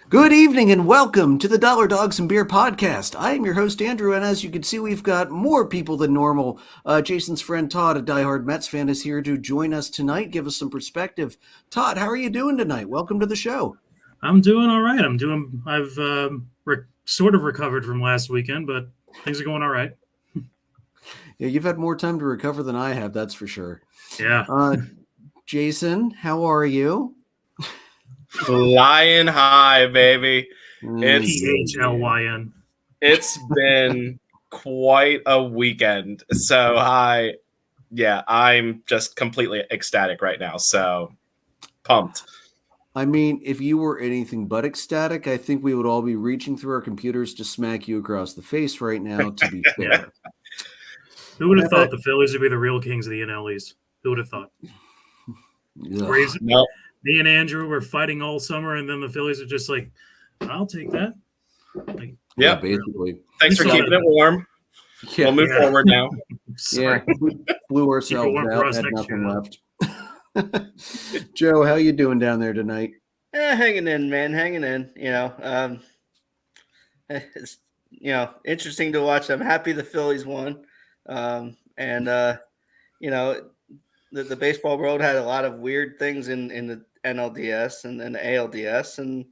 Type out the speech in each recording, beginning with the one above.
Good evening and welcome to the Dollar Dogs and Beer podcast. I am your host, Andrew, and as you can see, we've got more people than normal. Jason's friend Todd, a diehard Mets fan, is here to join us tonight, give us some perspective. Todd, how are you doing tonight? Welcome to the show. I'm doing all right. I've sort of recovered from last weekend, but things are going all right. Yeah, you've had more time to recover than I have, that's for sure. Yeah. Jason, how are you? Flying high, baby. PHLYN. It's been quite a weekend. So I'm just completely ecstatic right now. So pumped. I mean, if you were anything but ecstatic, I think we would all be reaching through our computers to smack you across the face right now, to be fair. Who would have thought the Phillies would be the real kings of the NL East? Who would have thought? Nope. Me and Andrew were fighting all summer, and then the Phillies are just like, I'll take that. Like, yeah, basically. Thanks for keeping it warm. Yeah. We'll move forward now. Yeah, we blew ourselves out, had nothing left. Joe, how you doing down there tonight? Hanging in, man, hanging in. It's interesting to watch. I'm happy the Phillies won, the baseball world had a lot of weird things in the NLDS and the ALDS, and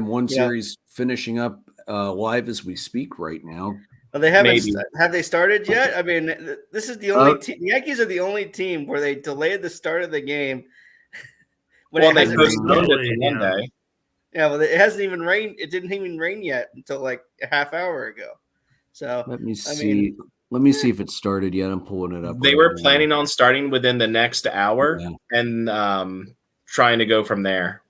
one series finishing up live as we speak right now. Well, they haven't. Have they started yet? I mean, this is the only team. The Yankees are the only team where they delayed the start of the game. They postponed it to Monday. Yeah, well, it hasn't even rained. It didn't even rain yet until like a half hour ago. So let me see. Let me see if it started yet. I'm pulling it up. They were planning on starting within the next hour and trying to go from there.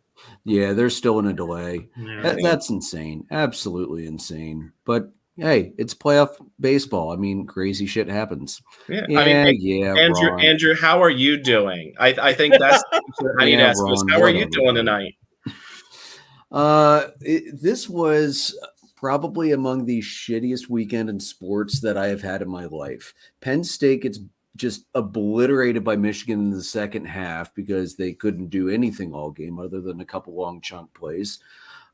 Yeah, they're still in a delay. Yeah. That's insane. Absolutely insane. But hey, it's playoff baseball. I mean, crazy shit happens. Yeah. Andrew, how are you doing? I think that's I need to ask us. How are you doing tonight? This was probably among the shittiest weekend in sports that I have had in my life. Penn State gets just obliterated by Michigan in the second half because they couldn't do anything all game other than a couple long chunk plays.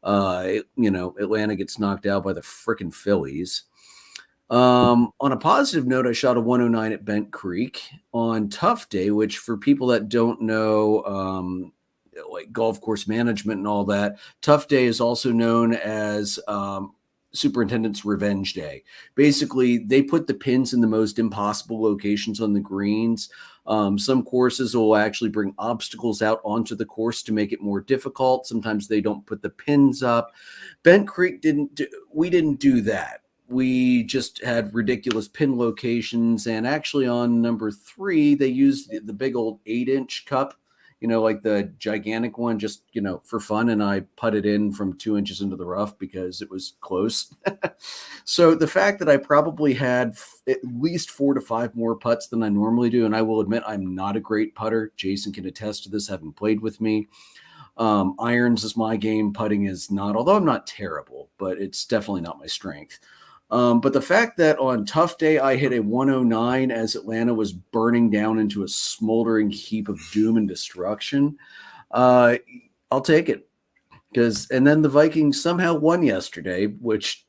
Atlanta gets knocked out by the frickin' Phillies. On a positive note, I shot a 109 at Bent Creek on Tough Day, which for people that don't know, like golf course management and all that, Tough Day is also known as Superintendent's Revenge Day. Basically, they put the pins in the most impossible locations on the greens. Some courses will actually bring obstacles out onto the course to make it more difficult. Sometimes they don't put the pins up. Bent Creek we didn't do that. We just had ridiculous pin locations. And actually on number 3, they used the big old 8-inch cup, like the gigantic one, just, for fun. And I putted in from 2 inches into the rough because it was close. So the fact that I probably had at least 4 to 5 more putts than I normally do, and I will admit I'm not a great putter. Jason can attest to this, having played with me. Irons is my game. Putting is not, although I'm not terrible, but it's definitely not my strength. But the fact that on Tough Day I hit a 109 as Atlanta was burning down into a smoldering heap of doom and destruction, I'll take it. And then the Vikings somehow won yesterday, which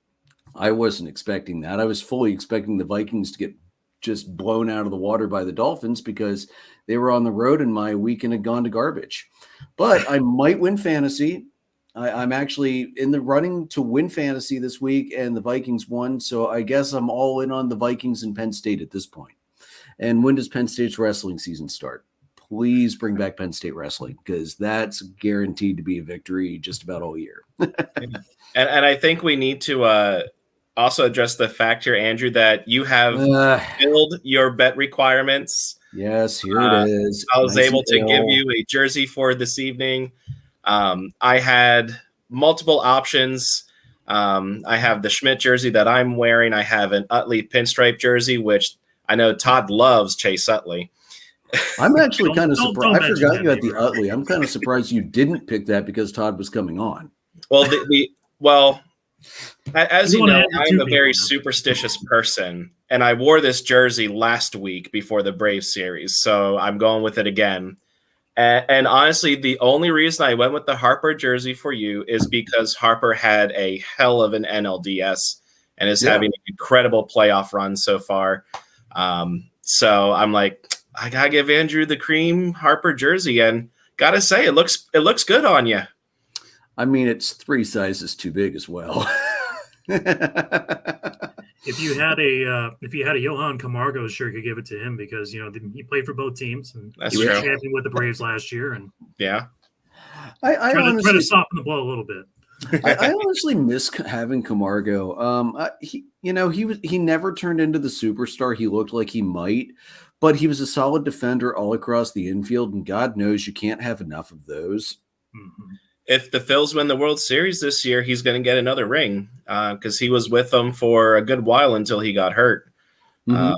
I wasn't expecting that. I was fully expecting the Vikings to get just blown out of the water by the Dolphins because they were on the road and my weekend had gone to garbage. But I might win fantasy. I'm actually in the running to win fantasy this week, and the Vikings won. So I guess I'm all in on the Vikings and Penn State at this point. And when does Penn State's wrestling season start? Please bring back Penn State wrestling because that's guaranteed to be a victory just about all year. And I think we need to also address the fact here, Andrew, that you have filled your bet requirements. Yes, here it is. I was able to give you a jersey for this evening. I had multiple options. I have the Schmidt jersey that I'm wearing. I have an Utley pinstripe jersey, which I know Todd loves Chase Utley. I'm actually kind of surprised. I forgot you had the Utley. I'm kind of surprised you didn't pick that because Todd was coming on. Well, as you know, I'm a very superstitious person, and I wore this jersey last week before the Braves series, so I'm going with it again. And honestly, the only reason I went with the Harper jersey for you is because Harper had a hell of an NLDS and is having an incredible playoff run so far. So I'm like, I gotta give Andrew the cream Harper jersey, and gotta say, it looks good on you. I mean, it's 3 sizes too big as well. If you had a Johan Camargo shirt, you could give it to him because he played for both teams and That's he was true. champion with the Braves last year, and I try honestly to soften the blow a little bit. I honestly miss having Camargo. He never turned into the superstar he looked like he might, but he was a solid defender all across the infield, and God knows you can't have enough of those. Mm-hmm. If the Phils win the World Series this year, he's going to get another ring because he was with them for a good while until he got hurt. Mm-hmm.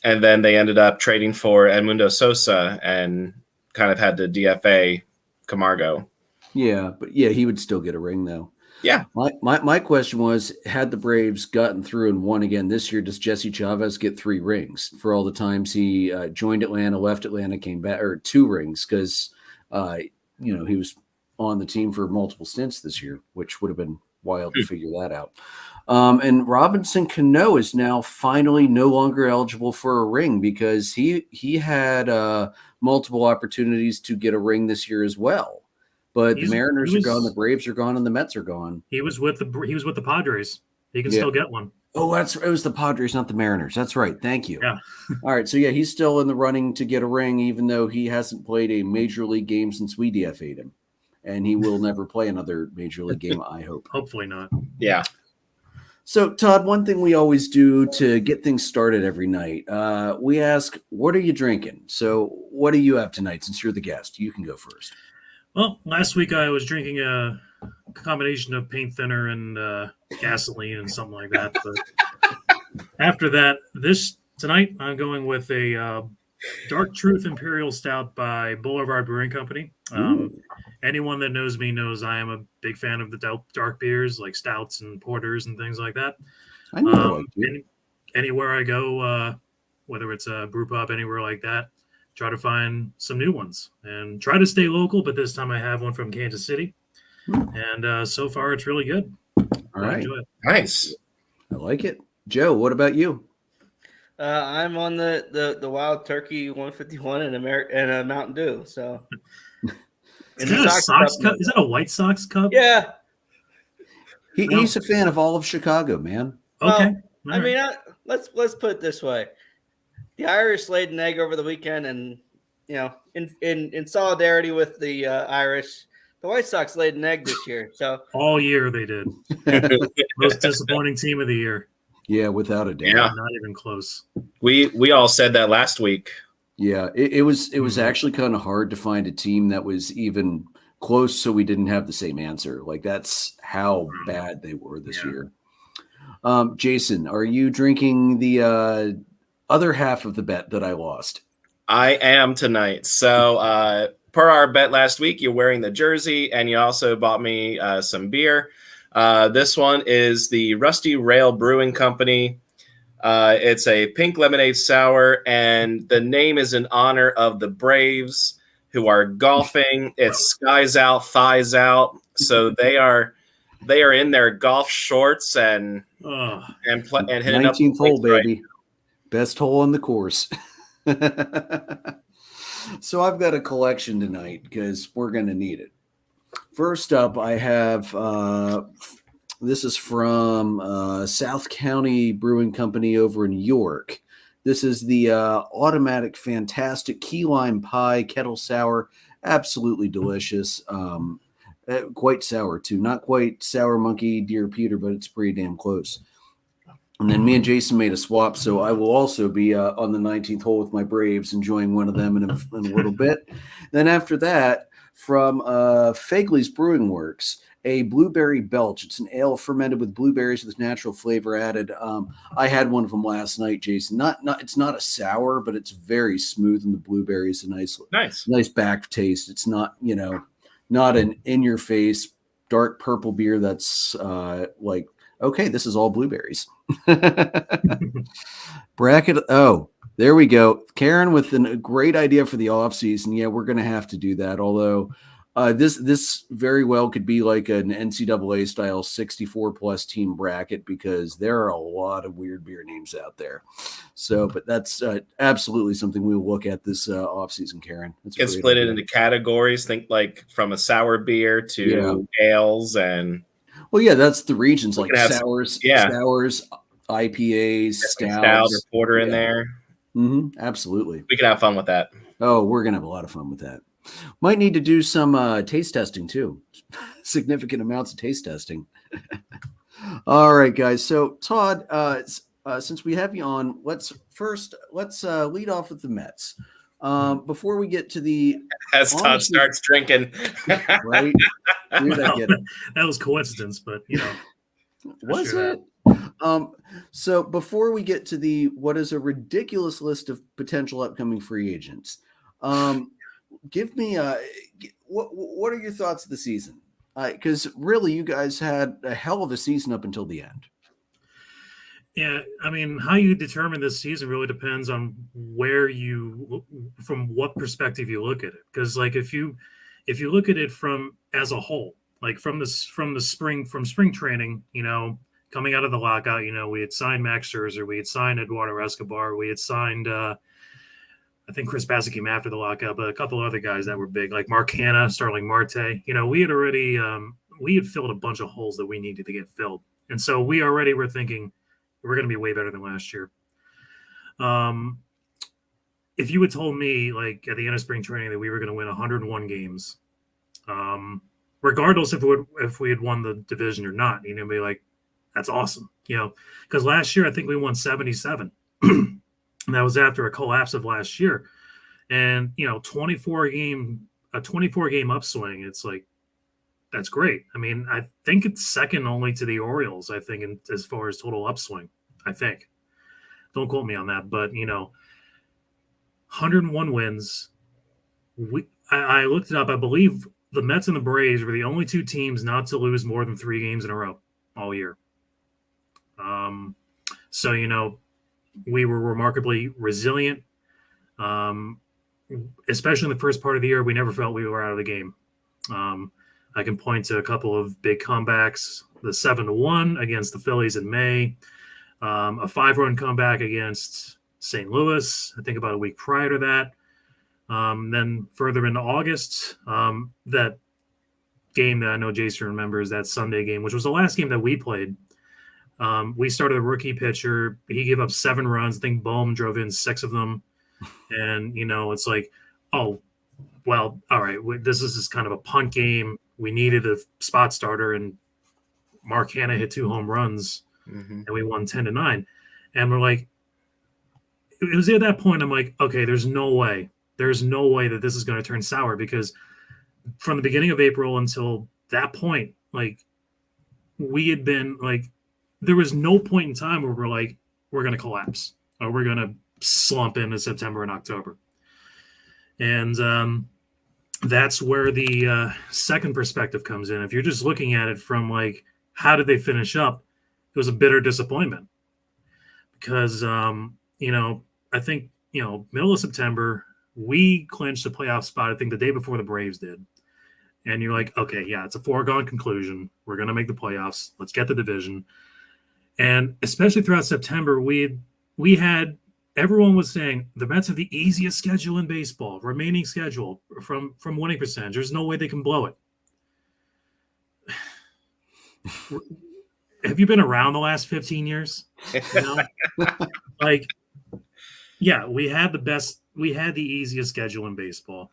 And then they ended up trading for Edmundo Sosa and kind of had to DFA Camargo. Yeah, but he would still get a ring though. Yeah. My question was, had the Braves gotten through and won again this year, does Jesse Chavez get 3 rings for all the times he joined Atlanta, left Atlanta, came back, or 2 rings because he was on the team for multiple stints this year, which would have been wild to figure that out. And Robinson Cano is now finally no longer eligible for a ring because he had multiple opportunities to get a ring this year as well. But the Mariners are gone, the Braves are gone, and the Mets are gone. He was with the Padres. He can still get one. Oh, it was the Padres, not the Mariners. That's right. Thank you. Yeah. All right. So he's still in the running to get a ring, even though he hasn't played a major league game since we DFA'd him. And he will never play another major league game, I hope. Hopefully not. Yeah. So, Todd, one thing we always do to get things started every night, we ask, what are you drinking? So what do you have tonight since you're the guest? You can go first. Well, last week I was drinking a combination of paint thinner and gasoline and something like that. But after that, tonight I'm going with a Dark Truth Imperial Stout by Boulevard Brewing Company. Anyone that knows me knows I am a big fan of the dark beers like stouts and porters and things like that. I know. Anywhere I go, whether it's a brew pub, anywhere like that, try to find some new ones and try to stay local. But this time I have one from Kansas City, and so far it's really good. All right, enjoy it. Nice. I like it. Joe, what about you? I'm on the Wild Turkey 151 and a Mountain Dew. So, is that a Sox cup? Is that a White Sox cup? Yeah. He's a fan of all of Chicago, man. Okay. Well, I mean, let's put it this way: the Irish laid an egg over the weekend, and in solidarity with the Irish, the White Sox laid an egg this year. So all year they did. Most disappointing team of the year. Yeah, without a doubt. Yeah. Not even close. We all said that last week. Yeah, it was actually kind of hard to find a team that was even close, so we didn't have the same answer. Like that's how bad they were this year. Jason, are you drinking the other half of the bet that I lost? I am tonight. So per our bet last week, you're wearing the jersey, and you also bought me some beer. This one is the Rusty Rail Brewing Company. It's a pink lemonade sour, and the name is in honor of the Braves who are golfing. It's skies out, thighs out. So they are in their golf shorts and hitting 19th up hole, baby. Best hole on the course. So I've got a collection tonight because we're going to need it. First up, I have this is from South County Brewing Company over in York. This is the Automatic Fantastic Key Lime Pie Kettle Sour. Absolutely delicious. Quite sour, too. Not quite Sour Monkey Dear Peter, but it's pretty damn close. And then me and Jason made a swap, so I will also be on the 19th hole with my Braves, enjoying one of them in a little bit. Then after that, from Fagley's Brewing Works, a blueberry belch. It's an ale fermented with blueberries with natural flavor added. I had one of them last night, Jason. It's not a sour, but it's very smooth, and the blueberries a nice back taste. It's not not an in your face dark purple beer that's okay, this is all blueberries. Bracket. Oh, There we go. Karen with a great idea for the offseason. Yeah, we're going to have to do that. Although this very well could be like an NCAA style 64 plus team bracket because there are a lot of weird beer names out there. So, but that's absolutely something we will look at this offseason, Karen. You can split it into categories. Think like from a sour beer to ales and. Well, yeah, that's the regions like sours, IPAs, stout or porter in there. Mm-hmm, absolutely. We can have fun with that. Oh, we're going to have a lot of fun with that. Might need to do some taste testing too. Significant amounts of taste testing. All right, guys. So Todd, since we have you on, let's lead off with the Mets. Before we get to the Todd starts drinking, right? That was coincidence, but was it? So before we get to what is a ridiculous list of potential upcoming free agents, give me what are your thoughts of the season? Because really, you guys had a hell of a season up until the end. Yeah, I mean, how you determine this season really depends on from what perspective you look at it. Because like if you look at it from as a whole, like from spring training, coming out of the lockout, we had signed Max Scherzer, we had signed Eduardo Escobar, we had signed I think Chris Bassett came after the lockout, but a couple of other guys that were big, like Mark Hanna, Starling Marte. We had already we had filled a bunch of holes that we needed to get filled, and so we already were thinking we're going to be way better than last year. If you had told me, like at the end of spring training, that we were going to win 101 games, regardless if we had won the division or not, be like, that's awesome, because last year I think we won 77. And that was after a collapse of last year. And, 24 game upswing. It's like, that's great. I mean, I think it's second only to the Orioles, I think, as far as total upswing, I think. Don't quote me on that, but, 101 wins. I looked it up. I believe the Mets and the Braves were the only two teams not to lose more than 3 games in a row all year. So, we were remarkably resilient, especially in the first part of the year. We never felt we were out of the game. I can point to a couple of big comebacks: the 7-1 against the Phillies in May, a 5-run comeback against St. Louis, I think about a week prior to that. Then further into August, that game that I know Jason remembers, that Sunday game, which was the last game that we played. We started a rookie pitcher. He gave up 7 runs. I think Bohm drove in 6 of them. And, it's like, oh, well, all right, this is just kind of a punt game. We needed a spot starter, and Mark Hanna hit 2 home runs, and we won 10-9. And we're like, it was at that point, I'm like, okay, there's no way that this is going to turn sour, because from the beginning of April until that point, like, we had been like, there was no point in time where we're like, we're going to collapse or we're going to slump into September and October. And that's where the second perspective comes in. If you're just looking at it from like, how did they finish up? It was a bitter disappointment because, I think, middle of September, we clinched a playoff spot, I think the day before the Braves did. And you're like, okay, yeah, it's a foregone conclusion. We're going to make the playoffs. Let's get the division. And especially throughout September, we had everyone was saying the Mets have the easiest schedule in baseball, remaining schedule from winning percentage. There's no way they can blow it. Have you been around the last 15 years? Like, yeah, we had the easiest schedule in baseball.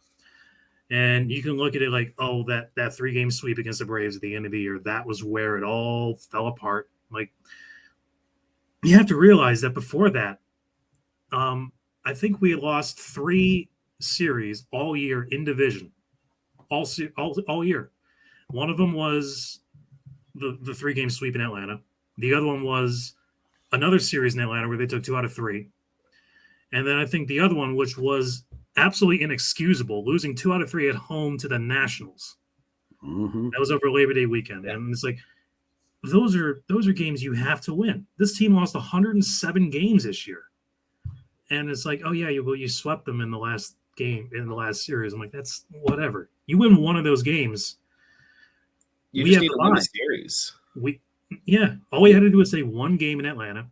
And you can look at it like, oh, that 3-game sweep against the Braves at the end of the year, that was where it all fell apart. Like, you have to realize that before that, I think we lost 3 series all year in division, all year. One of them was the 3-game sweep in Atlanta. The other one was another series in Atlanta where they took 2 out of 3. And then I think the other one, which was absolutely inexcusable, losing 2 out of 3 at home to the Nationals. Mm-hmm. That was over Labor Day weekend. Yeah. And it's like, those are games you have to win. This team lost 107 games this year. And it's like, oh yeah, you swept them in the last game, in the last series. I'm like, that's whatever. You win one of those games, You we just have need the to win the bye. series. All we had to do was say one game in Atlanta.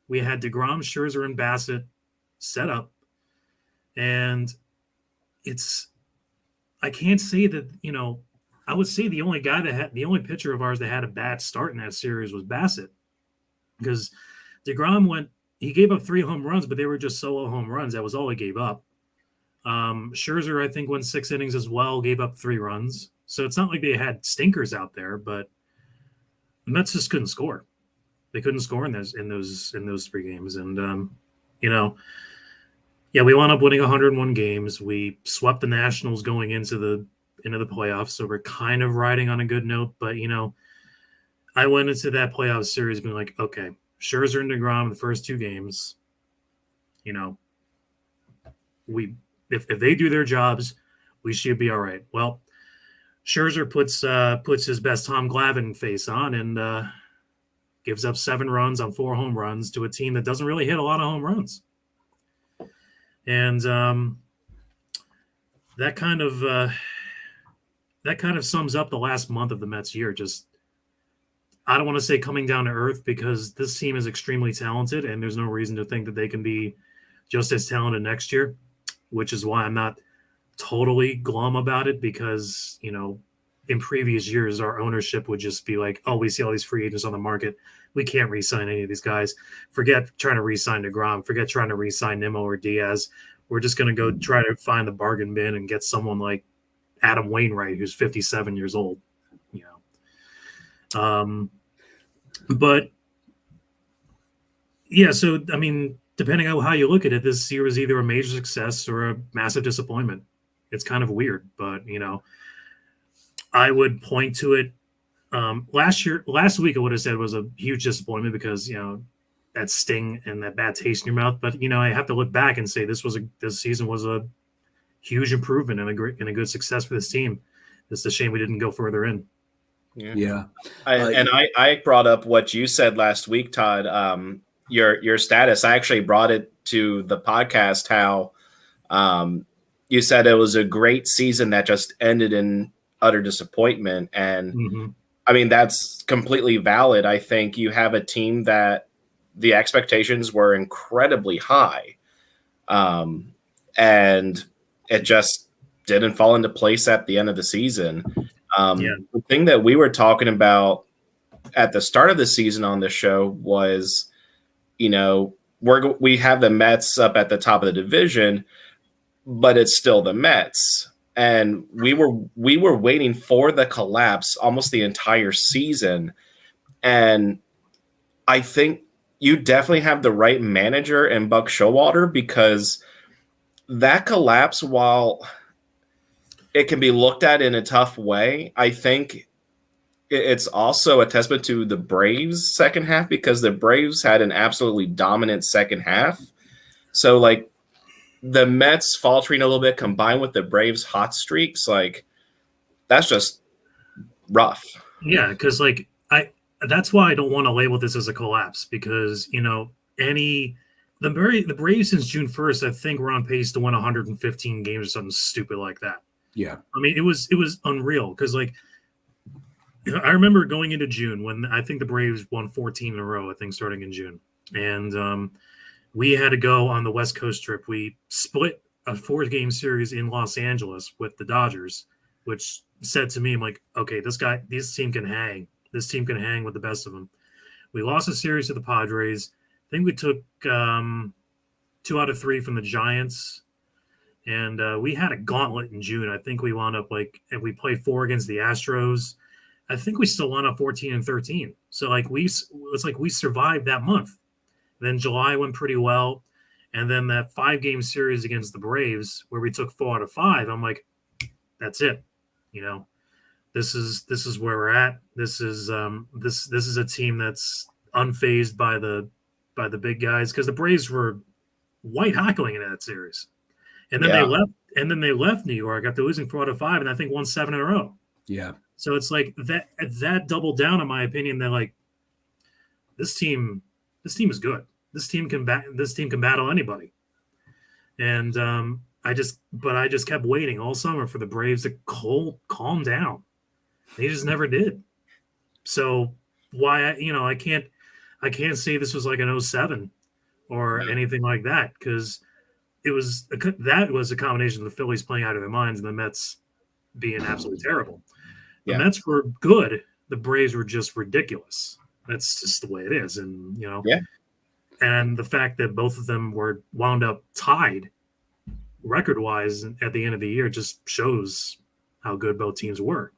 We had DeGrom, Scherzer, and Bassett set up, and I can't say that, I would say the only pitcher of ours that had a bad start in that series was Bassett, because DeGrom he gave up 3 home runs, but they were just solo home runs. That was all he gave up. Scherzer, I think, went 6 innings as well, gave up 3 runs. So it's not like they had stinkers out there, but the Mets just couldn't score. They couldn't score in those 3 games, and we wound up winning 101 games. We swept the Nationals going into the playoffs, so we're kind of riding on a good note. But I went into that playoff series being like, okay, Scherzer and DeGrom the first 2 games. If they do their jobs, we should be all right. Well, Scherzer puts his best Tom Glavine face on and gives up 7 runs on 4 home runs to a team that doesn't really hit a lot of home runs. And that kind of sums up the last month of the Mets year. Just, I don't want to say coming down to earth, because this team is extremely talented and there's no reason to think that they can be just as talented next year, which is why I'm not totally glum about it, because, in previous years, our ownership would just be like, oh, we see all these free agents on the market. We can't re-sign any of these guys. Forget trying to re-sign DeGrom. Forget trying to re-sign Nimmo or Diaz. We're just going to go try to find the bargain bin and get someone like Adam Wainwright, who's 57 years old. But yeah, so I mean, depending on how you look at it, this year was either a major success or a massive disappointment. It's kind of weird, but I would point to it. Last week I would have said was a huge disappointment because that sting and that bad taste in your mouth. But I have to look back and say this season was a huge improvement and a good success for this team. It's a shame we didn't go further in. Yeah. I brought up what you said last week, Todd. Your status. I actually brought it to the podcast. How you said it was a great season that just ended in utter disappointment, and I mean that's completely valid. I think you have a team that the expectations were incredibly high, and it just didn't fall into place at the end of the season. The thing that we were talking about at the start of the season on the show was, we have the Mets up at the top of the division, but it's still the Mets. And we were waiting for the collapse almost the entire season. And I think you definitely have the right manager in Buck Showalter, because that collapse, while it can be looked at in a tough way, I think it's also a testament to the Braves' second half, because the Braves had an absolutely dominant second half. So, like, the Mets faltering a little bit combined with the Braves' hot streaks, like, that's just rough. Yeah, because, like, that's why I don't want to label this as a collapse, because, the Braves since June 1st, I think we're on pace to win 115 games or something stupid like that. Yeah. I mean, it was unreal, because, like, I remember going into June when I think the Braves won 14 in a row, I think, starting in June. And we had to go on the West Coast trip. We split a 4-game series in Los Angeles with the Dodgers, which said to me, I'm like, okay, this team can hang. This team can hang with the best of them. We lost a series to the Padres. I think we took 2 out of 3 from the Giants. And we had a gauntlet in June. I think we wound up and we played 4 against the Astros. I think we still wound up 14-13. So it's like we survived that month. Then July went pretty well. And then that 5-game series against the Braves where we took 4 out of 5, I'm like, that's it. This is where we're at. This is a team that's unfazed by the big guys, because the Braves were white hot going into that series. And then they left New York after losing 4 out of 5, and I think won 7 in a row. Yeah. So it's like that doubled down, in my opinion, that like this team is good. This team can battle anybody. And I just kept waiting all summer for the Braves to calm down. They just never did. So I can't say this was like an 07 or anything like that, because that was a combination of the Phillies playing out of their minds and the Mets being absolutely terrible. The Mets were good. The Braves were just ridiculous. That's just the way it is. And, and the fact that both of them were wound up tied record-wise at the end of the year just shows how good both teams were.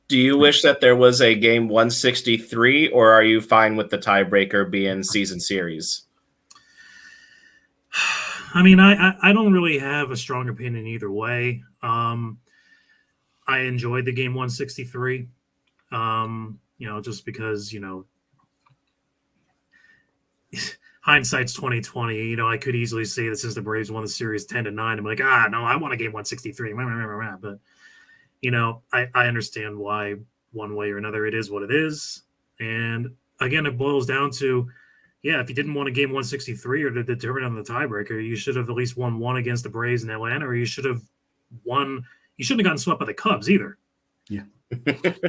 Do you wish that there was a game 163, or are you fine with the tiebreaker being season series? I mean, I don't really have a strong opinion either way. I enjoyed the game 163, just because, hindsight's 2020. I could easily say that since the Braves won the series 10-9, I'm like, no, I want a game 163. But, I understand why one way or another it is what it is. And again, it boils down to, if you didn't want a game 163 or to determine on the tiebreaker, you should have at least won one against the Braves in Atlanta, or you shouldn't have gotten swept by the Cubs either. Yeah.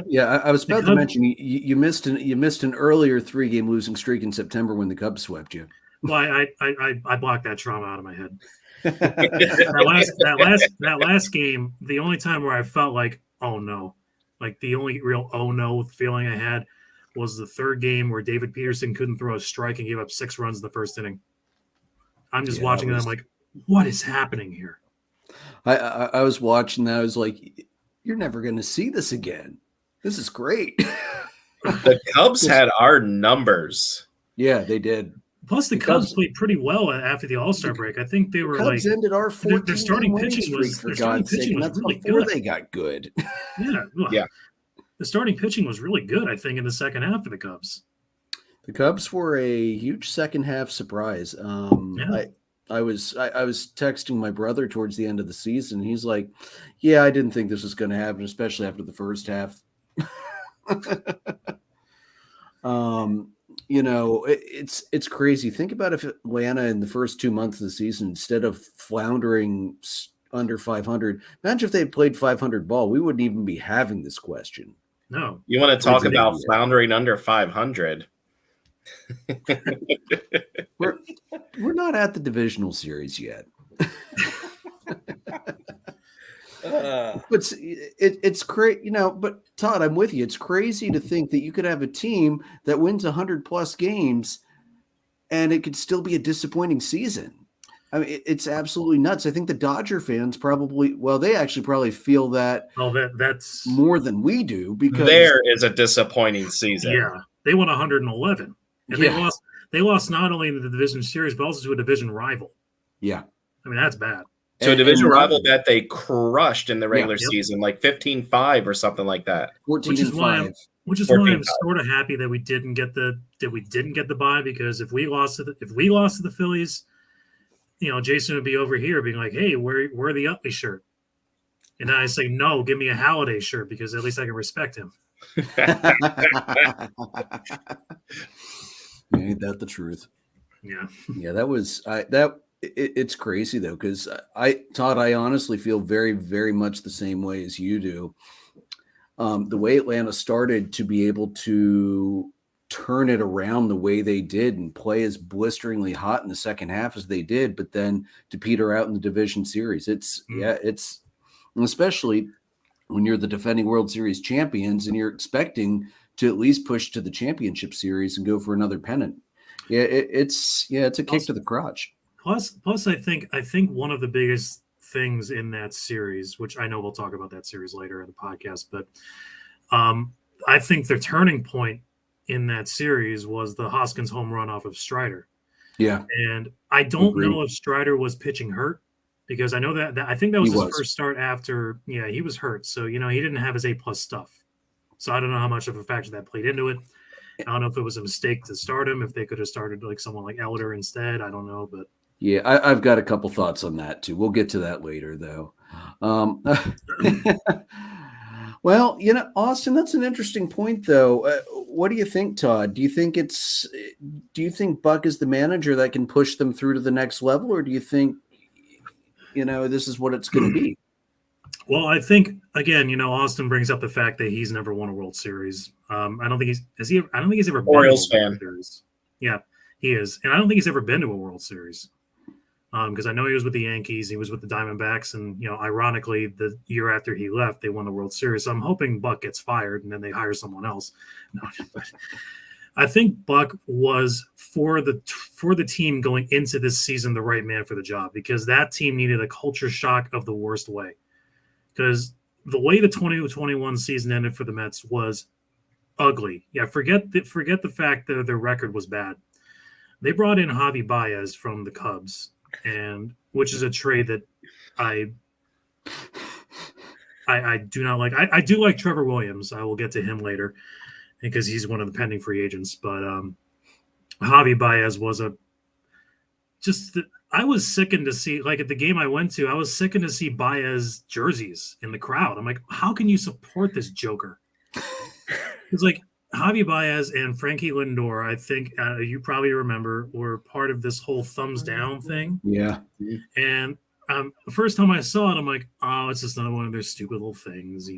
Yeah, I was about to mention you missed an earlier 3-game losing streak in September when the Cubs swept you. Well, I blocked that trauma out of my head. that last game, the only time where I felt like, oh no, like the only real oh no feeling I had was the third game where David Peterson couldn't throw a strike and gave up 6 runs in the first inning. I'm just watching that. I'm like, what is happening here? I was watching that. I was like, you're never going to see this again. This is great. The Cubs had our numbers. Yeah, they did. Plus, the Cubs played pretty well after the All-Star break. I think they were Cubs ended our 14 their starting pitching was really good. They got good. Yeah. The starting pitching was really good, I think, in the second half for the Cubs. The Cubs were a huge second half surprise. I was texting my brother towards the end of the season. He's like, "Yeah, I didn't think this was going to happen, especially after the first half." It's crazy. Think about if Atlanta in the first 2 months of the season, instead of floundering under 500, imagine if they had played 500 ball, we wouldn't even be having this question. No. You want to talk about floundering under 500? We're not at the divisional series yet. But it's great, but Todd, I'm with you. It's crazy to think that you could have a team that wins 100+ games and it could still be a disappointing season. I mean, it's absolutely nuts. I think the Dodger fans they actually probably feel that. Oh, that's more than we do, because there is a disappointing season. Yeah, they won 111, and they lost not only in the division series but also to a division rival. Yeah, I mean that's bad. So a division rival that they crushed in the regular season, like 15-5 or something like that. 14-5. Which is why I'm sort of happy that we didn't get the bye, because if we lost to the Phillies, Jason would be over here being like, "Hey, wear the Utley shirt," and I say, "No, give me a Halladay shirt, because at least I can respect him." Ain't that the truth? Yeah. That was it's crazy though, because Todd, I honestly feel very, very much the same way as you do. The way Atlanta started to be able to turn it around the way they did and play as blisteringly hot in the second half as they did, but then to peter out in the division series, it's especially when you're the defending World Series champions and you're expecting to at least push to the championship series and go for another pennant. It's a kick to the crotch. Plus, I think one of the biggest things in that series, which I know we'll talk about that series later in the podcast, but I think the turning point in that series was the Hoskins home run off of Strider. Yeah. And I don't know if Strider was pitching hurt, because I know that I think that was his first start after, he was hurt. So, he didn't have his A+ stuff. So I don't know how much of a factor that played into it. I don't know if it was a mistake to start him, if they could have started like someone like Elder instead. I don't know, but yeah, I've got a couple thoughts on that too. We'll get to that later though. Well, Austin, that's an interesting point though. What do you think, Todd? Do you think Buck is the manager that can push them through to the next level, or do you think this is what it's going to be. Well, I think again, Austin brings up the fact that he's never won a World Series. I don't think I don't think he's ever been Orioles to a World fan. Series. Yeah, he is, and I don't think he's ever been to a World Series. Because I know he was with the Yankees, he was with the Diamondbacks, and ironically, the year after he left, they won the World Series. So I'm hoping Buck gets fired and then they hire someone else. No, but I think Buck was for the team going into this season the right man for the job, because that team needed a culture shock of the worst way. Because the way the 2021 season ended for the Mets was ugly. Yeah, forget the fact that their record was bad. They brought in Javi Baez from the Cubs, and which is a trade that I do not like. I do like Trevor Williams. I will get to him later because he's one of the pending free agents. But Javi Baez was I was sickened to see, like at the game I went to, I was sickened to see Baez jerseys in the crowd. I'm like, how can you support this joker? It's like Javi Baez and Frankie Lindor, I think you probably remember, were part of this whole thumbs down thing. Yeah. And the first time I saw it, I'm like, oh, it's just another one of their stupid little things,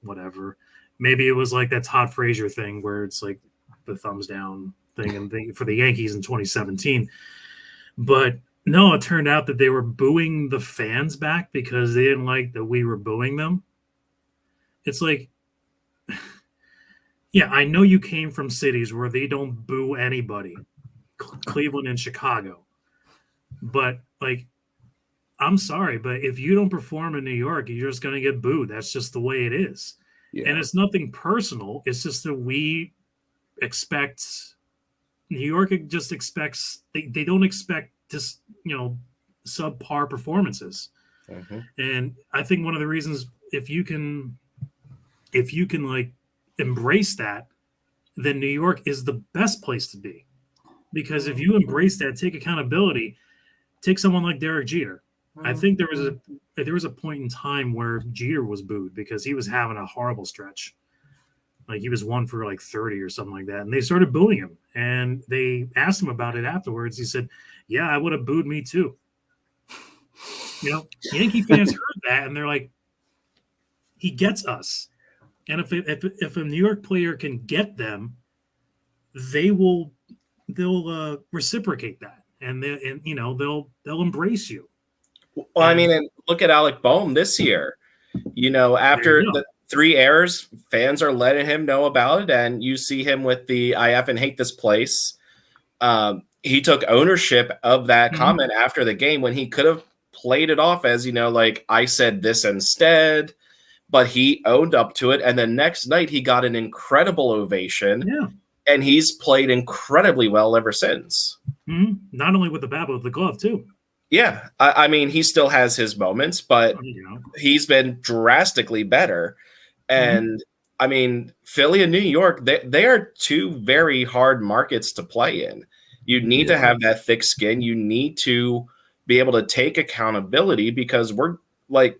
whatever. Maybe it was like that Todd Frazier thing where it's like the thumbs down thing and for the Yankees in 2017. But no, it turned out that they were booing the fans back because they didn't like that we were booing them. It's like, yeah, I know you came from cities where they don't boo anybody, Cleveland and Chicago. But, like, I'm sorry, but if you don't perform in New York, you're just going to get booed. That's just the way it is. Yeah. And it's nothing personal. It's just that we expect – New York just expects – they don't expect just, subpar performances. Mm-hmm. And I think one of the reasons, if you can like embrace that, then New York is the best place to be. Because if you embrace that, take accountability, take someone like Derek Jeter. Mm-hmm. I think there was a point in time where Jeter was booed because he was having a horrible stretch. Like he was 1 for like 30 or something like that. And they started booing him. And they asked him about it afterwards. He said, yeah, I would have booed me too. Yankee fans heard that and they're like, he gets us. And if a New York player can get them, they'll reciprocate that. And they'll embrace you. Well, I mean, and look at Alec Boehm this year. After the 3 errors, fans are letting him know about it, and you see him with the "I effing hate this place." He took ownership of that comment after the game when he could have played it off as like I said this instead, but he owned up to it. And the next night, he got an incredible ovation, and he's played incredibly well ever since. Mm-hmm. Not only with the bat, but with the glove too. Yeah, I mean, he still has his moments, but he's been drastically better. And I mean, Philly and New York, they are 2 very hard markets to play in. You need to have that thick skin. You need to be able to take accountability because we're like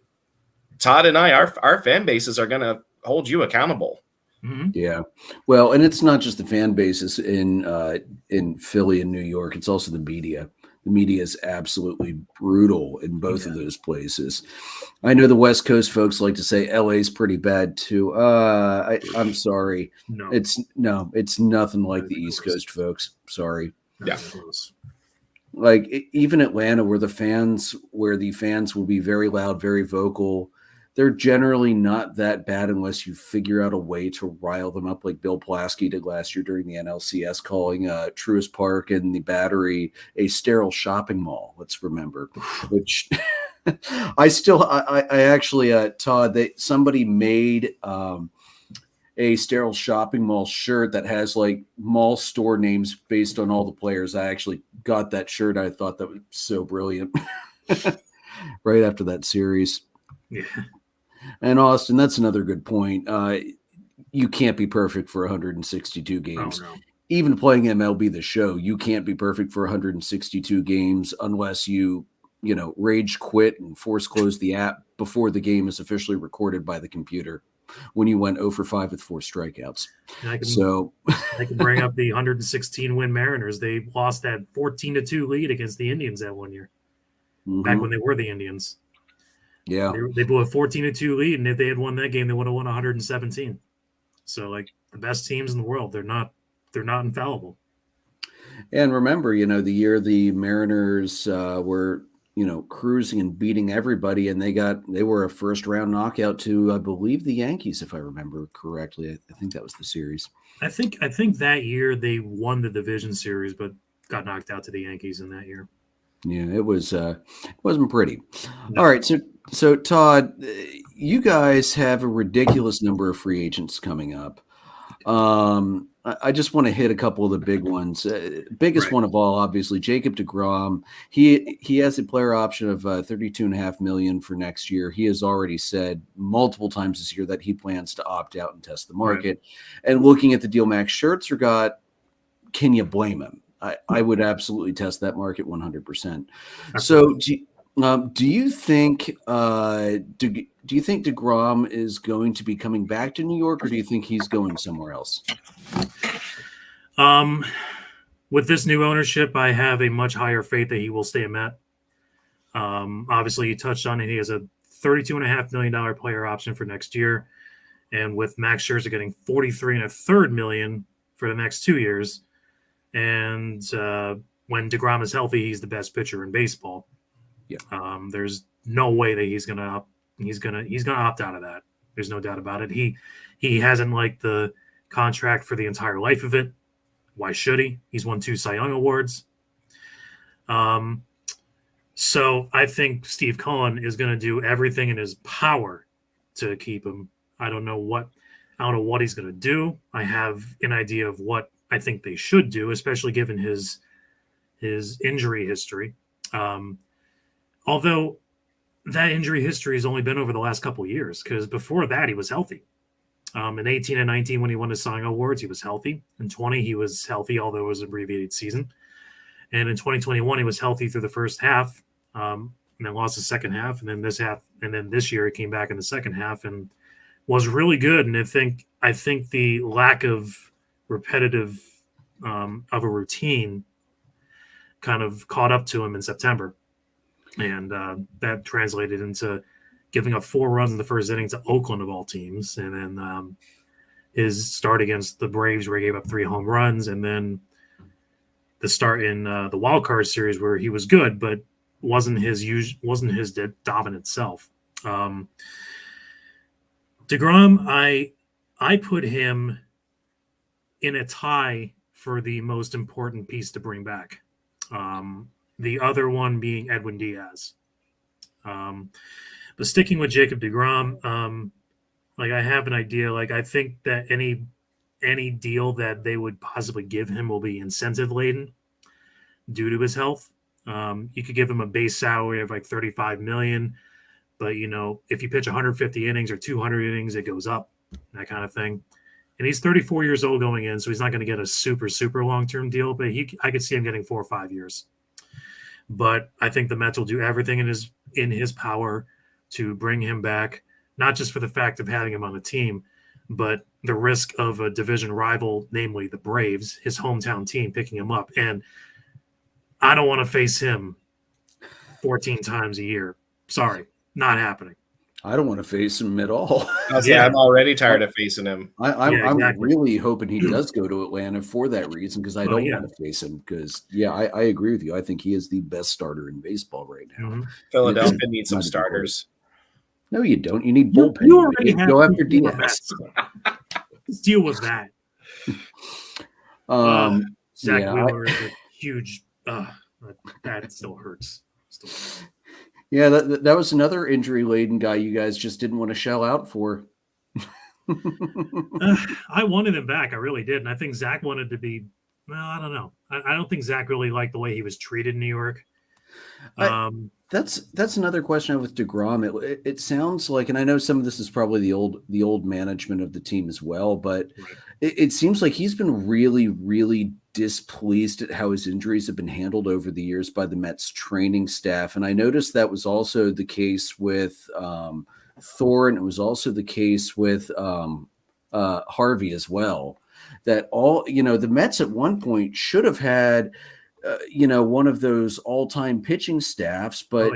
Todd and I, our fan bases are going to hold you accountable. Mm-hmm. Yeah. Well, and it's not just the fan bases in Philly and New York. It's also the media. The media is absolutely brutal in both of those places. I know the West Coast folks like to say LA's pretty bad too. I'm sorry. No. It's nothing like the East Coast folks. Sorry. Yeah. Like even Atlanta, where the fans will be very loud, very vocal. They're generally not that bad unless you figure out a way to rile them up like Bill Plaschke did last year during the NLCS, calling Truist Park and the Battery a sterile shopping mall. Let's remember, which I actually, Todd, somebody made a sterile shopping mall shirt that has like mall store names based on all the players. I actually got that shirt. I thought that was so brilliant right after that series. Yeah. And Austin, that's another good point. You can't be perfect for 162 games. Oh, no. Even playing MLB The Show, you can't be perfect for 162 games unless you rage quit and force close the app before the game is officially recorded by the computer when you went 0 for 5 with 4 strikeouts. I can bring up the 116 win Mariners. They lost that 14-2 lead against the Indians that one year. back when they were the Indians. Yeah. They blew a 14-2 lead, and if they had won that game, they would have won 117. So, like, the best teams in the world, they're not infallible. And remember, the year the Mariners were, cruising and beating everybody, and they were a first round knockout to, I believe, the Yankees, if I remember correctly. I think that was the series. I think that year they won the division series, but got knocked out to the Yankees in that year. Yeah, it wasn't pretty. No. All right, so Todd, you guys have a ridiculous number of free agents coming up. I just want to hit a couple of the big ones. Biggest one of all, obviously, Jacob deGrom. He has a player option of $32.5 million for next year. He has already said multiple times this year that he plans to opt out and test the market. Right. And looking at the deal Max Scherzer got, can you blame him? I would absolutely test that market 100%. So do you think do you think deGrom is going to be coming back to New York, or do you think he's going somewhere else? With this new ownership, I have a much higher faith that he will stay a Met. Obviously, you touched on it. He has a $32.5 million player option for next year, and with Max Scherzer getting $43.3 million for the next 2 years. And when deGrom is healthy, he's the best pitcher in baseball. Yeah. There's no way that he's gonna opt out of that. There's no doubt about it. He hasn't liked the contract for the entire life of it. Why should he? He's won 2 Cy Young awards. So I think Steve Cohen is going to do everything in his power to keep him. I don't know what he's going to do. I have an idea of what I think they should do, especially given his injury history. Although that injury history has only been over the last couple of years, because before that he was healthy. In 18 and 19, when he won his Cy Young awards, he was healthy. In 20, he was healthy, although it was an abbreviated season. And in 2021, he was healthy through the first half, and then lost the second half, and then this year he came back in the second half and was really good. And I think the lack of repetitive of a routine kind of caught up to him in September, and that translated into giving up 4 runs in the first inning to Oakland of all teams, and then his start against the Braves where he gave up 3 home runs, and then the start in the wild card series where he was good but wasn't his dominant self. deGrom, I put him in a tie for the most important piece to bring back. The other one being Edwin Diaz. But sticking with Jacob deGrom, I have an idea. I think that any deal that they would possibly give him will be incentive laden due to his health. You could give him a base salary of $35 million, but if you pitch 150 innings or 200 innings, it goes up, that kind of thing. And he's 34 years old going in, so he's not going to get a super, super long-term deal, but I could see him getting 4 or 5 years. But I think the Mets will do everything in his power to bring him back, not just for the fact of having him on the team, but the risk of a division rival, namely the Braves, his hometown team, picking him up. And I don't want to face him 14 times a year. Sorry, not happening. I don't want to face him at all. I'm already tired of facing him. I'm really hoping he does go to Atlanta for that reason, because I don't want to face him. Because, I agree with you. I think he is the best starter in baseball right now. Mm-hmm. Philadelphia needs some starters. No, you don't. You need bullpen. You already have go after Diaz. Let's deal with that. Zach Wheeler is a huge. That still hurts. Yeah, that was another injury-laden guy you guys just didn't want to shell out for. I wanted him back. I really did. And I think Zach wanted to be – well, I don't know. I don't think Zach really liked the way he was treated in New York. That's another question I have with deGrom. It sounds like, and I know some of this is probably the old management of the team as well, but it seems like he's been really, really displeased at how his injuries have been handled over the years by the Mets training staff. And I noticed that was also the case with Thorne. It was also the case with Harvey as well. That the Mets at one point should have had one of those all-time pitching staffs, but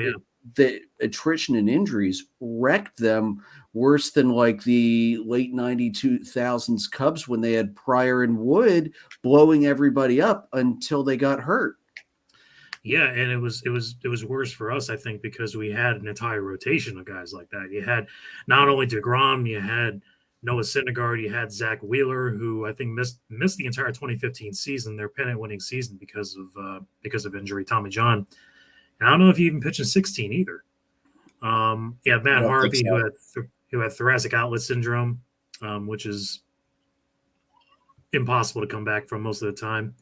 the attrition and injuries wrecked them worse than like the late 2000s Cubs when they had Pryor and Wood blowing everybody up until they got hurt. Yeah, and it was worse for us, I think, because we had an entire rotation of guys like that. You had not only DeGrom, you had Noah Syndergaard, you had Zach Wheeler, who I think missed the entire 2015 season, their pennant-winning season because of injury. Tommy John, and I don't know if he even pitched in 16 either. Matt Harvey, who had thoracic outlet syndrome, which is impossible to come back from most of the time.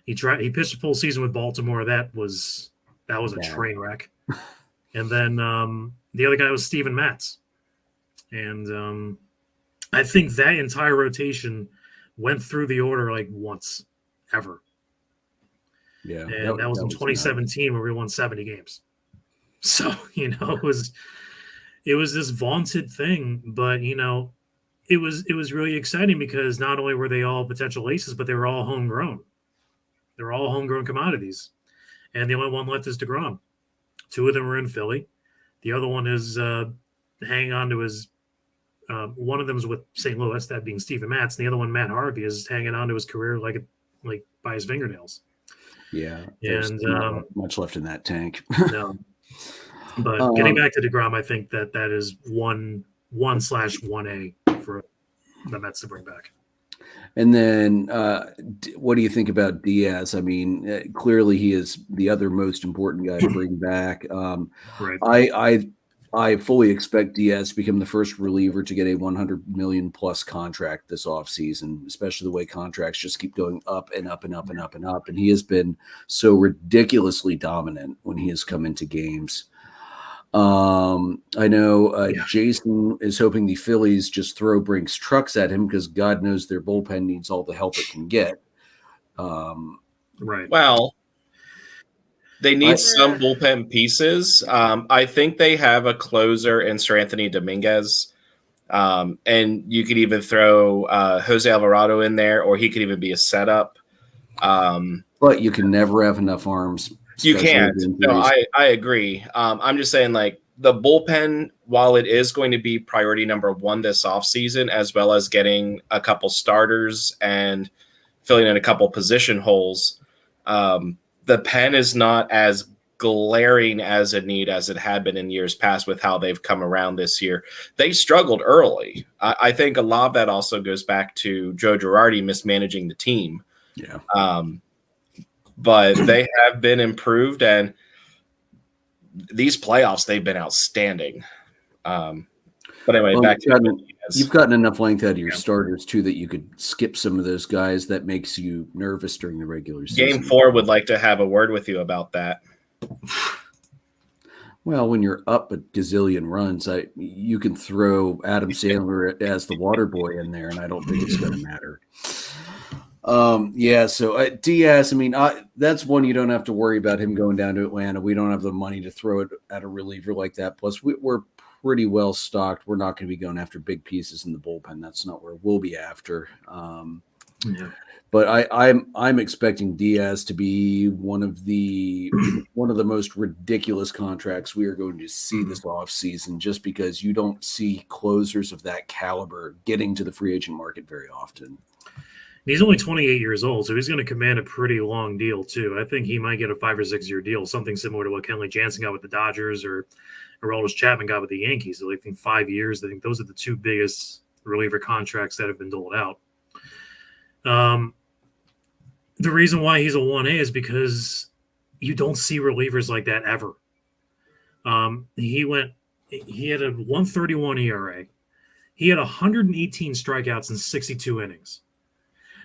He pitched a full season with Baltimore. That was a train wreck. And then the other guy was Steven Matz. And I think that entire rotation went through the order like once ever. Yeah. And that was in 2017 where we won 70 games. So, it was this vaunted thing, but it was really exciting because not only were they all potential aces, but they were all homegrown. They're all homegrown commodities. And the only one left is DeGrom. Two of them were in Philly. The other one is hanging on to his one of them is with St. Louis, that being Steven Matz. And the other one, Matt Harvey, is hanging on to his career like by his fingernails. Yeah. And not much left in that tank. No. But getting back to DeGrom, I think that is 1/1A for the Mets to bring back. And then what do you think about Diaz? I mean, clearly he is the other most important guy to bring back. Right. I fully expect Diaz to become the first reliever to get a $100 million plus contract this offseason, especially the way contracts just keep going up and up and up and up and up. And he has been so ridiculously dominant when he has come into games. I know Jason is hoping the Phillies just throw Brinks trucks at him because God knows their bullpen needs all the help it can get. Right. Well, they need some bullpen pieces. I think they have a closer in Sir Anthony Dominguez. And you could even throw Jose Alvarado in there, or he could even be a setup. But you can never have enough arms. You can't. No, I agree. I'm just saying, like, the bullpen, while it is going to be priority number one this offseason, as well as getting a couple starters and filling in a couple position holes, the pen is not as glaring as a need as it had been in years past with how they've come around this year. They struggled early. I think a lot of that also goes back to Joe Girardi mismanaging the team. Yeah. But they have been improved, and these playoffs, they've been outstanding. But anyway, back to you've gotten enough length out of your starters, too, that you could skip some of those guys. That makes you nervous during the regular season. Game 4 would like to have a word with you about that. Well, when you're up a gazillion runs, you can throw Adam Sandler as the water boy in there, and I don't think it's going to matter. So Diaz, I mean, that's one you don't have to worry about him going down to Atlanta. We don't have the money to throw it at a reliever like that. Plus, we're pretty well stocked. We're not going to be going after big pieces in the bullpen. That's not where we'll be after. But I'm expecting Diaz to be one of the most ridiculous contracts we are going to see this offseason, just because you don't see closers of that caliber getting to the free agent market very often. He's only 28 years old, so he's going to command a pretty long deal, too. I think he might get a 5 or 6 year deal, something similar to what Kenley Jansen got with the Dodgers or Aroldis Chapman got with the Yankees. So I think 5 years. I think those are the two biggest reliever contracts that have been doled out. The reason why he's a 1A is because you don't see relievers like that ever. He had a 1.31 ERA. He had 118 strikeouts in 62 innings.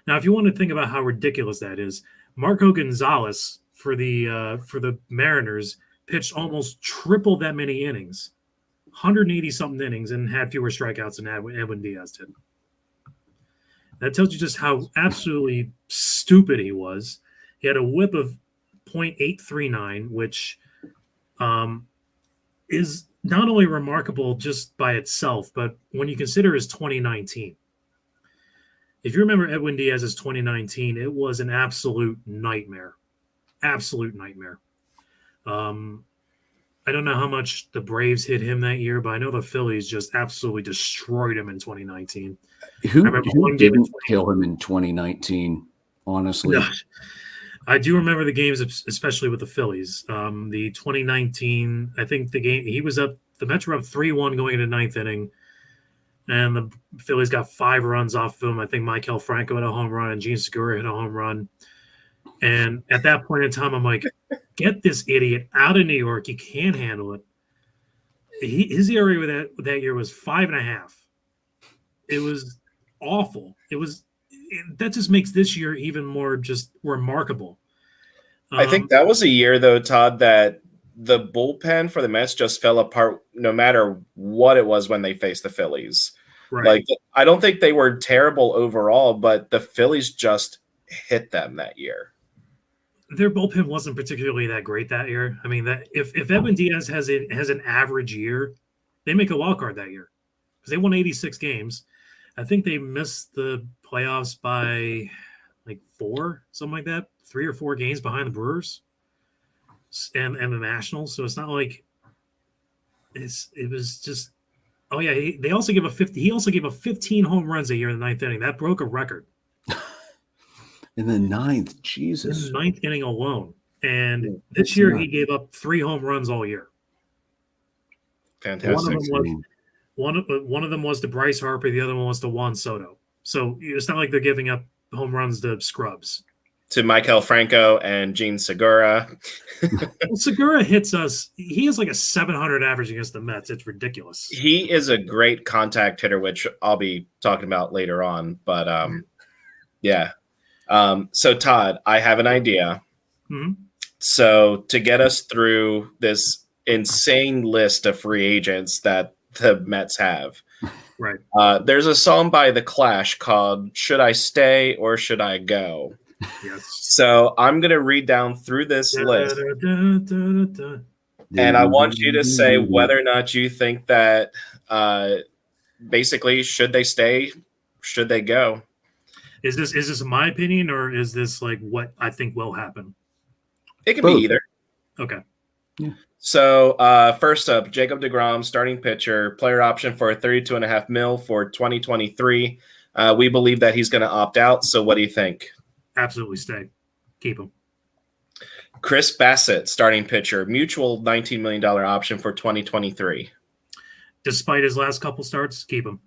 Now, if you want to think about how ridiculous that is, Marco Gonzalez for the Mariners pitched almost triple that many innings, 180-something innings, and had fewer strikeouts than Edwin Diaz did. That tells you just how absolutely stupid he was. He had a whip of .839, which is not only remarkable just by itself, but when you consider his 2019. If you remember Edwin Diaz's 2019, it was an absolute nightmare. absolute nightmare. I don't know how much the Braves hit him that year, but I know the Phillies just absolutely destroyed him in 2019. Who one game in didn't kill him in 2019? Honestly, I do remember the games, especially with the Phillies. The 2019, I think the game the Mets were up 3-1 going into ninth inning, and the Phillies got 5 runs off of him. I think Maikel Franco hit a home run and Gene Segura hit a home run. And at that point in time, I'm like, get this idiot out of New York. He can't handle it. His ERA with that year was 5.5. It was awful. That just makes this year even more just remarkable. I think that was a year, though, Todd, that the bullpen for the Mets just fell apart no matter what it was when they faced the Phillies. Right. Like, I don't think they were terrible overall, but the Phillies just hit them that year. Their bullpen wasn't particularly that great that year. I mean, that if Edwin Diaz has an average year, they make a wild card that year because they won 86 games. I think they missed the playoffs by like 4, something like that, 3 or 4 games behind the Brewers and the Nationals. So it's not like it was just. Oh yeah, he also gave a 15 home runs a year in the ninth inning. That broke a record. In the ninth, Jesus. In the ninth inning alone. And this year he gave up 3 home runs all year. Fantastic. One of them was to Bryce Harper, the other one was to Juan Soto. So it's not like they're giving up home runs to scrubs. To Maikel Franco and Gene Segura. Well, Segura hits us. He has like a 700 average against the Mets. It's ridiculous. He is a great contact hitter, which I'll be talking about later on. But yeah. So Todd, I have an idea. Mm-hmm. So to get us through this insane list of free agents that the Mets have, right? There's a song by The Clash called "Should I Stay or Should I Go?" Yes. So I'm gonna read down through this list, and I want you to say whether or not you think that, basically, should they stay, should they go? Is this my opinion, or is this like what I think will happen? It can be either. Okay. Yeah. So first up, Jacob deGrom, starting pitcher, player option for $32.5 million for 2023. We believe that he's going to opt out. So what do you think? Absolutely stay. Keep him. Chris Bassett, starting pitcher, mutual $19 million option for 2023. Despite his last couple starts, keep him.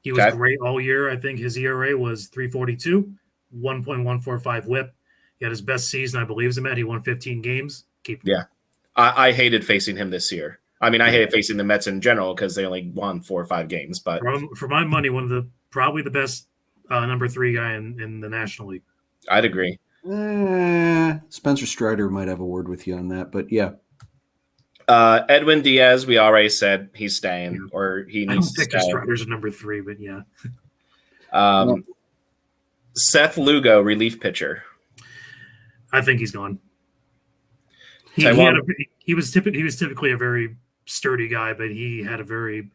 He was great all year. I think his ERA was 3.42, 1.145 WHIP. He had his best season, I believe, he won 15 games. Keep him. Yeah. I hated facing him this year. I mean, I hated facing the Mets in general because they only won 4 or 5 games. But for my money, probably the best number 3 guy in the National League. I'd agree. Spencer Strider might have a word with you on that, but yeah. Edwin Diaz, we already said he's staying, or he needs to stay. I don't think Strider's a number 3, but yeah. Seth Lugo, relief pitcher. I think he's gone. He was typically a very sturdy guy, but he had a very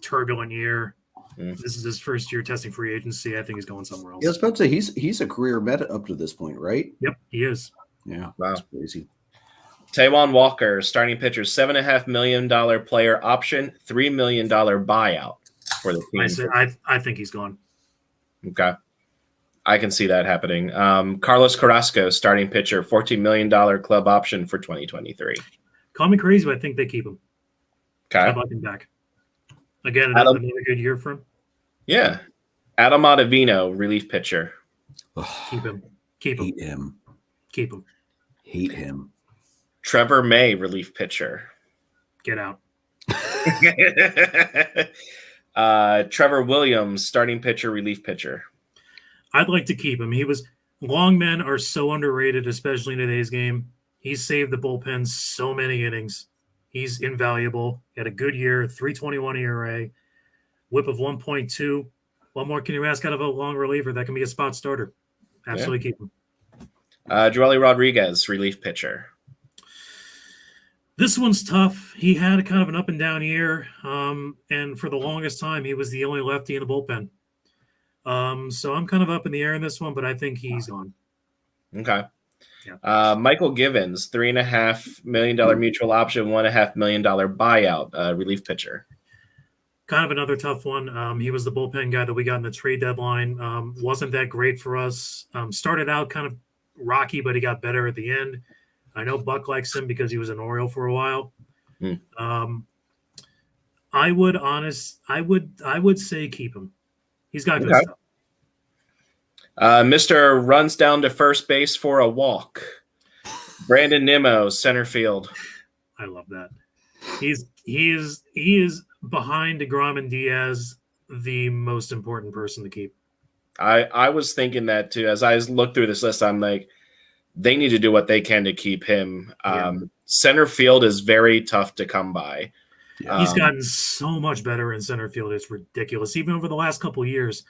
turbulent year. This is his first year testing free agency. I think he's going somewhere else. Yeah, I was about to say he's a career Met up to this point, right? Yep, he is. Yeah, wow, that's crazy. Taijuan Walker, starting pitcher, $7.5 million player option, $3 million buyout for the team. I think he's gone. Okay, I can see that happening. Carlos Carrasco, starting pitcher, $14 million club option for 2023. Call me crazy, but I think they keep him. Okay, I'd like him back. Again, another good year for him. Yeah. Adam Ottavino, relief pitcher. Keep him. Keep him. Hate him. Keep him. Hate him. Trevor May, relief pitcher. Get out. Trevor Williams, starting pitcher, relief pitcher. I'd like to keep him. Long men are so underrated, especially in today's game. He's saved the bullpen so many innings. He's invaluable. He had a good year, 3.21 ERA, WHIP of 1.2. What more can you ask out of a long reliever that can be a spot starter? Absolutely keep him. Joely Rodriguez, relief pitcher. This one's tough. He had kind of an up and down year, and for the longest time, he was the only lefty in the bullpen. So I'm kind of up in the air in this one, but I think he's gone. Okay. Yeah. Michael Givens, $3.5 million mutual option, $1.5 million buyout, relief pitcher. Kind of another tough one. He was the bullpen guy that we got in the trade deadline. Wasn't that great for us. Started out kind of rocky, but he got better at the end. I know Buck likes him because he was an Oriole for a while. I would say keep him. He's got good stuff. Mr. runs down to first base for a walk. Brandon Nimmo, center field. I love that. He is behind DeGrom and Diaz, the most important person to keep. I was thinking that too. As I looked through this list, I'm like, they need to do what they can to keep him. Center field is very tough to come by. He's gotten so much better in center field. It's ridiculous. Even over the last couple of years.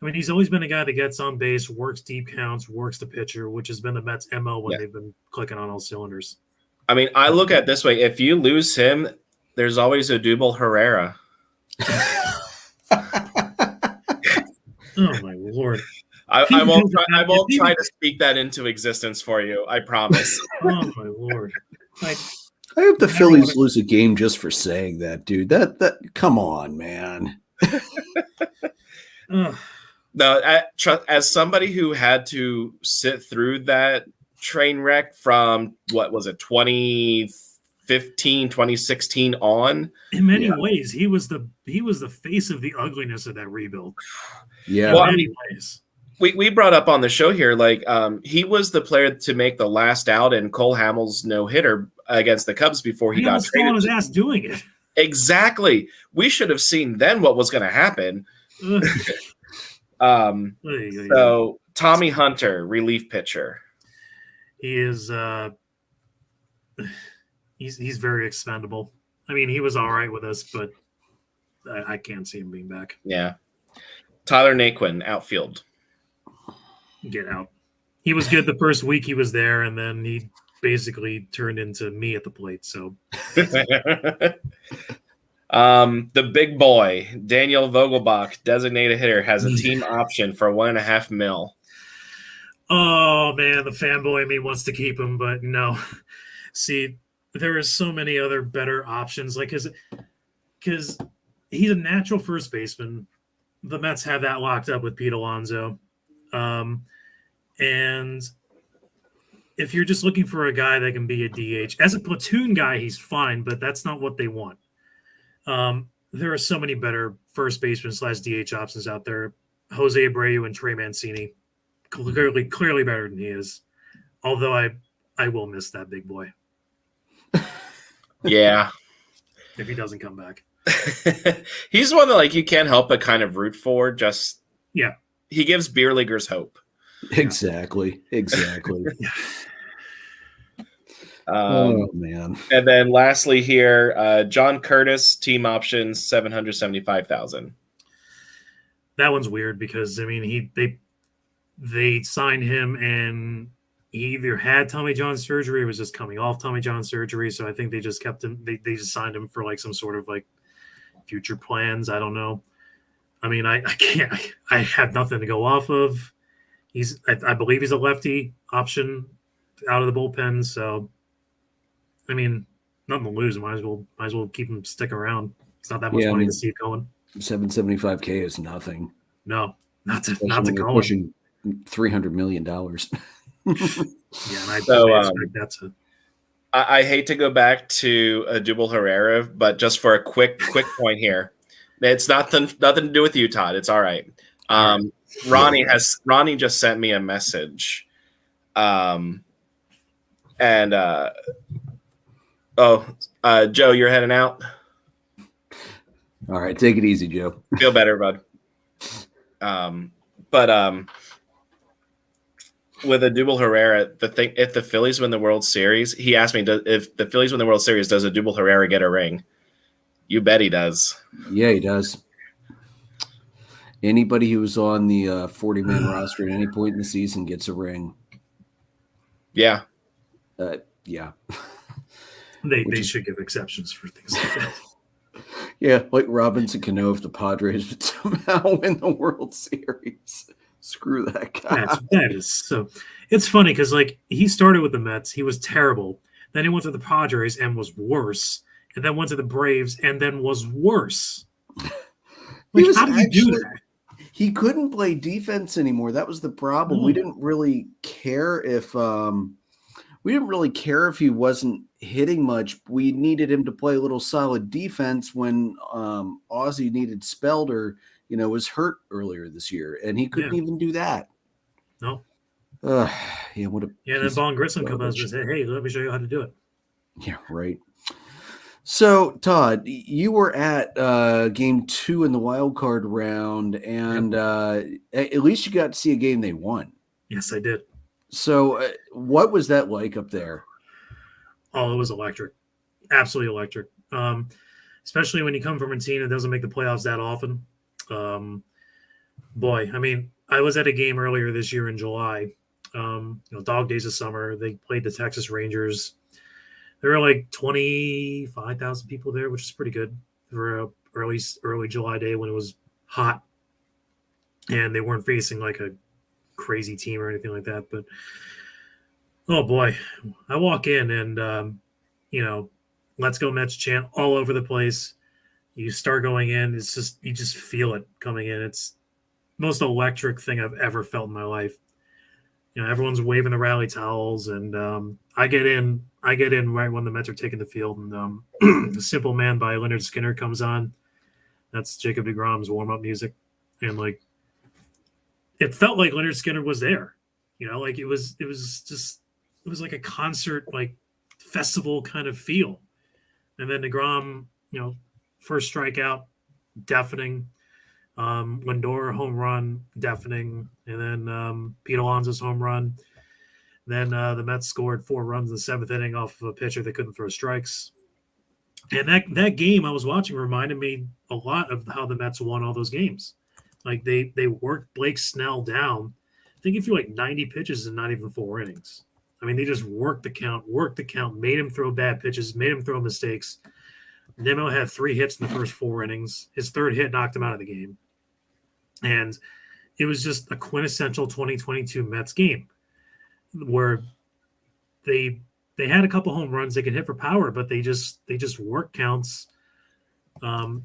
I mean, he's always been a guy that gets on base, works deep counts, works the pitcher, which has been the Mets' MO when they've been clicking on all cylinders. I mean, I look at it this way. If you lose him, there's always a Odubel Herrera. Oh, my Lord. I won't try to speak that into existence for you. I promise. Oh, my Lord. I hope the Phillies lose a game just for saying that, dude. That come on, man. No, as somebody who had to sit through that train wreck from, what was it, 2015, 2016 on? In many ways, he was the face of the ugliness of that rebuild. Yeah. Well, in many ways. We brought up on the show here, like, he was the player to make the last out in Cole Hamels no-hitter against the Cubs before he got traded. On his ass doing it. Exactly. We should have seen then what was going to happen. So Tommy Hunter, relief pitcher. He is he's very expendable. I mean, he was all right with us, but I can't see him being back. Yeah. Tyler Naquin, outfield. Get out. He was good the first week he was there, and then he basically turned into me at the plate. So the big boy, Daniel Vogelbach, designated hitter, has a team option for $1.5 million. Oh man, the fanboy in me wants to keep him, but no. See, there is so many other better options, like because he's a natural first baseman. The Mets have that locked up with Pete Alonso, and if you're just looking for a guy that can be a DH as a platoon guy, he's fine, but that's not what they want. There are so many better first baseman / DH options out there. Jose Abreu and Trey Mancini, clearly better than he is. Although I will miss that big boy. Yeah. If he doesn't come back. He's one that, like, you can't help but kind of root for. Just he gives beer leaguers hope. Exactly. Oh man! And then lastly here, John Curtis, team options, $775,000. That one's weird because I mean they signed him and he either had Tommy John surgery or was just coming off Tommy John surgery. So I think they just kept him. They just signed him for like some sort of like future plans. I don't know. I mean, I can't. I have nothing to go off of. I believe he's a lefty option out of the bullpen. So, I mean, nothing to lose. Might as well keep him stick around. It's not that much money to keep going. $775K is nothing. No, not to go. Pushing $300 million. Yeah, and I expect that to. I hate to go back to Odubel Herrera, but just for a quick point here, it's nothing to do with you, Todd. It's all right. Ronnie just sent me a message, Joe, you're heading out. All right, take it easy, Joe. Feel better, bud. With Odubel Herrera, if the Phillies win the World Series, he asked me, if the Phillies win the World Series, does Odubel Herrera get a ring? You bet he does. Yeah, he does. Anybody who's on the 40-man roster at any point in the season gets a ring. Yeah. Yeah. They should give exceptions for things like that. Yeah, like Robinson Cano if the Padres would somehow win the World Series. Screw that guy. That is so. It's funny because like he started with the Mets, he was terrible. Then he went to the Padres and was worse, and then went to the Braves and then was worse. Like, how do you do that? He couldn't play defense anymore. That was the problem. No. We didn't really care if he wasn't hitting much. We needed him to play a little solid defense when Ozzie needed Spelder, was hurt earlier this year, and he couldn't even do that. No. What a then Vaughn Grissom comes out and said, "Hey, let me show you how to do it." Yeah, right. So, Todd, you were at game 2 in the wild card round, and at least you got to see a game they won. Yes, I did. So, what was that like up there? Oh, it was electric. Absolutely electric. Especially when you come from a team that doesn't make the playoffs that often. Boy, I mean, I was at a game earlier this year in July. Dog Days of Summer. They played the Texas Rangers. There were like 25,000 people there, which is pretty good for a early July day when it was hot, and they weren't facing like a crazy team or anything like that. But oh boy, I walk in and "Let's go Mets" chant all over the place. You start going in, it's just you just feel it coming in. It's the most electric thing I've ever felt in my life. Everyone's waving the rally towels, and I get in right when the Mets are taking the field, and "The Simple Man" by Leonard Skinner comes on. That's Jacob deGrom's warm-up music, and like it felt like Leonard Skinner was there. Like it was like a concert, like festival kind of feel. And then deGrom, first strikeout, deafening. Lindor home run, deafening, and then Pete Alonso's home run. Then the Mets scored 4 runs in the 7th inning off of a pitcher that couldn't throw strikes. And that game I was watching reminded me a lot of how the Mets won all those games. Like they worked Blake Snell down. I think if you like 90 pitches and not even 4 innings. I mean, they just worked the count, made him throw bad pitches, made him throw mistakes. Nimmo had 3 hits in the first 4 innings. His 3rd hit knocked him out of the game. And it was just a quintessential 2022 Mets game where they had a couple home runs they could hit for power, but they just worked counts,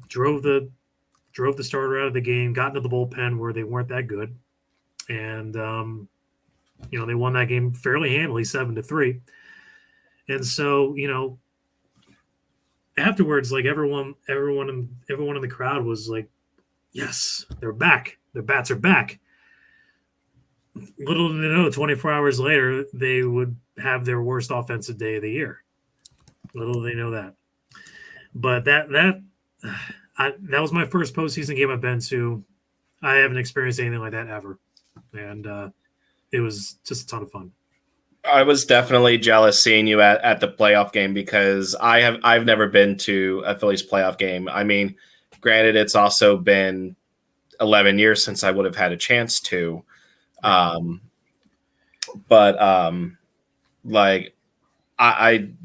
drove the starter out of the game, got into the bullpen where they weren't that good. And, they won that game fairly handily, 7-3. And so, afterwards, like everyone in the crowd was like, yes, they're back. Their bats are back. Little did they know, 24 hours later, they would have their worst offensive day of the year. Little did they know that. But that was my first postseason game I've been to. I haven't experienced anything like that ever. And it was just a ton of fun. I was definitely jealous seeing you at the playoff game because I've never been to a Phillies playoff game. I mean, granted, it's also been 11 years since I would have had a chance to. I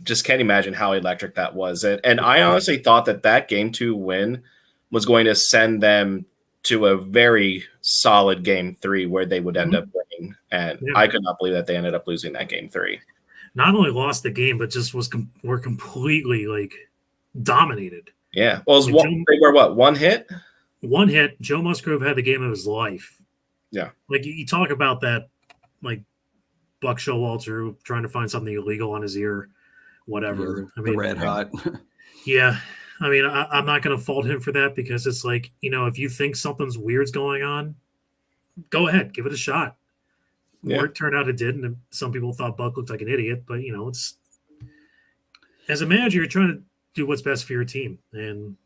just can't imagine how electric that was. And I honestly thought that game 2 win was going to send them to a very solid game 3 where they would end up winning. And I could not believe that they ended up losing that game 3. Not only lost the game, but just were completely like dominated. Yeah. Well, they were what? 1 hit? 1 hit. Joe Musgrove had the game of his life. Yeah. Like you talk about that, like Buck Showalter trying to find something illegal on his ear, whatever. Yeah, the red hot. Yeah. I mean, I'm not going to fault him for that because it's like, if you think something's weird's going on, go ahead, give it a shot. Or it turned out it did, and some people thought Buck looked like an idiot, but it's as a manager, you're trying to do what's best for your team, and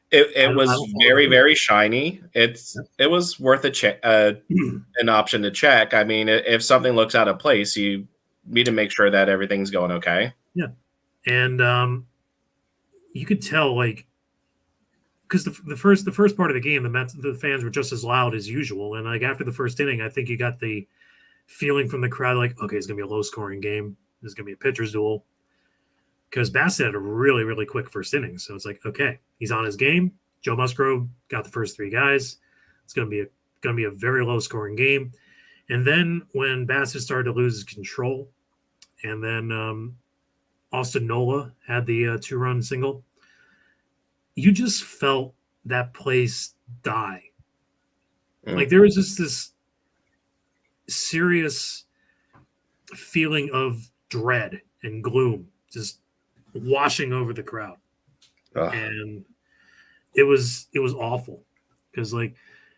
it was very, very shiny. It was worth a check, an option to check. I mean, if something looks out of place, you need to make sure that everything's going okay. Yeah, and you could tell, like, because the first part of the game, the fans were just as loud as usual, and like after the first inning, I think you got the feeling from the crowd, like, okay, it's gonna be a low scoring game. There's gonna be a pitcher's duel. Because Bassett had a really, really quick first inning, so it's like, okay, he's on his game. Joe Musgrove got the first 3 guys. It's gonna be going to be a very low-scoring game. And then when Bassett started to lose his control, and then Austin Nola had the 2-run single, you just felt that place die. Like there was just this serious feeling of dread and gloom just washing over the crowd. And it was awful because and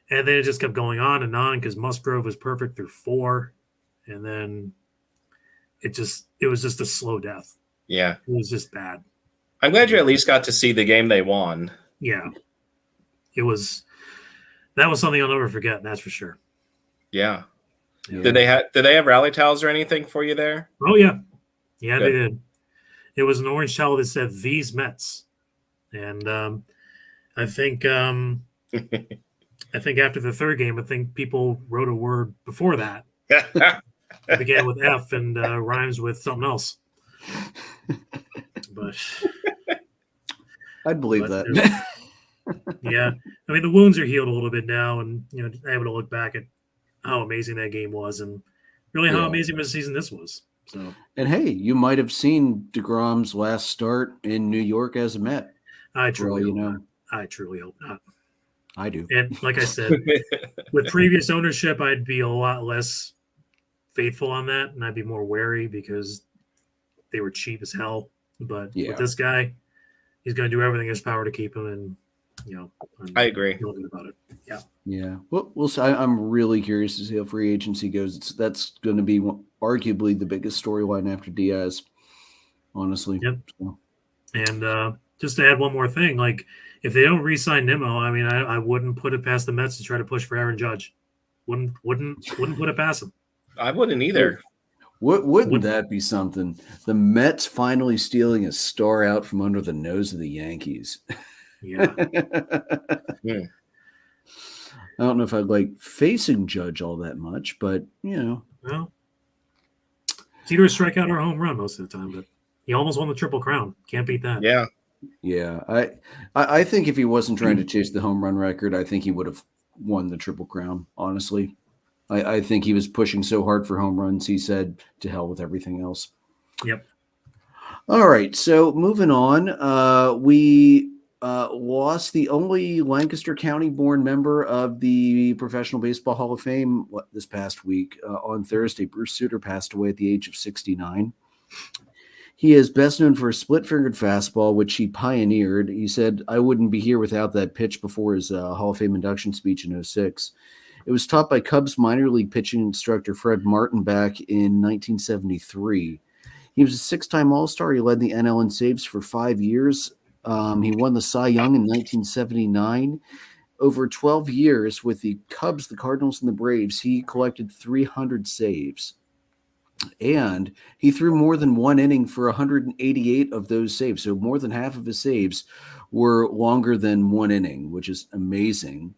then it just kept going on and on because Musgrove was perfect through 4, and then it was just a slow death. Yeah, it was just bad. I'm glad you at least got to see the game they won. Yeah, that was something I'll never forget. That's for sure. Yeah. Did they have rally towels or anything for you there? Oh yeah, Good. They did. It was an orange towel that said "These Mets," and I think after the third game, I think people wrote a word before that. It began with F and rhymes with something else. But I'd believe that. Yeah, I mean the wounds are healed a little bit now, and able to look back at how amazing that game was, and really how amazing of a season this was. So, and hey, you might have seen DeGrom's last start in New York as a Met. I truly hope not. I do. And like I said, with previous ownership, I'd be a lot less faithful on that, and I'd be more wary because they were cheap as hell. But with this guy, he's going to do everything in his power to keep him, and I agree. Feel good about it. Yeah. Yeah. Well, we'll see. I'm really curious to see how free agency goes. That's going to be arguably the biggest storyline after Diaz, honestly. Yep. So. And just to add one more thing, if they don't re-sign Nimmo, I mean, I wouldn't put it past the Mets to try to push for Aaron Judge. Wouldn't put it past them. I wouldn't either. Wouldn't that be something? The Mets finally stealing a star out from under the nose of the Yankees. Yeah. I don't know if I'd like facing Judge all that much, but Well, it's either a strikeout or a home run most of the time, but he almost won the Triple Crown. Can't beat that. Yeah. Yeah. I think if he wasn't trying to chase the home run record, I think he would have won the Triple Crown, honestly. I think he was pushing so hard for home runs, he said, to hell with everything else. Yep. All right. So moving on, we lost the only Lancaster County-born member of the Professional Baseball Hall of Fame this past week. On Thursday, Bruce Sutter passed away at the age of 69. He is best known for a split-fingered fastball, which he pioneered. He said, "I wouldn't be here without that pitch," before his Hall of Fame induction speech in 2006. It was taught by Cubs minor league pitching instructor Fred Martin back in 1973. He was a 6-time All-Star. He led the NL in saves for 5 years. He won the Cy Young in 1979. Over 12 years with the Cubs, the Cardinals, and the Braves, he collected 300 saves. And he threw more than one inning for 188 of those saves. So more than half of his saves were longer than one inning, which is amazing.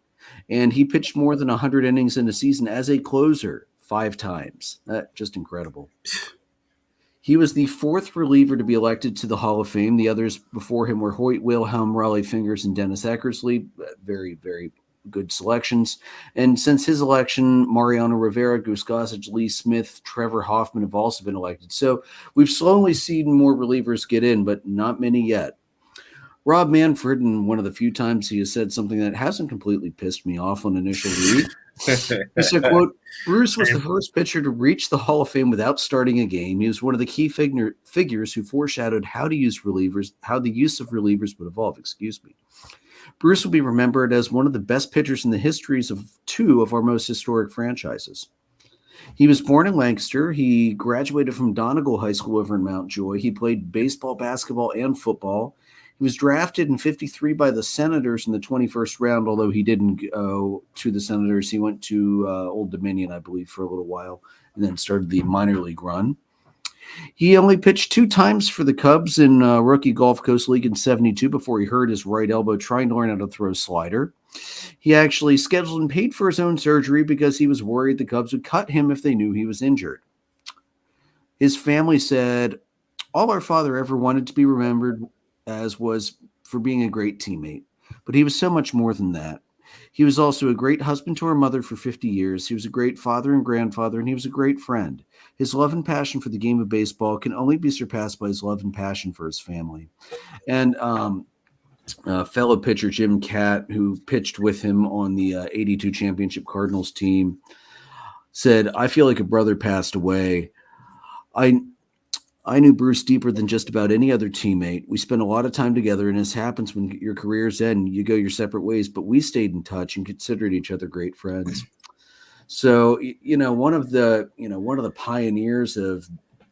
And he pitched more than 100 innings in a season as a closer 5 times. Just incredible. He was the 4th reliever to be elected to the Hall of Fame. The others before him were Hoyt Wilhelm, Raleigh Fingers, and Dennis Eckersley. Very, very good selections. And since his election, Mariano Rivera, Goose Gossage, Lee Smith, Trevor Hoffman have also been elected. So we've slowly seen more relievers get in, but not many yet. Rob Manfred, in one of the few times he has said something that hasn't completely pissed me off on initial read, he said, quote, "Bruce was the first pitcher to reach the Hall of Fame without starting a game. He was one of the key figures who foreshadowed how the use of relievers would evolve." Bruce will be remembered as one of the best pitchers in the histories of 2 of our most historic franchises. He was born in Lancaster. He graduated from Donegal High School over in Mount Joy. He played baseball, basketball, and football. He was drafted in 1953 by the Senators in the 21st round, although he didn't go to the Senators. He went to Old Dominion, I believe, for a little while, and then started the minor league run. He only pitched 2 times for the Cubs in rookie Gulf Coast League in 1972 before he hurt his right elbow trying to learn how to throw a slider. He actually scheduled and paid for his own surgery because he was worried the Cubs would cut him if they knew he was injured. His family said, "All our father ever wanted to be remembered as was for being a great teammate, but he was so much more than that. He was also a great husband to our mother for 50 years. He was a great father and grandfather, and he was a great friend. His love and passion for the game of baseball can only be surpassed by his love and passion for his family. And fellow pitcher Jim Catt, who pitched with him on the 82 championship Cardinals team, said, "I feel like a brother passed away. I knew Bruce deeper than just about any other teammate. We spent a lot of time together, and as happens when your careers end, you go your separate ways, but we stayed in touch and considered each other great friends." So, one of the pioneers of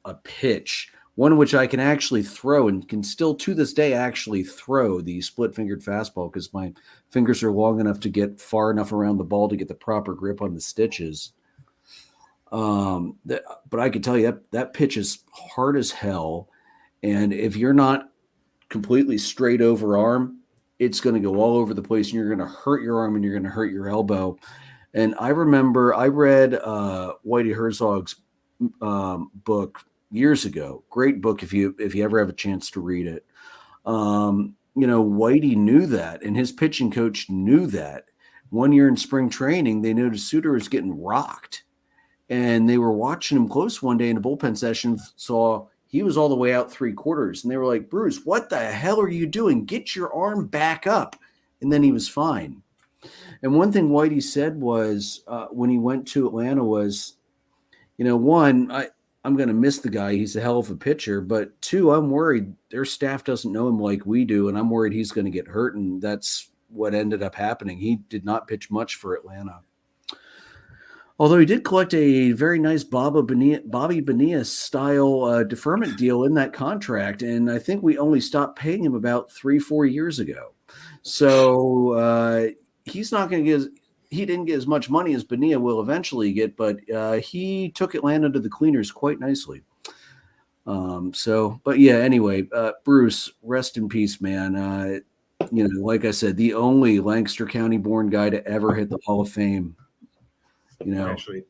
a pitch, one which I can actually throw and can still to this day actually throw the split-fingered fastball because my fingers are long enough to get far enough around the ball to get the proper grip on the stitches. But I can tell you that pitch is hard as hell. And if you're not completely straight over arm, it's going to go all over the place and you're going to hurt your arm and you're going to hurt your elbow. And I remember I read Whitey Herzog's book years ago. Great book if you ever have a chance to read it. Whitey knew that, and his pitching coach knew that. One year in spring training, they noticed Sutter was getting rocked. And they were watching him close one day in a bullpen session, saw he was all the way out 3/4. And they were like, "Bruce, what the hell are you doing? Get your arm back up." And then he was fine. And one thing Whitey said was when he went to Atlanta was, one, I'm going to miss the guy. He's a hell of a pitcher. But two, I'm worried their staff doesn't know him like we do. And I'm worried he's going to get hurt. And that's what ended up happening. He did not pitch much for Atlanta. Although he did collect a very nice Bobby Bonilla style deferment deal in that contract. And I think we only stopped paying him about 3-4 years ago. So he's not going to he didn't get as much money as Bonilla will eventually get, but he took Atlanta to the cleaners quite nicely. But yeah, anyway, Bruce, rest in peace, man. Like I said, the only Lancaster County born guy to ever hit the Hall of Fame. Actually.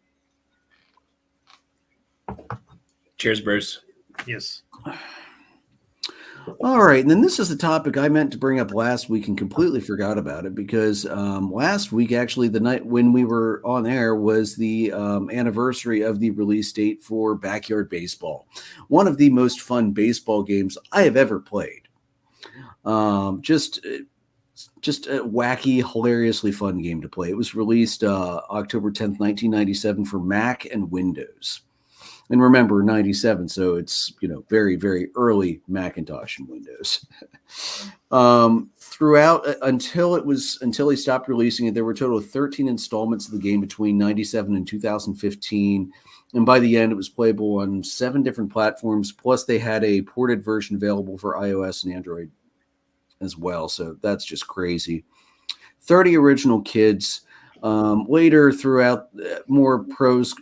Cheers, Bruce. Yes. All right. And then this is a topic I meant to bring up last week and completely forgot about it because last week, actually, the night when we were on air was the anniversary of the release date for Backyard Baseball. One of the most fun baseball games I have ever played. Just a wacky, hilariously fun game to play. It was released October 10th, 1997 for Mac and Windows. And remember, 97, so it's, very, very early Macintosh and Windows. Throughout, until he stopped releasing it, there were a total of 13 installments of the game between 97 and 2015. And by the end, it was playable on 7 different platforms. Plus, they had a ported version available for iOS and Android as well. So that's just crazy. 30 original kids. Later, throughout, more pros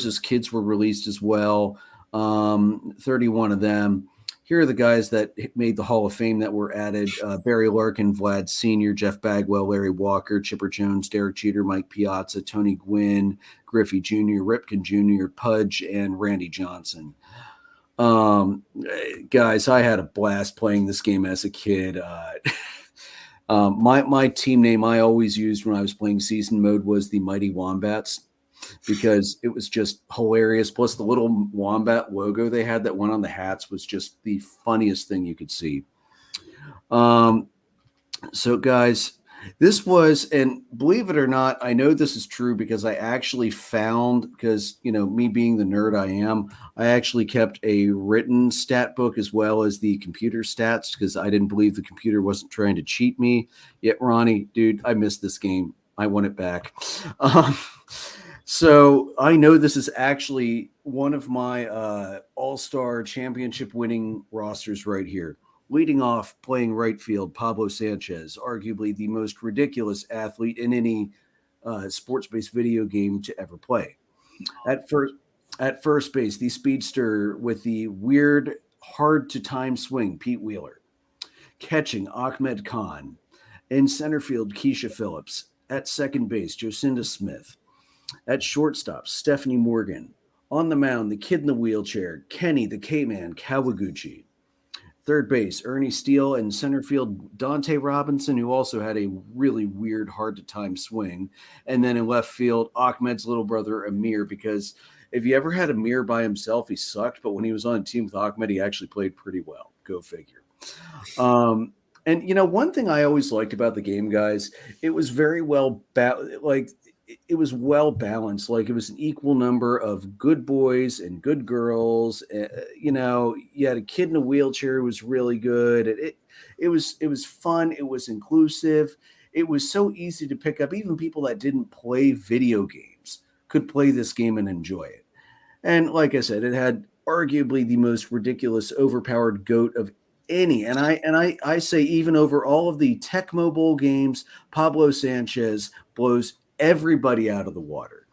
as kids were released as well. 31 of them. Here are the guys that made the Hall of Fame that were added. Barry Larkin, Vlad Sr., Jeff Bagwell, Larry Walker, Chipper Jones, Derek Jeter, Mike Piazza, Tony Gwynn, Griffey Jr., Ripken Jr., Pudge, and Randy Johnson. Guys, I had a blast playing this game as a kid. My team name I always used when I was playing season mode was the Mighty Wombats because it was just hilarious. Plus the little wombat logo they had that went on the hats was just the funniest thing you could see. So guys, this was, and believe it or not, I know this is true because I actually found, because, me being the nerd I am, I actually kept a written stat book as well as the computer stats because I didn't believe the computer wasn't trying to cheat me. Yet, Ronnie, dude, I missed this game. I want it back. So I know this is actually one of my all-star championship winning rosters right here. Leading off, playing right field, Pablo Sanchez, arguably the most ridiculous athlete in any sports-based video game to ever play. At first base, the speedster with the weird, hard-to-time swing, Pete Wheeler. Catching, Ahmed Khan. In center field, Keisha Phillips. At second base, Jocinda Smith. At shortstop, Stephanie Morgan. On the mound, the kid in the wheelchair, Kenny the K-Man Kawaguchi. Third base, Ernie Steele, and center field, Dante Robinson, who also had a really weird, hard-to-time swing. And then in left field, Ahmed's little brother, Amir, because if you ever had Amir by himself, he sucked. But when he was on a team with Ahmed, he actually played pretty well. Go figure. And, one thing I always liked about the game, guys, it was very well it was well balanced. Like it was an equal number of good boys and good girls. You had a kid in a wheelchair who was really good. It was fun. It was inclusive. It was so easy to pick up. Even people that didn't play video games could play this game and enjoy it. And like I said, it had arguably the most ridiculous, overpowered GOAT of any. And I say even over all of the Tecmo Bowl games, Pablo Sanchez blows everybody out of the water.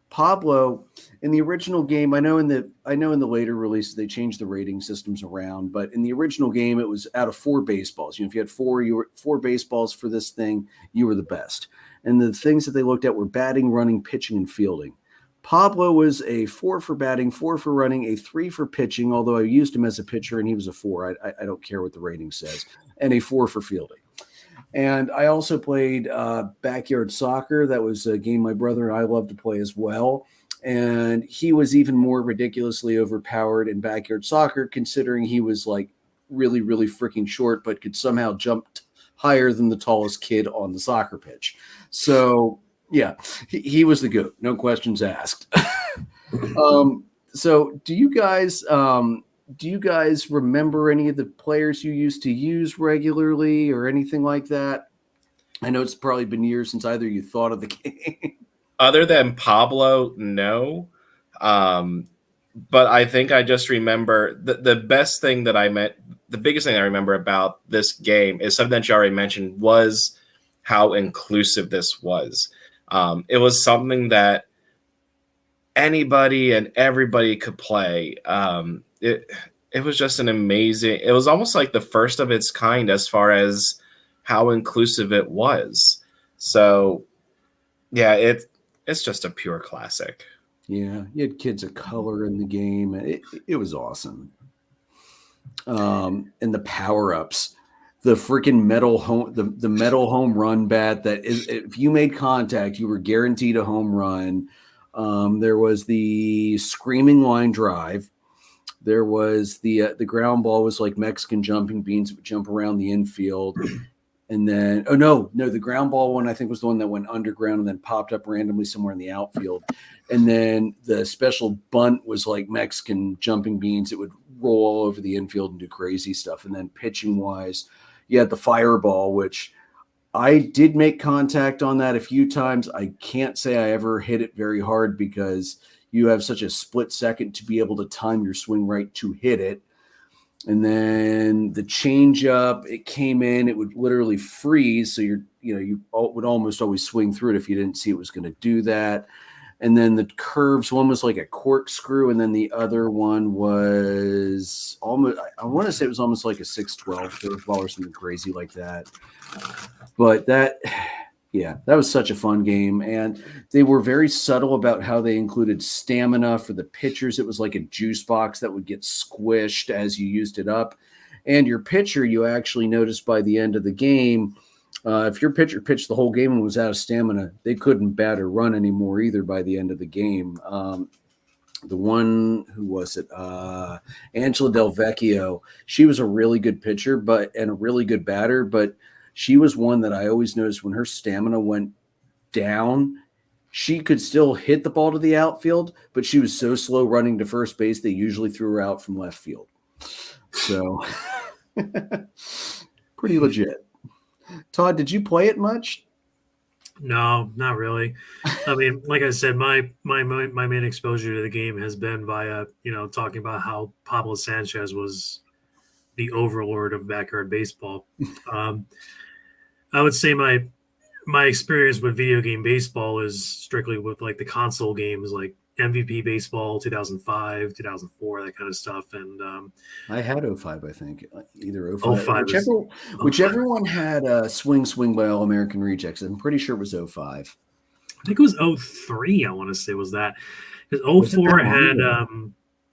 Pablo in the original game, I know in the later releases they changed the rating systems around, but in the original game it was out of 4 baseballs. If you had 4 baseballs for this thing, you were the best. And the things that they looked at were batting, running, pitching, and fielding. Pablo was a 4 for batting, 4 for running, a 3 for pitching, although I used him as a pitcher and he was a 4. I don't care what the rating says, and a 4 for fielding. And I also played backyard soccer. That was a game my brother and I loved to play as well. And he was even more ridiculously overpowered in backyard soccer, considering he was like really, really freaking short, but could somehow jump higher than the tallest kid on the soccer pitch. So, yeah, he was the GOAT. No questions asked. So do you guys remember any of the players you used to use regularly or anything like that? I know it's probably been years since either of you thought of the game. Other than Pablo, no. But I think I just remember the biggest thing I remember about this game is something that you already mentioned, was how inclusive this was. It was something that anybody and everybody could play. It was just it was almost like the first of its kind as far as how inclusive it was. So yeah, it's just a pure classic. Yeah, you had kids of color in the game. It was awesome. And the power-ups, the freaking metal the metal home run bat that is, if you made contact, you were guaranteed a home run. There was the screaming line drive. There was the ground ball was like Mexican jumping beans. It would jump around the infield. And then, the ground ball one, I think, was the one that went underground and then popped up randomly somewhere in the outfield. And then the special bunt was like Mexican jumping beans. It would roll all over the infield and do crazy stuff. And then pitching wise, you had the fireball, which I did make contact on that a few times. I can't say I ever hit it very hard because you have such a split second to be able to time your swing right to hit it. And then the changeup, it came in, it would literally freeze. So you would almost always swing through it if you didn't see it was going to do that. And then the curves, one was like a corkscrew, and then the other one was almost, I want to say it was almost like a 612 curveball or something crazy like that. But that was such a fun game. And they were very subtle about how they included stamina for the pitchers. It was like a juice box that would get squished as you used it up. And your pitcher, you actually noticed by the end of the game, if your pitcher pitched the whole game and was out of stamina, they couldn't bat or run anymore either by the end of the game. The one, who was it? Angela Del Vecchio. She was a really good pitcher, and a really good batter, but she was one that I always noticed when her stamina went down, she could still hit the ball to the outfield, but she was so slow running to first base, they usually threw her out from left field. So pretty legit. Todd, did you play it much? No, not really. I mean, like I said, my main exposure to the game has been via, talking about how Pablo Sanchez was the overlord of backyard baseball. I would say my experience with video game baseball is strictly with like the console games, like MVP Baseball 2005, 2004, that kind of stuff. And I had 05, I think, either 05. 05 whichever one had Swing by All American Rejects. I'm pretty sure it was 05. I think it was 03. I want to say was that, because 04 had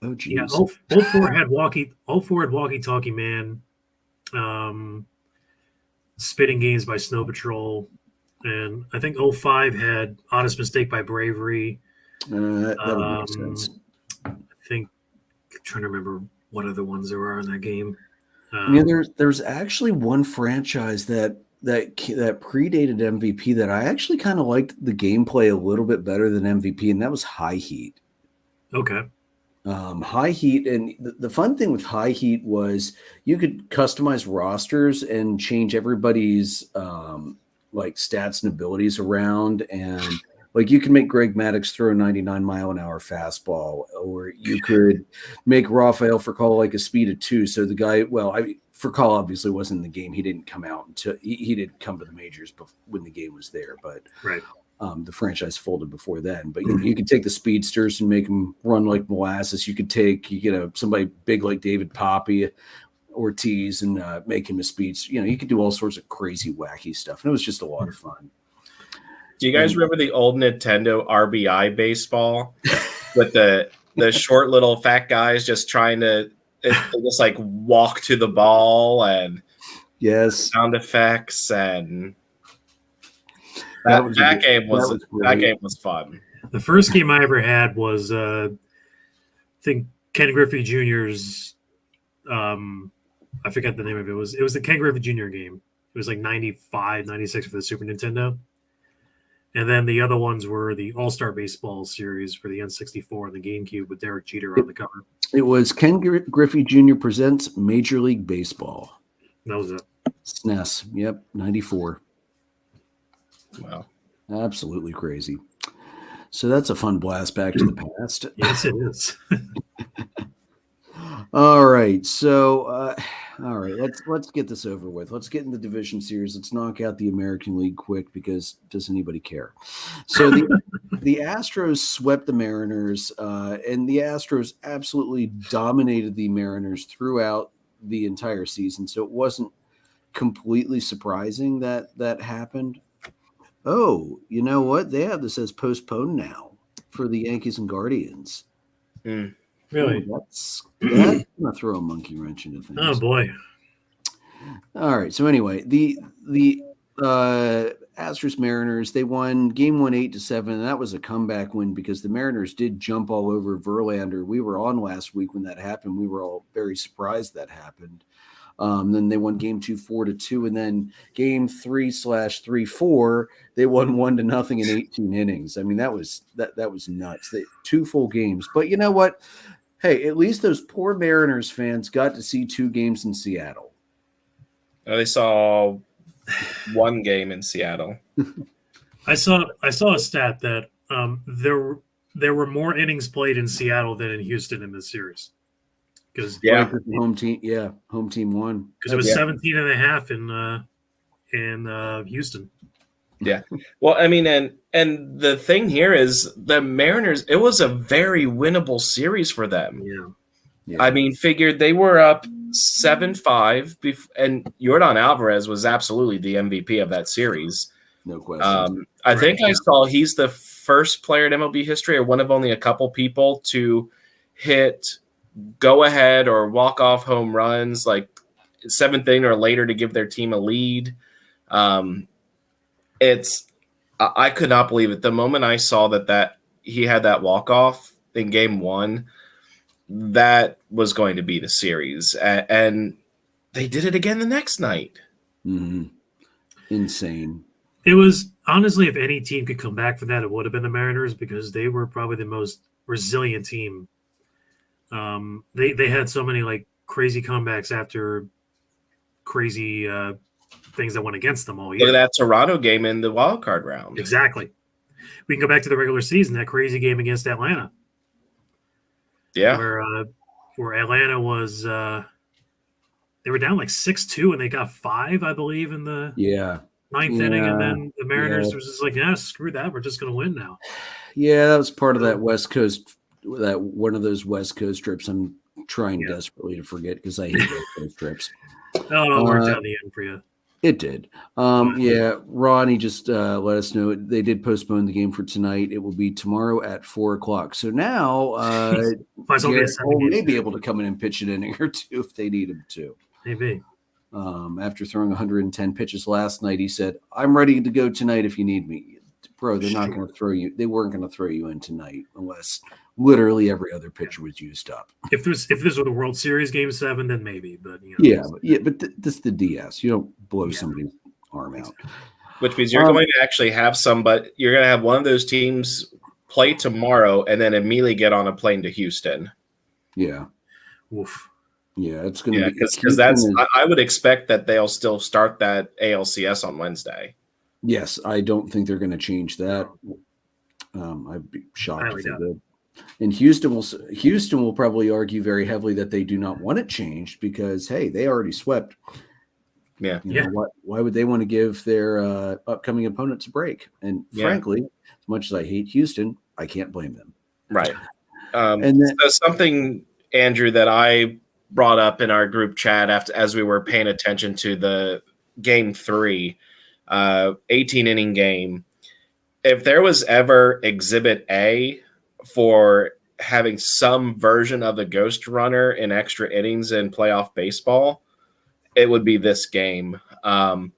Oh, Yeah, geez. all four had walkie-talkie man, spitting games by Snow Patrol, and I think 05 had Honest Mistake by Bravery. That would make sense. I think I'm trying to remember what other ones there were in that game. There's actually one franchise that predated MVP that I actually kind of liked the gameplay a little bit better than MVP, and that was High Heat. Okay. High Heat, and the fun thing with High Heat was you could customize rosters and change everybody's like stats and abilities around, and like you could make Greg Maddux throw a 99-mile-an-hour fastball, or you could make Rafael Furcal like a speed of 2. So the guy, Furcal obviously wasn't in the game. He didn't come out until he didn't come to the majors when the game was there, but right. The franchise folded before then. But you could take the speedsters and make them run like molasses. You could take somebody big like David Poppy, Ortiz, and make him a speedster. You could do all sorts of crazy, wacky stuff, and it was just a lot of fun. Do you guys remember the old Nintendo RBI baseball with the short little fat guys just trying to just like walk to the ball, and yes, sound effects, and that game was fun. The first game I ever had was I think Ken Griffey Jr.'s I forget the name of it. It was the Ken Griffey Jr. game. It was like 95, 96 for the Super Nintendo. And then the other ones were the All-Star Baseball series for the N64 and the GameCube with Derek Jeter on the cover. It was Ken Griffey Jr. presents Major League Baseball. That was it. SNES. Yep, 94. Wow. Absolutely crazy. So that's a fun blast back to the past. Yes, it is. All right. So, let's get this over with. Let's get in the division series. Let's knock out the American League quick, because does anybody care? So the Astros swept the Mariners, and the Astros absolutely dominated the Mariners throughout the entire season. So it wasn't completely surprising that happened. Oh, you know what? They have this as postponed now for the Yankees and Guardians. Really? Oh, that's going to throw a monkey wrench into things. Oh, boy. All right. So anyway, the Astros Mariners, they won game 1 8-7, and that was a comeback win because the Mariners did jump all over Verlander. We were on last week when that happened. We were all very surprised that happened. Then they won game 2 4-2, and then game 3/3-4 they won 1-0 in 18 innings. I mean, that was nuts. 2 full games. But you know what? Hey, at least those poor Mariners fans got to see 2 games in Seattle. They saw 1 game in Seattle. I saw a stat that there were more innings played in Seattle than in Houston in this series. Because home team won. Because it was 17 and a half in Houston. Yeah. Well, I mean, and the thing here is the Mariners, it was a very winnable series for them. Yeah. I mean, figured they were up 7-5, and Yordan Alvarez was absolutely the MVP of that series. No question. I think I saw he's the first player in MLB history, or one of only a couple people to hit go-ahead or walk-off home runs, like 7th inning or later, to give their team a lead. I could not believe it. The moment I saw that he had that walk-off in game 1, that was going to be the series. And they did it again the next night. Mm-hmm. Insane. It was, honestly, if any team could come back from that, it would have been the Mariners, because they were probably the most resilient team. They had so many like crazy comebacks after crazy things that went against them all year. Look at that Toronto game in the wild card round. Exactly. We can go back to the regular season, that crazy game against Atlanta. Yeah. Where Atlanta was they were down like 6-2 and they got 5, I believe, in the ninth inning, and then the Mariners was just like, screw that, we're just gonna win now. Yeah, that was part of that West Coast, that one of those West Coast trips I'm trying desperately to forget, because I hate those trips. Oh, it worked out in the end for you. It did. Yeah, Ronnie just let us know they did postpone the game for tonight. It will be tomorrow at 4:00. So now Garrett Cole may be able to come in and pitch an inning or two if they need him to. Maybe. After throwing 110 pitches last night, he said, "I'm ready to go tonight if you need me." Bro, they're not going to throw you. They weren't going to throw you in tonight unless literally every other pitcher was used up. If this were the World Series Game 7, then maybe. But but this is the DS. You don't blow somebody's arm out. Which means you're going to actually have you're going to have one of those teams play tomorrow and then immediately get on a plane to Houston. Yeah. Oof. Yeah, it's going to be because I would expect that they'll still start that ALCS on Wednesday. Yes, I don't think they're going to change that. I'd be shocked if they did. And Houston will probably argue very heavily that they do not want it changed because hey, they already swept. Yeah. Why would they want to give their upcoming opponents a break? And frankly, as much as I hate Houston, I can't blame them. Right. So something, Andrew, that I brought up in our group chat as we were paying attention to the Game 3, 18-inning game. If there was ever Exhibit A for having some version of the ghost runner in extra innings in playoff baseball, it would be this game. I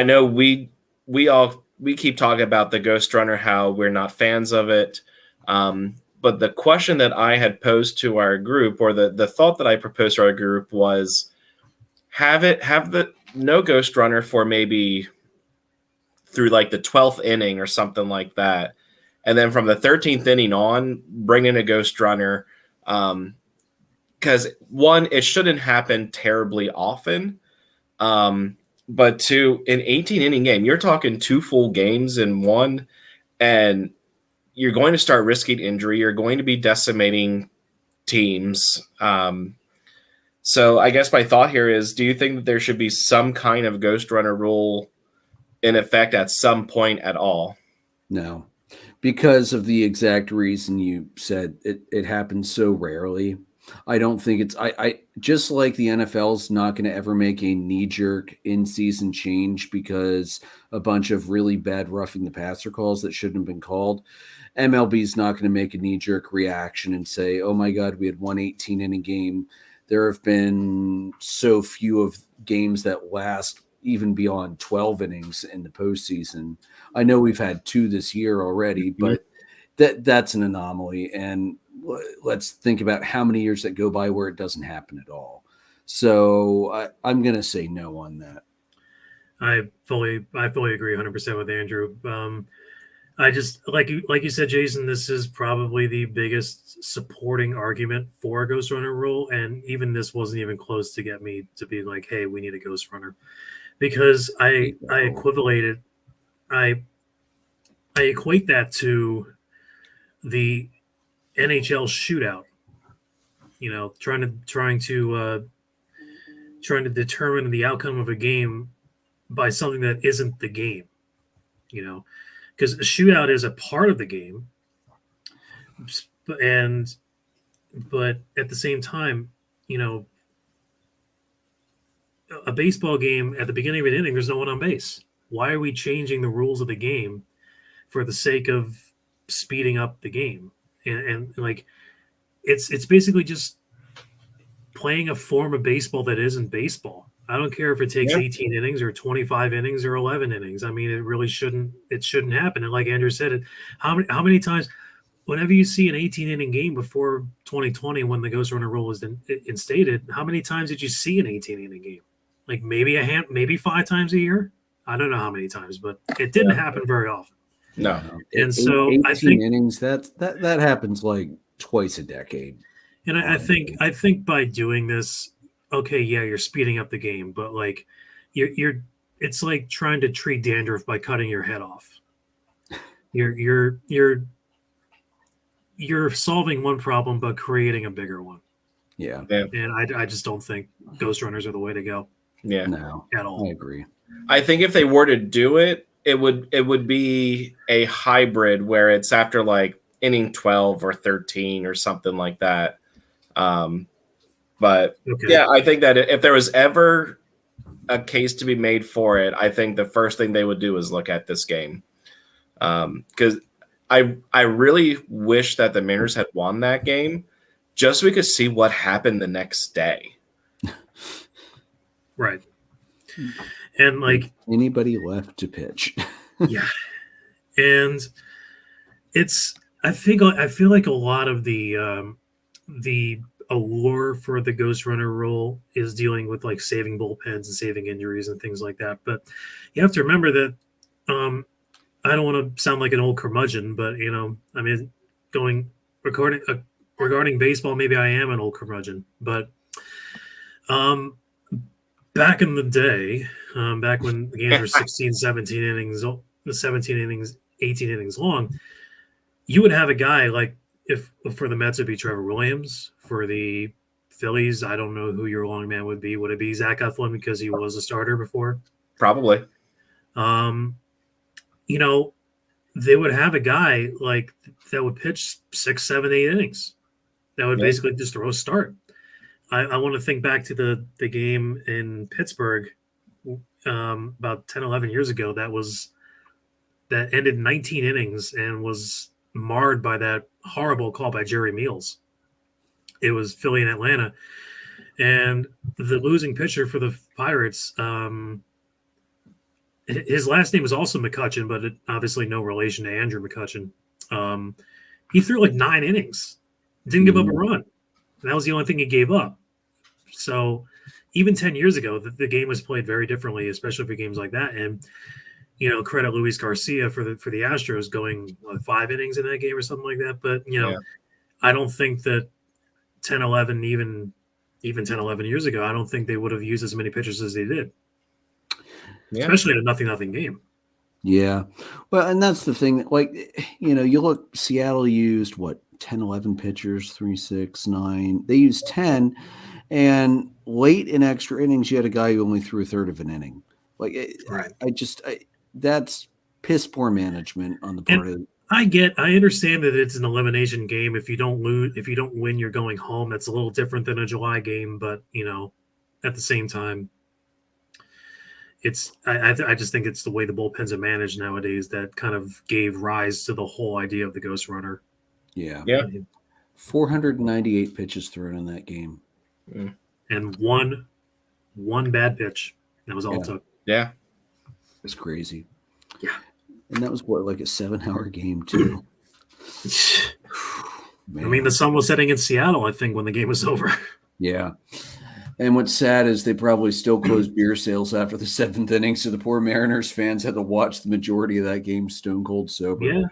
know we keep talking about the ghost runner, how we're not fans of it. But the question that I had posed to our group, or the thought that I proposed to our group, was have the no ghost runner for maybe through like the 12th inning or something like that. And then from the 13th inning on, bring in a ghost runner. Because one, it shouldn't happen terribly often. But two, an 18-inning game, you're talking 2 full games in one, and you're going to start risking injury. You're going to be decimating teams. So I guess my thought here is, do you think that there should be some kind of ghost runner rule in effect at some point at all? No, because of the exact reason you said. It happens so rarely. I don't think it's I just like the NFL's not going to ever make a knee-jerk in-season change because a bunch of really bad roughing the passer calls that shouldn't have been called. MLB's not going to make a knee-jerk reaction and say, oh my God, we had one 18-inning game. There have been so few of games that last even beyond 12 innings in the postseason. I know we've had 2 this year already, but that's an anomaly. And let's think about how many years that go by where it doesn't happen at all. So I'm going to say no on that. I fully agree 100% with Andrew. I just like you said, Jason, this is probably the biggest supporting argument for a ghost runner rule. And even this wasn't even close to get me to be like, hey, we need a ghost runner, because I equate that to the NHL shootout, trying to determine the outcome of a game by something that isn't the game, because a shootout is a part of the game. But at the same time, a baseball game at the beginning of an inning, there's no one on base. Why are we changing the rules of the game for the sake of speeding up the game? And like, it's basically just playing a form of baseball that isn't baseball. I don't care if it takes 18 innings or 25 innings or 11 innings. I mean, it shouldn't happen. And like Andrew said, how many times, whenever you see an 18-inning game before 2020, when the ghost runner rule was instated, how many times did you see an 18-inning game? Like maybe 5 times a year. I don't know how many times, but it didn't happen very often. No. And so 18 I think innings, that happens like twice a decade. And I think by doing this, okay, yeah, you're speeding up the game, but like it's like trying to treat dandruff by cutting your head off. You're solving one problem but creating a bigger one. Yeah. And I just don't think ghost runners are the way to go. Yeah. No. At all. I agree. I think if they were to do it, it would be a hybrid where it's after like inning 12 or 13 or something like that. But yeah, I think that if there was ever a case to be made for it, I think the first thing they would do is look at this game. Because I really wish that the Mariners had won that game just so we could see what happened the next day. Right. And like anybody left to pitch. Yeah. And I feel like a lot of the allure for the ghost runner role is dealing with like saving bullpens and saving injuries and things like that. But you have to remember that I don't want to sound like an old curmudgeon, but I mean, regarding baseball, maybe I am an old curmudgeon. But back in the day, back when the games were 16, 17 innings, 17 innings, 18 innings long, you would have a guy like, if for the Mets it'd be Trevor Williams, for the Phillies, I don't know who your long man would be. Would it be Zach Eflin because he was a starter before? Probably. They would have a guy like that would pitch 6, 7, 8 innings. That would basically just throw a start. I want to think back to the game in Pittsburgh about 10, 11 years ago that ended 19 innings and was marred by that horrible call by Jerry Meals. It was Philly and Atlanta. And the losing pitcher for the Pirates, his last name was also McCutcheon, but obviously no relation to Andrew McCutcheon. He threw like 9 innings, didn't give up a run. And that was the only thing he gave up. So even 10 years ago, the game was played very differently, especially for games like that. And, credit Luis Garcia for the Astros going 5 innings in that game or something like that. But, I don't think that 10, 11, even 10, 11 years ago, I don't think they would have used as many pitchers as they did. Yeah. Especially in a 0-0 game. Yeah. Well, and that's the thing. Like, you look, Seattle used 10, 11 pitchers, 3, 6, 9. They used 10. And late in extra innings, you had a guy who only threw a third of an inning. Like, right. That's piss poor management on the part of. I understand that it's an elimination game. If you don't win, you're going home. That's a little different than a July game, but at the same time, I just think it's the way the bullpens are managed nowadays that kind of gave rise to the whole idea of the ghost runner. Yeah. 498 pitches thrown in that game. And one bad pitch. That was all it took. Yeah. It's crazy. Yeah. And that was like a 7-hour game too. I mean, the sun was setting in Seattle, I think, when the game was over. Yeah. And what's sad is they probably still closed beer sales after the 7th inning, so the poor Mariners fans had to watch the majority of that game stone cold sober. Yeah.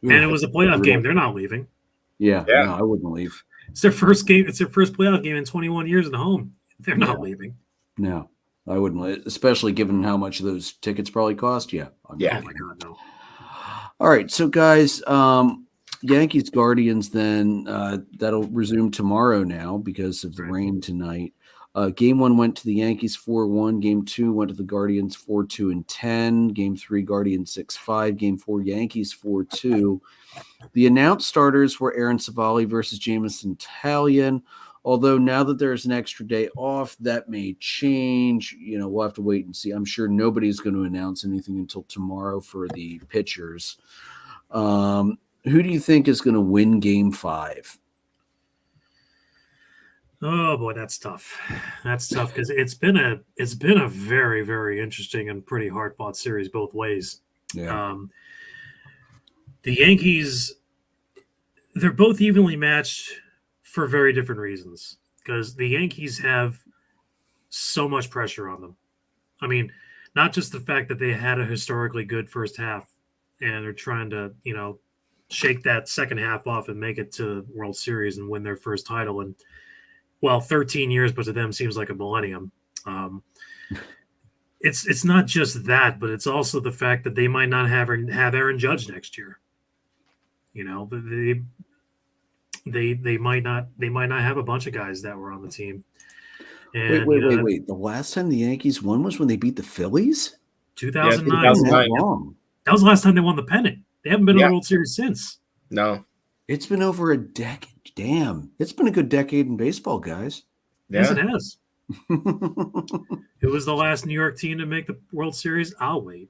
And it was a playoff game. They're not leaving. Yeah. No, I wouldn't leave. It's their first game. It's their first playoff game in 21 years at home. They're not leaving. No, I wouldn't, especially given how much those tickets probably cost. Yeah. Oh my God, no. All right. So, guys, Yankees Guardians then that'll resume tomorrow now because of the rain tonight. Game 1 went to the Yankees 4-1. Game 2 went to the Guardians 4-2 and 10. Game 3 Guardians 6-5. Game 4 Yankees 4-2. The announced starters were Aaron Savali versus Jamison Talion. Although now that there's an extra day off, that may change. We'll have to wait and see. I'm sure nobody's going to announce anything until tomorrow for the pitchers. Who do you think is going to win Game 5? Oh boy, that's tough. That's tough because it's been a very, very interesting and pretty hard fought series both ways. Yeah. The Yankees, they're both evenly matched for very different reasons because the Yankees have so much pressure on them. I mean, not just the fact that they had a historically good first half and they're trying to, shake that second half off and make it to World Series and win their first title. And 13 years, but to them seems like a millennium. It's not just that, but it's also the fact that they might not have Aaron Judge next year. They might not have a bunch of guys that were on the team. And, wait. The last time the Yankees won was when they beat the Phillies? 2009. Yeah, 2009. That was the last time they won the pennant. They haven't been in the World Series since. No. It's been over a decade. Damn. It's been a good decade in baseball, guys. Yeah. Yes, it has. It was the last New York team to make the World Series. I'll wait.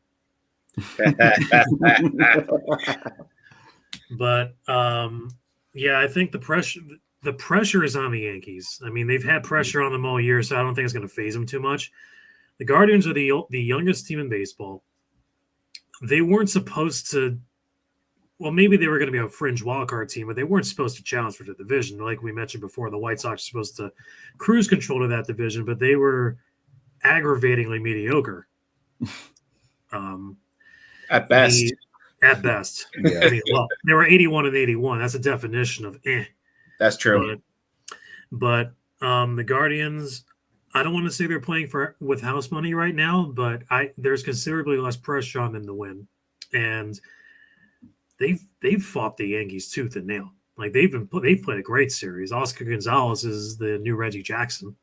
But yeah, I think the pressure is on the Yankees. I mean, they've had pressure on them all year, so I don't think it's going to phase them too much. The Guardians are the youngest team in baseball. They weren't supposed to. Well, maybe they were going to be a fringe wildcard team, but they weren't supposed to challenge for the division. Like we mentioned before, the White Sox are supposed to cruise control to that division, but they were aggravatingly mediocre. At best. At best. Yeah. I mean, well, they were 81-81. That's a definition of eh. That's true. But the Guardians, I don't want to say they're playing with house money right now, but there's considerably less pressure on them to win. And they've fought the Yankees tooth and nail. Like they've played a great series. Oscar Gonzalez is the new Reggie Jackson.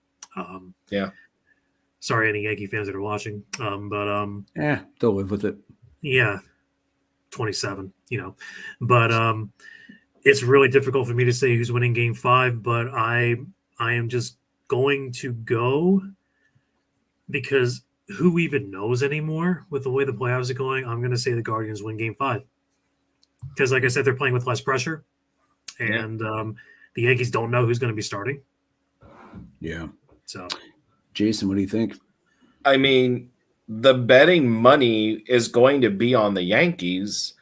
Yeah. Sorry, any Yankee fans that are watching. They'll live with it. Yeah, 27. But it's really difficult for me to say who's winning Game 5. But I am just going to go because who even knows anymore with the way the playoffs are going? I'm going to say the Guardians win Game 5. Because, like I said, they're playing with less pressure, and the Yankees don't know who's going to be starting. Yeah. So, Jason, what do you think? I mean, the betting money is going to be on the Yankees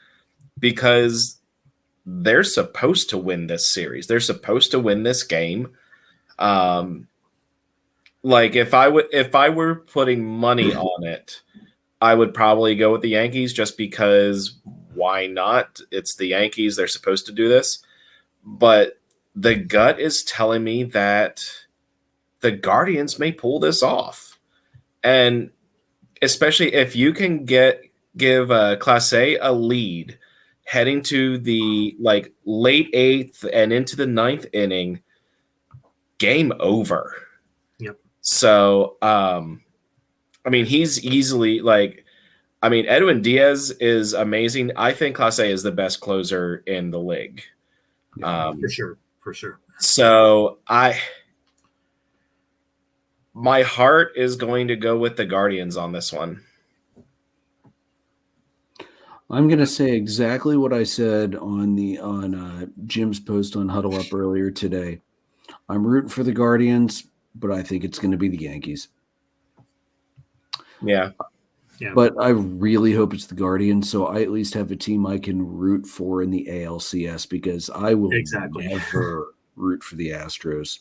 because they're supposed to win this series. They're supposed to win this game. Like if I were putting money on it, I would probably go with the Yankees just because. Why not? It's the Yankees. They're supposed to do this. But the gut is telling me that the Guardians may pull this off. And especially if you can give Class A lead heading to the late 8th and into the 9th inning, game over. Yep. So, I mean, he's easily Edwin Diaz is amazing. I think Clase is the best closer in the league. For sure. So my heart is going to go with the Guardians on this one. I'm going to say exactly what I said on Jim's post on Huddle Up earlier today. I'm rooting for the Guardians, but I think it's going to be the Yankees. Yeah. Yeah. But I really hope it's the Guardians, so I at least have a team I can root for in the ALCS because I will never root for the Astros.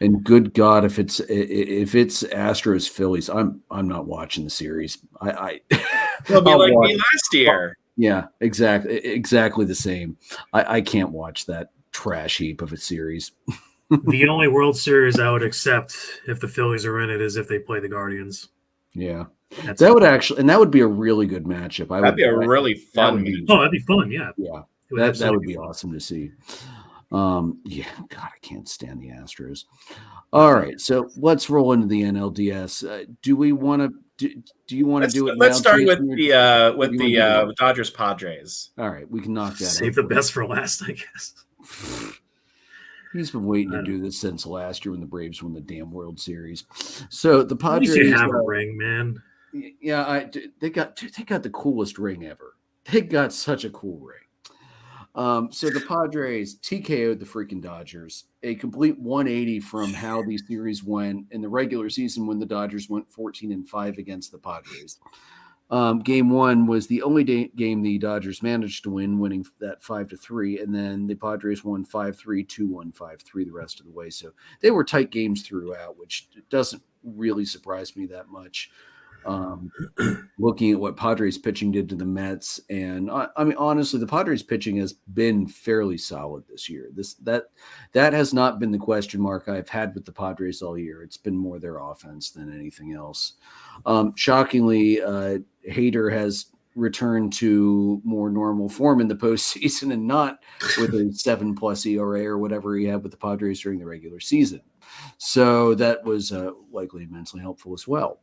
And good God, if it's Astros Phillies, I'm not watching the series. It'll be like me last year. Yeah, exactly the same. I can't watch that trash heap of a series. The only World Series I would accept if the Phillies are in it is if they play the Guardians. Yeah. That would be a really good matchup. That'd be a really fun matchup. Oh, that'd be fun, yeah. Yeah. That would be awesome to see. Yeah, God, I can't stand the Astros. All right, so let's roll into the NLDS. Do we want to? Do you want to do it? Let's start with the Dodgers Padres. All right, we can knock that. Save the best for last, I guess. He's been waiting to do this since last year when the Braves won the damn World Series. So the Padres you have a ring, man. Yeah, they got the coolest ring ever. They got such a cool ring. So the Padres TKO'd the freaking Dodgers, a complete 180 from how the series went in the regular season when the Dodgers went 14-5 against the Padres. Game 1 was the only game the Dodgers managed to win, winning that 5-3, and then the Padres won 5-3, 2-1, 5-3 the rest of the way. So they were tight games throughout, which doesn't really surprise me that much. Looking at what Padres pitching did to the Mets, and I mean, honestly, the Padres pitching has been fairly solid this year. That has not been the question mark I've had with the Padres all year. It's been more their offense than anything else. Shockingly, Hader has returned to more normal form in the postseason and not with a 7+ ERA or whatever he had with the Padres during the regular season. So that was likely immensely helpful as well.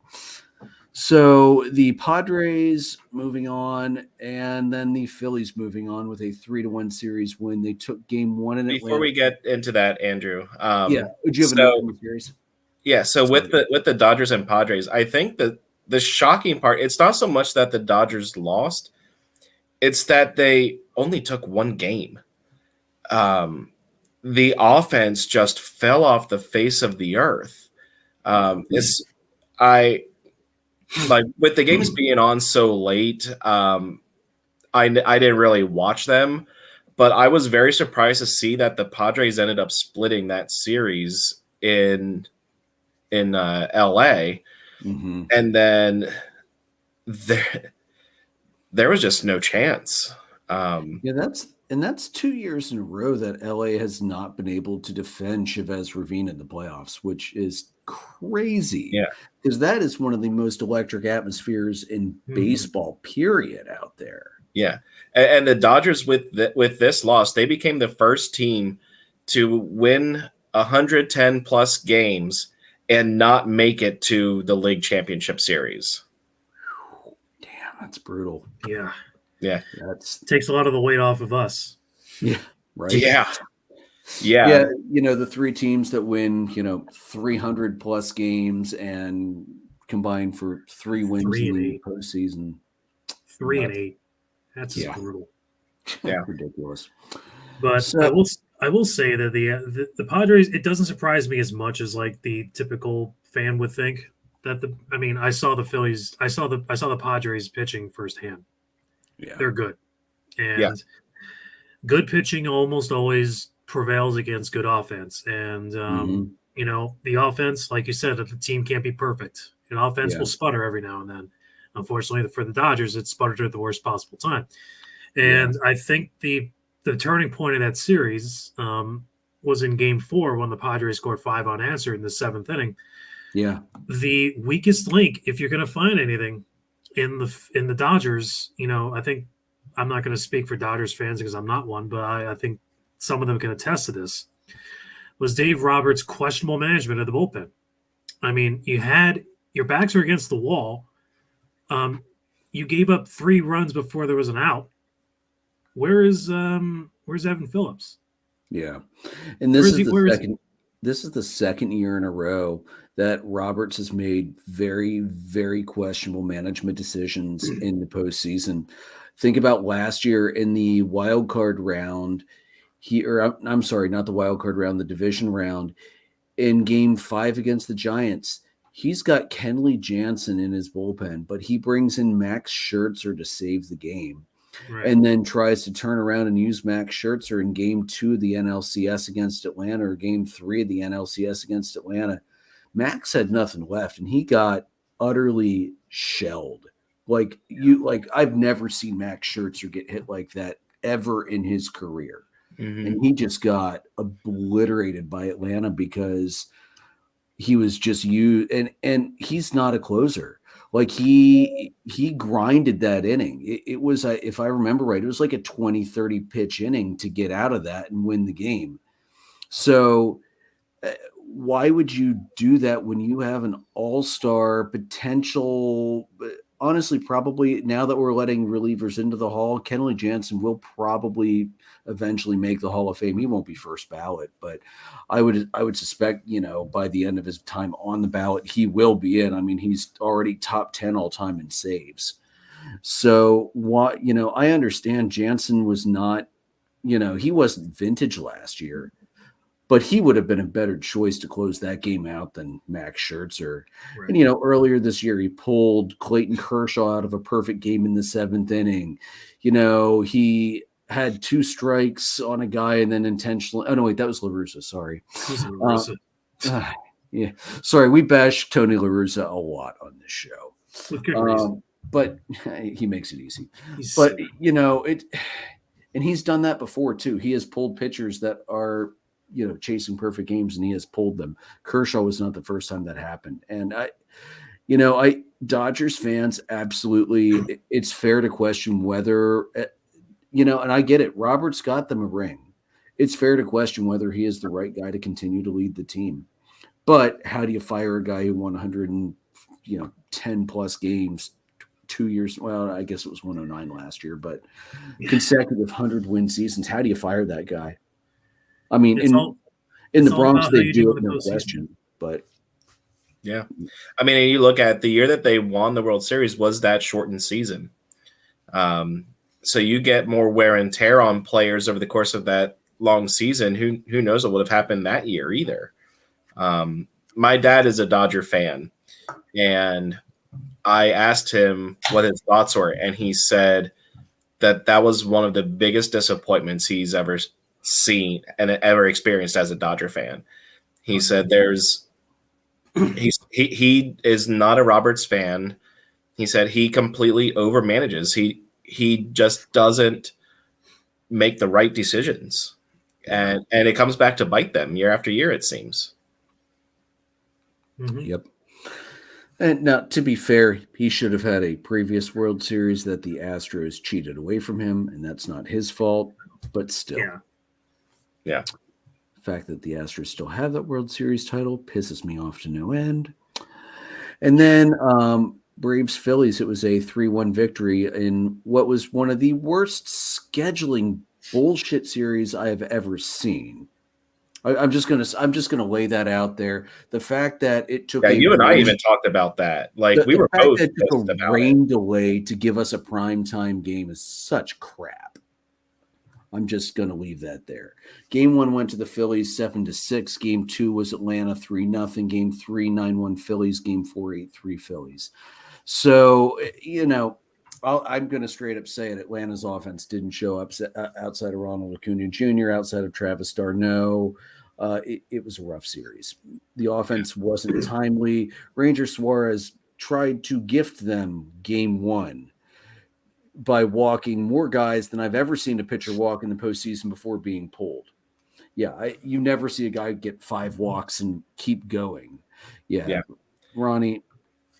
So the Padres moving on, and then the Phillies moving on with a 3-1 series win. They took Game 1 in Atlanta. Before we get into that, Andrew. Would you have another series? Yeah, so with the Dodgers and Padres, I think that the shocking part, it's not so much that the Dodgers lost, it's that they only took one game. The offense just fell off the face of the earth. I like with the games being on so late. I didn't really watch them, but I was very surprised to see that the Padres ended up splitting that series in LA, and then there was just no chance. That's 2 years in a row that LA has not been able to defend Chavez Ravine in the playoffs, which is crazy. Yeah, because that is one of the most electric atmospheres in baseball, period, out there. Yeah, and the Dodgers with this loss, they became the first team to win 110 plus games and not make it to the league championship series. Damn, that's brutal. Yeah. That's takes a lot of the weight off of us. Yeah. Right. Yeah. The three teams that win, 300 plus games and combine for 3 wins in the postseason. 3-8. That's just brutal. Yeah. Ridiculous. But I will say that the Padres, it doesn't surprise me as much as like the typical fan would think that I saw the Phillies, I saw the Padres pitching firsthand. Yeah. They're good. And good pitching almost always prevails against good offense. And the offense, like you said, the team can't be perfect. An offense will sputter every now and then. Unfortunately, for the Dodgers, it sputtered at the worst possible time. And I think the turning point of that series was in Game 4 when the Padres scored 5 unanswered in the 7th inning. Yeah. The weakest link, if you're going to find anything in the Dodgers, I think I'm not going to speak for Dodgers fans because I'm not one, but I think some of them can attest to this, was Dave Roberts' questionable management of the bullpen. I mean, you had your backs were against the wall. You gave up 3 runs before there was an out. Where's Evan Phillips? Yeah. And this is the second year in a row that Roberts has made very, very questionable management decisions in the postseason. Think about last year in the wild card round. I'm sorry, not the wild card round, the division round. In Game 5 against the Giants, he's got Kenley Jansen in his bullpen, but he brings in Max Scherzer to save the game. Right. And then tries to turn around and use Max Scherzer in Game 2 of the NLCS against Atlanta or Game 3 of the NLCS against Atlanta. Max had nothing left, and he got utterly shelled. I've never seen Max Scherzer get hit like that ever in his career. And he just got obliterated by Atlanta because he was just used, and he's not a closer. Like he grinded that inning. It was, if I remember right, it was like a 20-30 pitch inning to get out of that and win the game. So why would you do that when you have an all-star potential? Honestly, probably now that we're letting relievers into the Hall, Kenley Jansen will probably eventually make the Hall of Fame. He won't be first ballot, but I would suspect, by the end of his time on the ballot, he will be in. I mean, he's already top 10 all time in saves. So I understand Jansen was not, he wasn't vintage last year, but he would have been a better choice to close that game out than Max Scherzer. Right. And, earlier this year, he pulled Clayton Kershaw out of a perfect game in the 7th inning. He had 2 strikes on a guy and then intentionally – oh, no, wait, that was La Russa. Sorry. Yeah. Sorry, we bash Tony La Russa a lot on this show. With good reason. But he makes it easy. And he's done that before, too. He has pulled pitchers that are – chasing perfect games, and he has pulled them. Kershaw was not the first time that happened. And Dodgers fans, absolutely, it's fair to question whether, and I get it. Roberts got them a ring. It's fair to question whether he is the right guy to continue to lead the team. But how do you fire a guy who won 110 plus games 2 years? Well, I guess it was 109 last year, but consecutive 100-win seasons. How do you fire that guy? I mean, in the Bronx, they do it, no question. But Yeah. I mean, you look at the year that they won the World Series was that shortened season. So you get more wear and tear on players over the course of that long season. Who knows what would have happened that year either. My dad is a Dodger fan, and I asked him what his thoughts were, and he said that was one of the biggest disappointments he's ever seen and ever experienced as a Dodger fan. He said he is not a Roberts fan. He said he completely overmanages. He just doesn't make the right decisions. And it comes back to bite them year after year, it seems. Mm-hmm. Yep. And now, to be fair, he should have had a previous World Series that the Astros cheated away from him, and that's not his fault, but still. Yeah. The fact that the Astros still have that World Series title pisses me off to no end. And then Braves Phillies, it was a 3-1 victory in what was one of the worst scheduling bullshit series I have ever seen. I'm just gonna lay that out there. The fact that it took you and I even talked about that. Like we were both that it took a rain delay to give us a primetime game is such crap. I'm just gonna leave that there. Game 1 went to the Phillies 7-6. Game 2 was Atlanta 3-0. Game 3 9-1 Phillies. Game 4 8-3 Phillies. So I'm going to straight up say it. Atlanta's offense didn't show up outside of Ronald Acuna Jr., outside of Travis d'Arnaud. It was a rough series. The offense wasn't timely. Ranger Suarez tried to gift them game 1 by walking more guys than I've ever seen a pitcher walk in the postseason before being pulled. Yeah, you never see a guy get 5 walks and keep going. Yeah. Ronnie,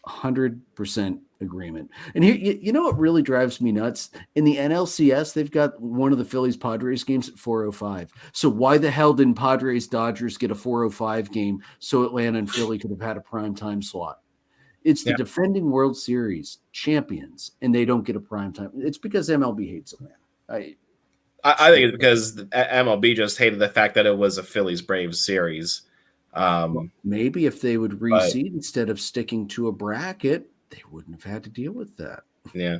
100% agreement. And here, you know what really drives me nuts? In the NLCS, they've got one of the Phillies-Padres games at 4:05. So why the hell didn't Padres-Dodgers get a 4:05 game so Atlanta and Philly could have had a primetime slot? It's the defending World Series champions, and they don't get a primetime. It's because MLB hates Atlanta. I think it's because MLB just hated the fact that it was a Phillies-Braves series. Maybe if they would reseed instead of sticking to a bracket, they wouldn't have had to deal with that. Yeah.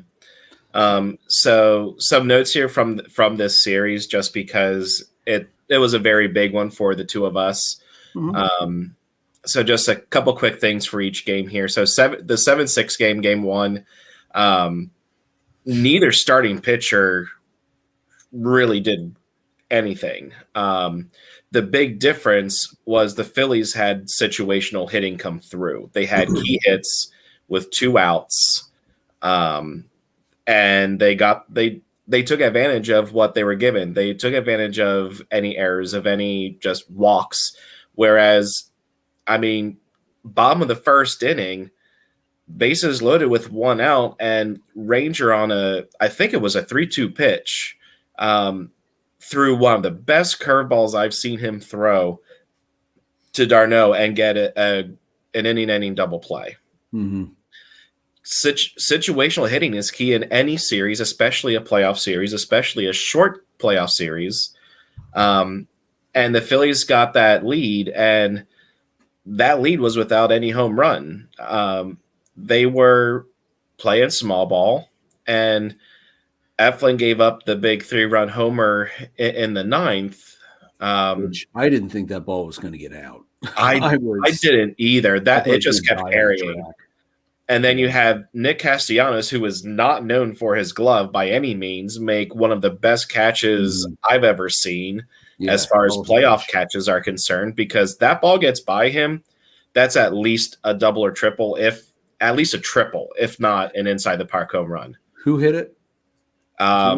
So some notes here from this series, just because it was a very big one for the two of us. Mm-hmm. So just a couple quick things for each game here. So the 7-6 game 1, neither starting pitcher really did anything. The big difference was the Phillies had situational hitting come through. They had key hits with 2 outs, and they took advantage of what they were given. They took advantage of any errors, of any just walks. Whereas, I mean, bottom of the first inning, bases loaded with 1 out, and Ranger on I think it was a 3-2 pitch, threw one of the best curveballs I've seen him throw to d'Arnaud and get an inning double play. Mm-hmm. Situational hitting is key in any series, especially a playoff series, especially a short playoff series. And the Phillies got that lead, and that lead was without any home run. They were playing small ball, and Eflin gave up the big 3-run homer in the 9th. Which I didn't think that ball was going to get out. I didn't either. It just kept carrying. And then you have Nick Castellanos, who is not known for his glove by any means, make one of the best catches I've ever seen as far as playoff catches are concerned, because that ball gets by him. That's at least a double or triple, if not an inside the park home run. Who hit it? I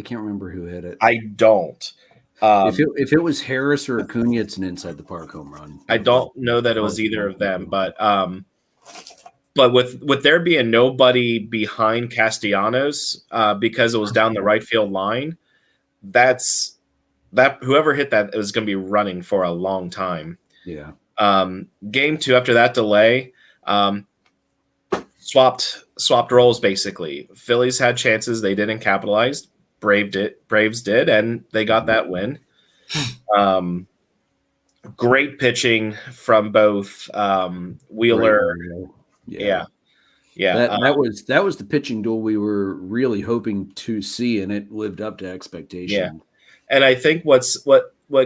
can't remember who hit it. I don't. If it was Harris or Acuna, it's an inside the park home run. I don't know that it was either of them, but with there being nobody behind Castellanos, because it was down the right field line, that whoever hit that is going to be running for a long time. Yeah. Game 2 after that delay, swapped roles basically. Phillies had chances, they didn't capitalize. Braves did, and they got that win. great pitching from both Wheeler. Yeah. That was the pitching duel we were really hoping to see, and it lived up to expectation. Yeah. And I think what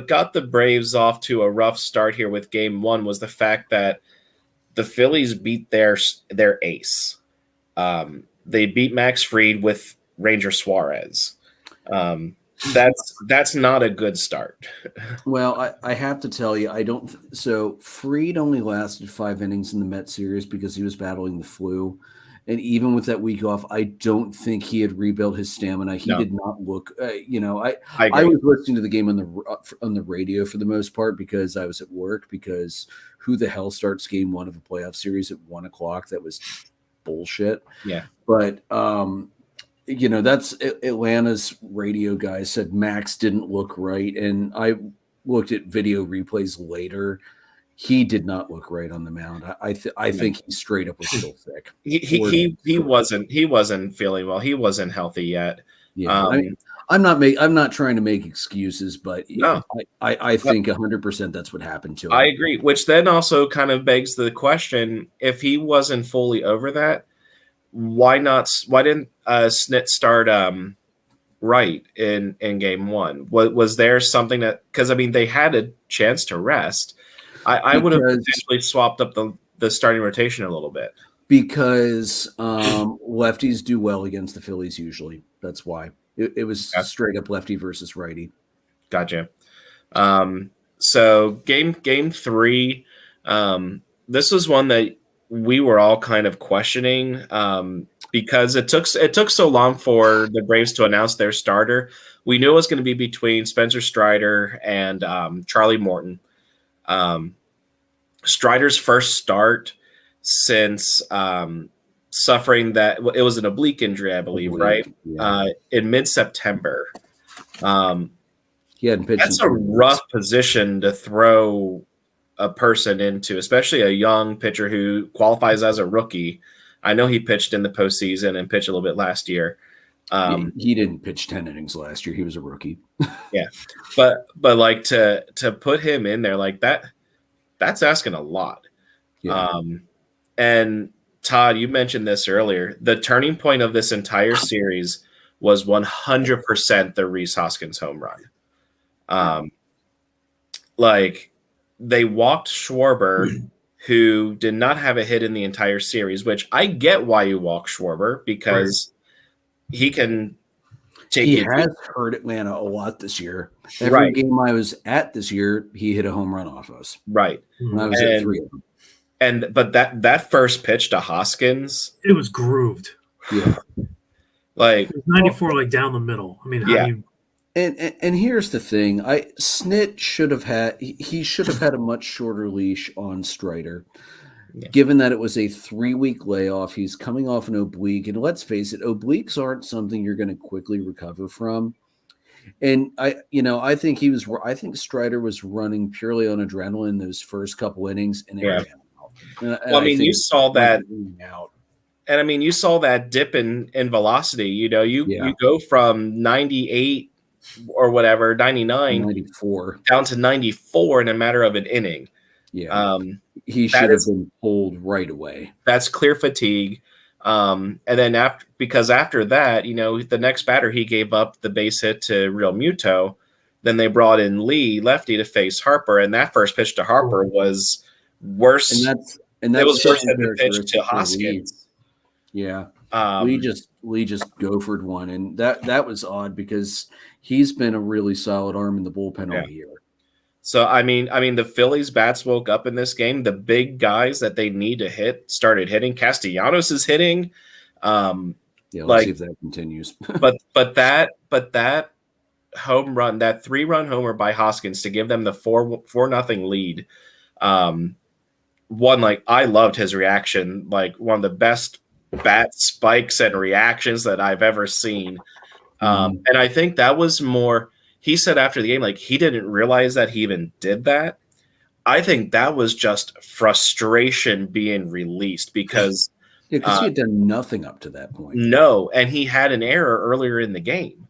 got the Braves off to a rough start here with Game 1 was the fact that the Phillies beat their ace. They beat Max Fried with Ranger Suarez. That's not a good start. Well, I have to tell you, I don't. So Fried only lasted 5 innings in the Met series because he was battling the flu, and even with that week off, I don't think he had rebuilt his stamina. He did not look. I was listening to the game on the radio for the most part because I was at work. Because who the hell starts Game 1 of a playoff series at 1:00? That was bullshit. Yeah, but that's Atlanta's radio guy said Max didn't look right, and I looked at video replays later. He did not look right on the mound. I think he straight up was still sick. He wasn't feeling well. He wasn't healthy yet. Yeah, I'm not trying to make excuses, but no, I think 100% that's what happened to him. I agree. Which then also kind of begs the question: if he wasn't fully over that, why didn't Snit start right in Game 1? Was there something that, because they had a chance to rest? I would have potentially swapped up the starting rotation a little bit, because lefties do well against the Phillies usually. That's why it was straight up lefty versus righty. Gotcha. So game 3, this was one that we were all kind of questioning because it took so long for the Braves to announce their starter. We knew it was going to be between Spencer Strider and Charlie Morton. Strider's first start since suffering that it was an oblique injury, I believe, right? Yeah. In mid-September. He hadn't pitched. That's a rough position to throw a person into, especially a young pitcher who qualifies as a rookie. I know he pitched in the postseason and pitched a little bit last year. He didn't pitch 10 innings last year. He was a rookie. Yeah, but like to put him in there like that, that's asking a lot. Yeah. And Todd, you mentioned this earlier. The turning point of this entire series was 100% the Rhys Hoskins home run. Like, they walked Schwarber, who did not have a hit in the entire series, which I get why you walk Schwarber, because he can take He has hurt Atlanta a lot this year. Every game I was at this year, he hit a home run off us. Right. And I was at 3 of them. But that first pitch to Hoskins, it was grooved. Yeah. Like, it was 94, like down the middle. I mean, how do you... And here's the thing. Snit should have had a much shorter leash on Strider. Yeah. Given that it was a 3-week layoff, he's coming off an oblique, and let's face it, obliques aren't something you're going to quickly recover from. And I think Strider was running purely on adrenaline those first couple innings, and it ran out. Well, you saw that out. And you saw that dip in velocity. You go from 98 or whatever, 99, 94 down to 94 in a matter of an inning. Yeah. He should have been pulled right away. That's clear fatigue. And then after that, the next batter, he gave up the base hit to Real Muto. Then they brought in Lee, lefty, to face Harper. And that first pitch to Harper was worse. And that's it was worse than the pitch to Hoskins. Yeah. Lee just gophered one. And that was odd because he's been a really solid arm in the bullpen all year. So, the Phillies bats woke up in this game. The big guys that they need to hit started hitting. Castellanos is hitting. Let's see if that continues. but that home run, that 3-run homer by Hoskins to give them the 4-0 lead. I loved his reaction. Like, one of the best bat spikes and reactions that I've ever seen. And I think that was more. He said after the game, he didn't realize that he even did that. I think that was just frustration being released because he had done nothing up to that point. No, and he had an error earlier in the game.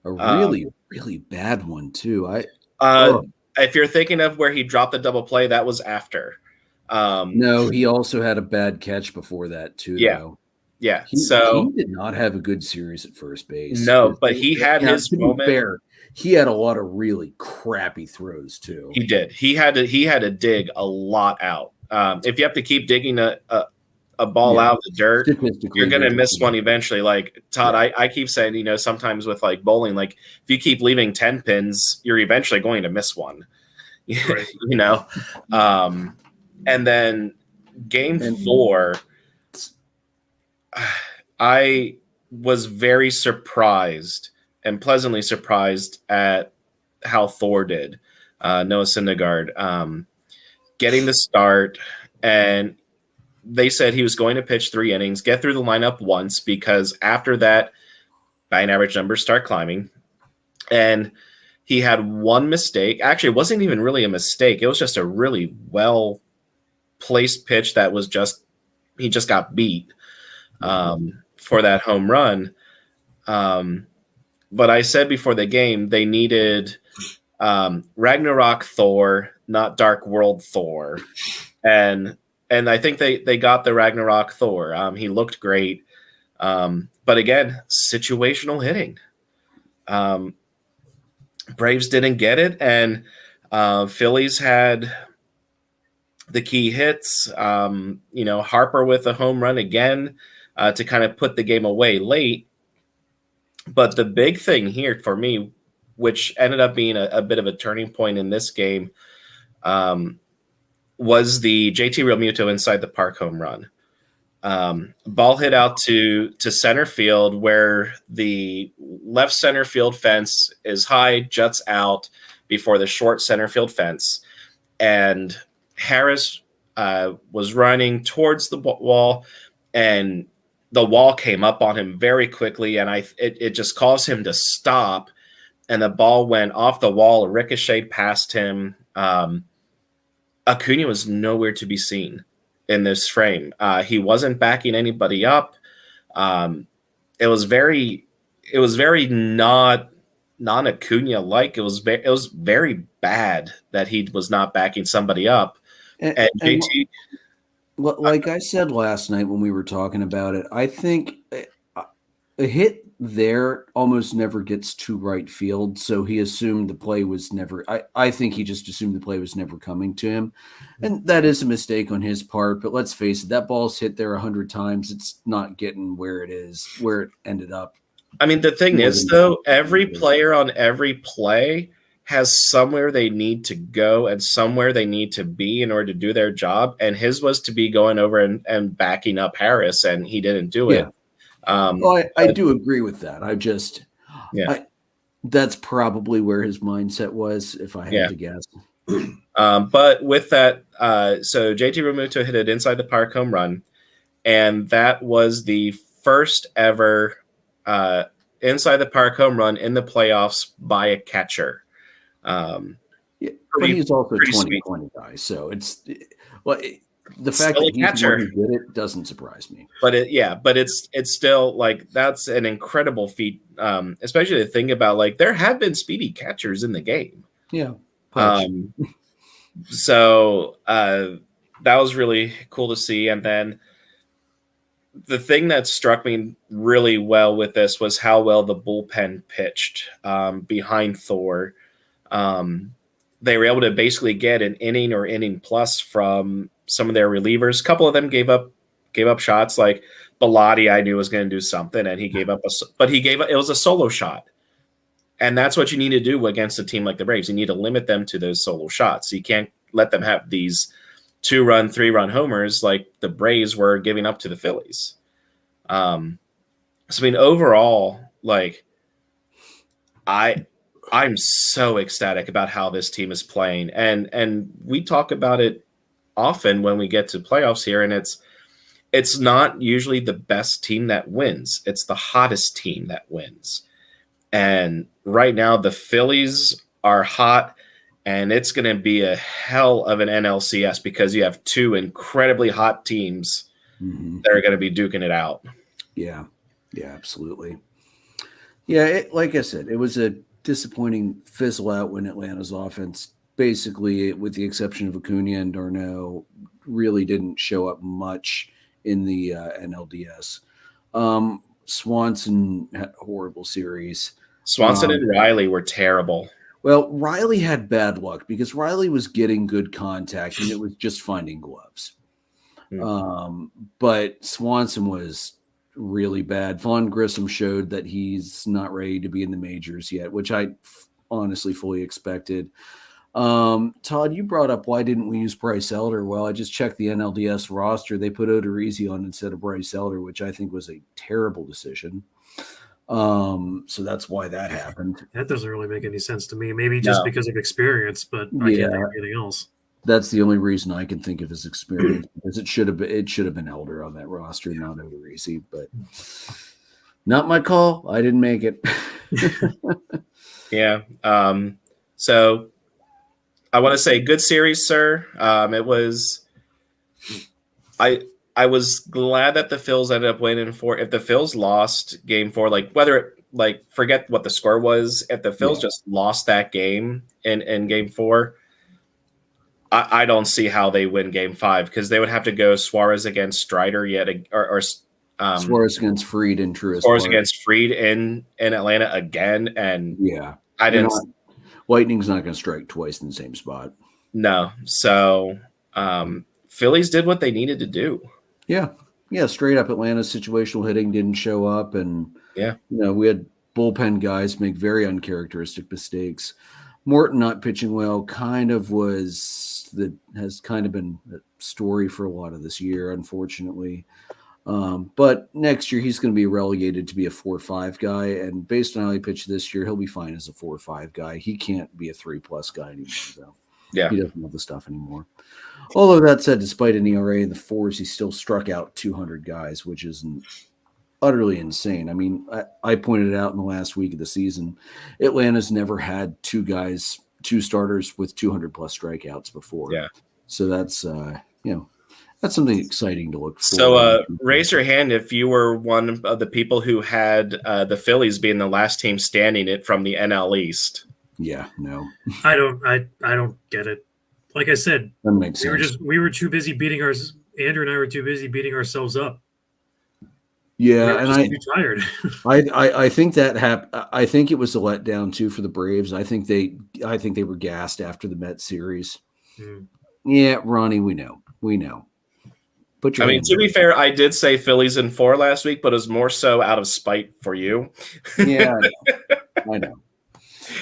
A really, really bad one too. if you're thinking of where he dropped the double play, that was after. No, he also had a bad catch before that too. Yeah. Though. Yeah. He did not have a good series at first base. No, but he had his moment. Fair, he had a lot of really crappy throws too. He did. He had to dig a lot out. If you have to keep digging a ball out of the dirt, you're going to miss one eventually. Like Todd, I keep saying, sometimes with like bowling, like if you keep leaving 10 pins, you're eventually going to miss one. Right. And then game 4, I was very surprised and pleasantly surprised at how Thor did. Noah Syndergaard getting the start, and they said he was going to pitch 3 innings, get through the lineup once, because after that, batting average numbers start climbing. And he had one mistake. Actually, it wasn't even really a mistake. It was just a really well-placed pitch that was he just got beat for that home run. But I said before the game, they needed Ragnarok Thor, not Dark World Thor. And I think they got the Ragnarok Thor. He looked great. But again, situational hitting. Braves didn't get it, and Phillies had the key hits. Harper with a home run again to kind of put the game away late. But the big thing here for me, which ended up being a bit of a turning point in this game, was the JT Realmuto inside the park home run. Ball hit out to center field, where the left center field fence is high, juts out before the short center field fence. And Harris was running towards the wall, and the wall came up on him very quickly, and it just caused him to stop, and the ball went off the wall, ricocheted past him. Acuna was nowhere to be seen in this frame. He wasn't backing anybody up. It was very non-Acuna like. It was very bad that he was not backing somebody up. And JT, like I said last night when we were talking about it, I think a hit there almost never gets to right field. So he assumed the play was never, I think he just assumed the play was never coming to him. And that is a mistake on his part, but let's face it, that ball's hit there 100 times. It's not getting where it ended up. I mean, the thing is though, every player on every play has somewhere they need to go and somewhere they need to be in order to do their job. And his was to be going over and backing up Harris, and he didn't do it. Well, I do agree with that. That's probably where his mindset was, if I had to guess. But with that, so JT Realmuto hit it inside the park home run, and that was the first ever inside the park home run in the playoffs by a catcher. But he's also a 2020 guy, so it's the fact that he's the one who did it doesn't surprise me. But it's still like that's an incredible feat, especially to think about. Like there have been speedy catchers in the game. Yeah. So that was really cool to see. And then the thing that struck me really well with this was how well the bullpen pitched behind Thor. They were able to basically get an inning or inning plus from some of their relievers. A couple of them gave up shots. Like Bilotti, I knew was going to do something, and he gave up it was a solo shot. And that's what you need to do against a team like the Braves. You need to limit them to those solo shots. You can't let them have these 2-run, 3-run homers like the Braves were giving up to the Phillies. So I mean, overall, like I'm so ecstatic about how this team is playing. And we talk about it often when we get to playoffs here, and it's not usually the best team that wins. It's the hottest team that wins. And right now the Phillies are hot, and it's going to be a hell of an NLCS because you have 2 incredibly hot teams that are going to be duking it out. Yeah. Yeah, absolutely. Yeah. Like I said, it was a disappointing fizzle out when Atlanta's offense basically, with the exception of Acuna and Darno, really didn't show up much in the NLDS. Swanson had a horrible series. Swanson and Riley were terrible. Well, Riley had bad luck because Riley was getting good contact and it was just finding gloves. But Swanson was really bad. Vaughn Grissom showed that he's not ready to be in the majors yet, which I honestly fully expected. Todd, you brought up why didn't we use Bryce Elder? Well, I just checked the NLDS roster. They put Odorizzi on instead of Bryce Elder, which I think was a terrible decision. So that's why that happened. That doesn't really make any sense to me. Maybe just because of experience, but I can't think of anything else. That's the only reason I can think of his experience, because it should have been Elder on that roster, not Odorizzi, but not my call. I didn't make it. Yeah. So I want to say good series, sir. It was. I was glad that the Phils ended up winning 4. If the Phils lost game 4, forget what the score was. If the Phils just lost that game in game 4, I don't see how they win game 5, because they would have to go Suarez against Strider Suarez against Fried in Truist Suarez Park. against Fried in Atlanta again, and I didn't. Lightning's not going to strike twice in the same spot. No, so Phillies did what they needed to do. Yeah, straight up Atlanta's situational hitting didn't show up, and we had bullpen guys make very uncharacteristic mistakes. Morton not pitching well has kind of been a story for a lot of this year, unfortunately. But next year he's going to be relegated to be a 4-5 guy, and based on how he pitched this year, he'll be fine as a 4-5 guy. He can't be a 3+ guy anymore, though. Yeah, he doesn't have the stuff anymore. Although that said, despite an ERA in the 4s, he still struck out 200 guys, which is utterly insane. I mean, I pointed out in the last week of the season, Atlanta's never had 2 starters with 200+ strikeouts before. Yeah, so that's that's something exciting to look for. So raise your hand if you were one of the people who had the Phillies being the last team standing it from the NL East. Yeah, no, I don't get it. Like I said, that makes sense. We were too busy Andrew and I were too busy beating ourselves up. Yeah, and too tired. I think that happened. I think it was a letdown too for the Braves. I think they were gassed after the Mets series. Yeah, Ronnie, we know. But to be fair, I did say Phillies in 4 last week, but it was more so out of spite for you. Yeah, I know.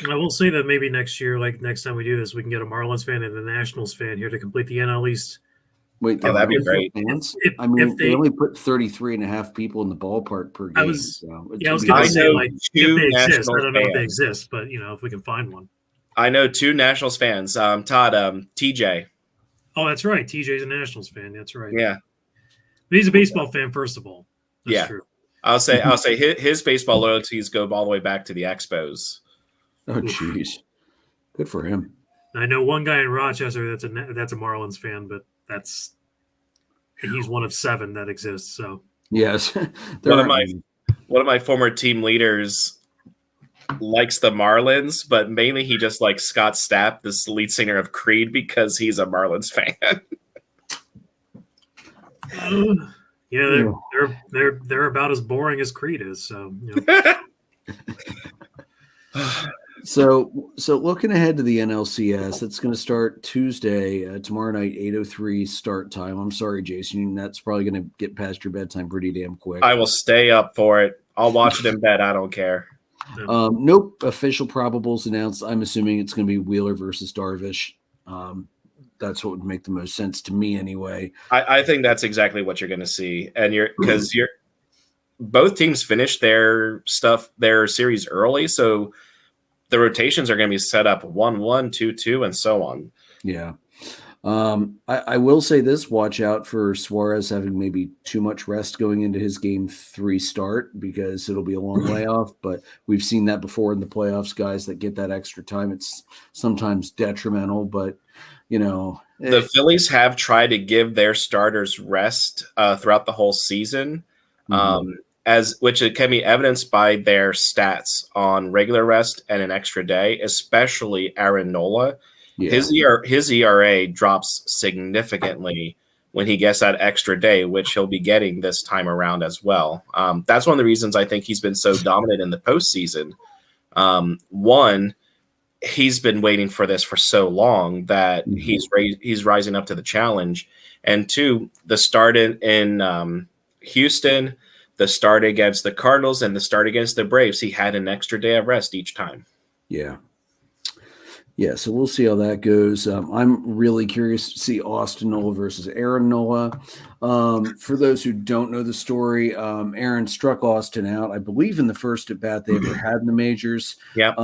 I will say that maybe next year, like next time we do this, we can get a Marlins fan and a Nationals fan here to complete the NL East. Wait, that'd be great. Fans? They only put 33.5 people in the ballpark per game. I was going to say, if they exist. I don't know if they exist, but if we can find one. I know 2 Nationals fans. Todd, TJ. Oh, that's right. TJ's a Nationals fan. That's right. Yeah. But he's a baseball fan, first of all. That's true. I'll say his baseball loyalties go all the way back to the Expos. Oh, jeez. Good for him. I know one guy in Rochester that's a Marlins fan, but he's one of 7 that exists. So yes, one of my former team leaders likes the Marlins, but mainly he just likes Scott Stapp, this lead singer of Creed, because he's a Marlins fan. They're about as boring as Creed is. So. So looking ahead to the NLCS, it's going to start Tuesday, tomorrow night, 8:03 start time. I'm sorry, Jason, that's probably going to get past your bedtime pretty damn quick. I will stay up for it. I'll watch it in bed. I don't care. Nope. Official probables announced. I'm assuming it's going to be Wheeler versus Darvish. That's what would make the most sense to me anyway. I think that's exactly what you're going to see. And because both teams finished their series early. So the rotations are going to be set up 1-1, 2-2, and so on. Yeah. I will say this, watch out for Suarez having maybe too much rest going into his game 3 start, because it'll be a long layoff, but we've seen that before in the playoffs, guys that get that extra time. It's sometimes detrimental, but the Phillies have tried to give their starters rest throughout the whole season, which it can be evidenced by their stats on regular rest and an extra day, especially Aaron Nola. Yeah. His ERA drops significantly when he gets that extra day, which he'll be getting this time around as well. That's one of the reasons I think he's been so dominant in the postseason. One, he's been waiting for this for so long that he's rising up to the challenge. And two, the start in Houston, the start against the Cardinals, and the start against the Braves, he had an extra day of rest each time. Yeah. Yeah, so we'll see how that goes. I'm really curious to see Austin Nola versus Aaron Nola. For those who don't know the story, Aaron struck Austin out, I believe, in the first at bat they ever had in the majors. Yep.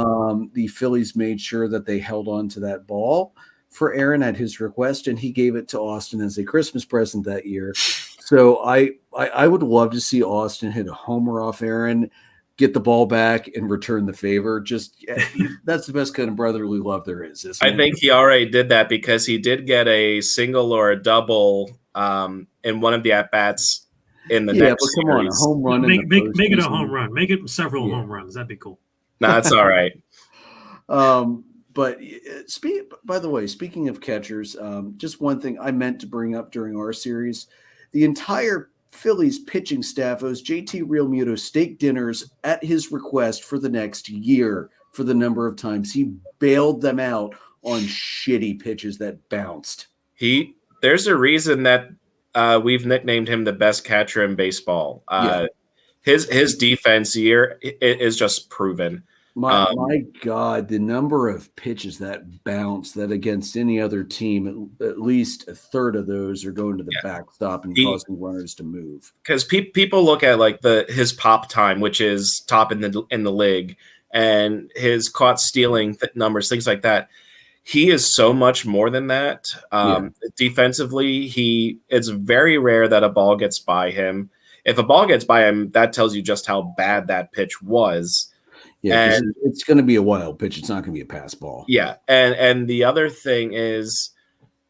The Phillies made sure that they held on to that ball for Aaron at his request, and he gave it to Austin as a Christmas present that year. So I would love to see Austin hit a homer off Aaron, get the ball back, and return the favor. Just that's the best kind of brotherly love there is. I think he already did that because he did get a single or a double in one of the at-bats in the next but come on, a home run. Make it a home run. Make it several home runs. That'd be cool. No, that's all right. But by the way, speaking of catchers, just one thing I meant to bring up during our series, the entire Phillies pitching staff owes JT Realmuto steak dinners at his request for the next year for the number of times he bailed them out on shitty pitches that bounced. There's a reason that we've nicknamed him the best catcher in baseball. His defense here is just proven. My God, the number of pitches that bounce that against any other team, at least a third of those are going to the backstop and causing runners to move. Because people look at like his pop time, which is top in the league, and his caught stealing numbers, things like that. He is so much more than that. Defensively, it's very rare that a ball gets by him. If a ball gets by him, that tells you just how bad that pitch was. Yeah, and it's going to be a wild pitch. It's not going to be a pass ball. Yeah, and the other thing is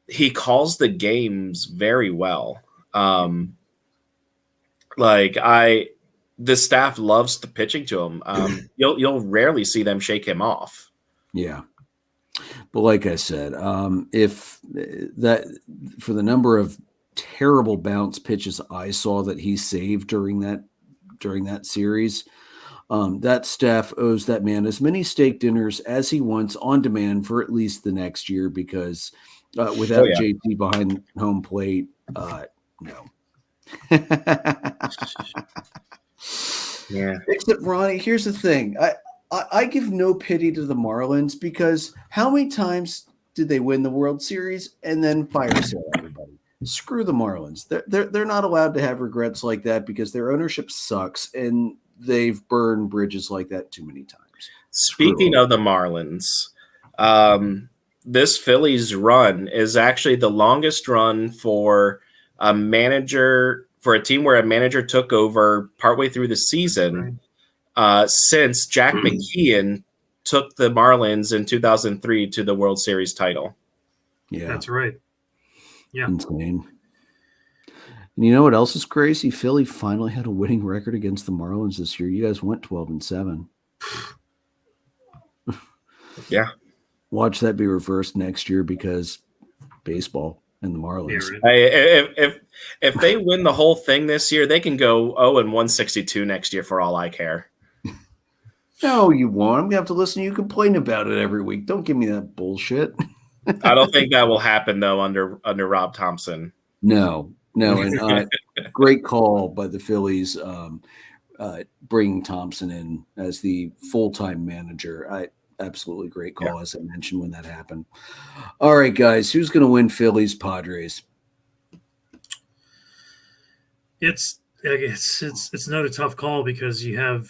he calls the games very well. The staff loves the pitching to him. You'll rarely see them shake him off. Yeah, but like I said, if that for the number of terrible bounce pitches I saw that he saved during that series. That staff owes that man as many steak dinners as he wants on demand for at least the next year because without JT behind home plate, no. Yeah. Except Ronnie, here's the thing. I give no pity to the Marlins because how many times did they win the World Series and then fire sale everybody? Screw the Marlins. They're not allowed to have regrets like that because their ownership sucks and they've burned bridges like that too many times. Speaking of the Marlins, this Phillies run is actually the longest run for a team where a manager took over partway through the season since Jack McKeon took the Marlins in 2003 to the World Series title. Yeah, that's right. Yeah, insane. And you know what else is crazy? Philly finally had a winning record against the Marlins this year. You guys went 12-7. Yeah. Watch that be reversed next year because baseball and the Marlins. Yeah, right. If they win the whole thing this year, they can go 0-162 next year for all I care. No, you won't. I'm going to have to listen to you complain about it every week. Don't give me that bullshit. I don't think that will happen, though, under Rob Thompson. No, and great call by the Phillies bringing Thompson in as the full-time manager. Absolutely great call, as I mentioned when that happened. All right, guys, who's going to win Phillies Padres? It's another tough call because you have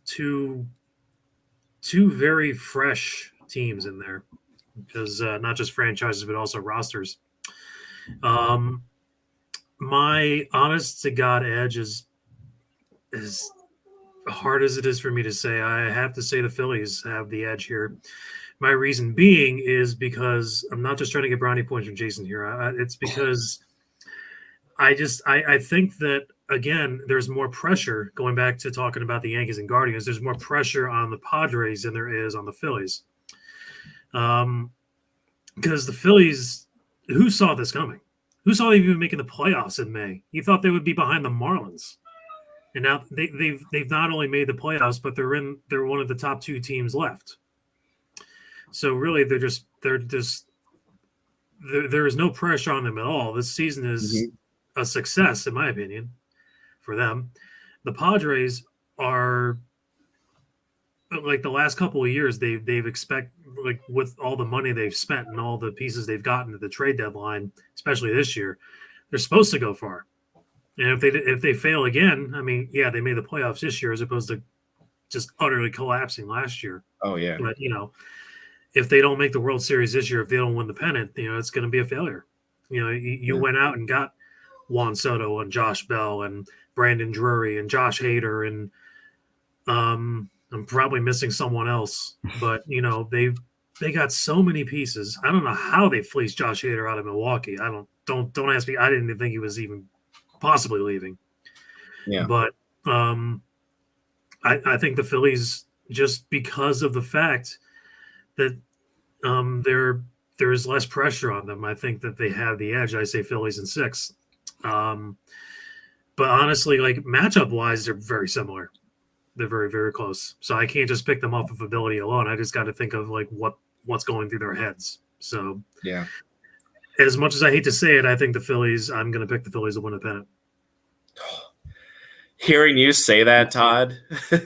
two very fresh teams in there because not just franchises but also rosters. My honest to God edge is as hard as it is for me to say. I have to say the Phillies have the edge here. My reason being is because I'm not just trying to get brownie points from Jason here. It's because I think that, again, there's more pressure going back to talking about the Yankees and Guardians. There's more pressure on the Padres than there is on the Phillies. because the Phillies, who saw this coming? Who saw them even making the playoffs in May? You thought they would be behind the Marlins, and now they've not only made the playoffs, but they're one of the top 2 teams left. So really, there is no pressure on them at all. This season is a success, in my opinion, for them. The Padres are, like, the last couple of years, they've expect, like, with all the money they've spent and all the pieces they've gotten at the trade deadline, especially this year, they're supposed to go far. And if they fail again, I mean, yeah, they made the playoffs this year as opposed to just utterly collapsing last year. Oh yeah. But if they don't make the World Series this year, if they don't win the pennant, it's going to be a failure. You went out and got Juan Soto and Josh Bell and Brandon Drury and Josh Hader, and I'm probably missing someone else, but they got so many pieces. I don't know how they fleeced Josh Hader out of Milwaukee. Don't ask me. I didn't even think he was even possibly leaving. Yeah, but I think the Phillies, just because of the fact that there is less pressure on them, I think that they have the edge. I say Phillies in 6. But honestly, like, matchup wise, they're very similar. They're very, very close. So I can't just pick them off of ability alone. I just got to think of, like, what's going through their heads. So yeah. As much as I hate to say it, I think I'm going to pick the Phillies to win the pennant. Hearing you say that, Todd. I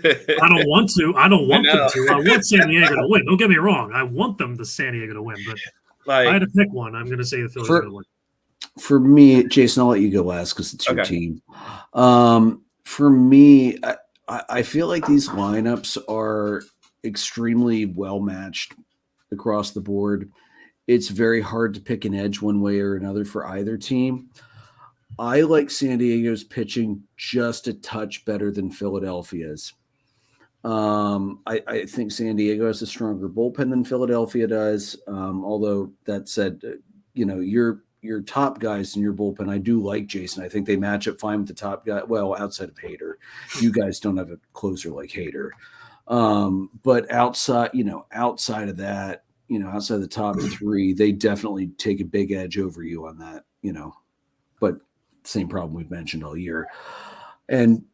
don't want to. I don't want them to. I want San Diego to win. Don't get me wrong. I want them to San Diego to win. But if I had to pick one, I'm going to say the Phillies are going to win. For me, Jason, I'll let you go last because it's your team. For me, I feel like these lineups are extremely well matched across the board. It's very hard to pick an edge one way or another for either team. I like San Diego's pitching just a touch better than Philadelphia's. I think San Diego has a stronger bullpen than Philadelphia does. Although that said, your top guys in your bullpen, I do like Jason. I think they match up fine with the top guy. Well, outside of Hader, you guys don't have a closer like Hader. But outside of that, outside of the top 3, they definitely take a big edge over you on that. But same problem we've mentioned all year. And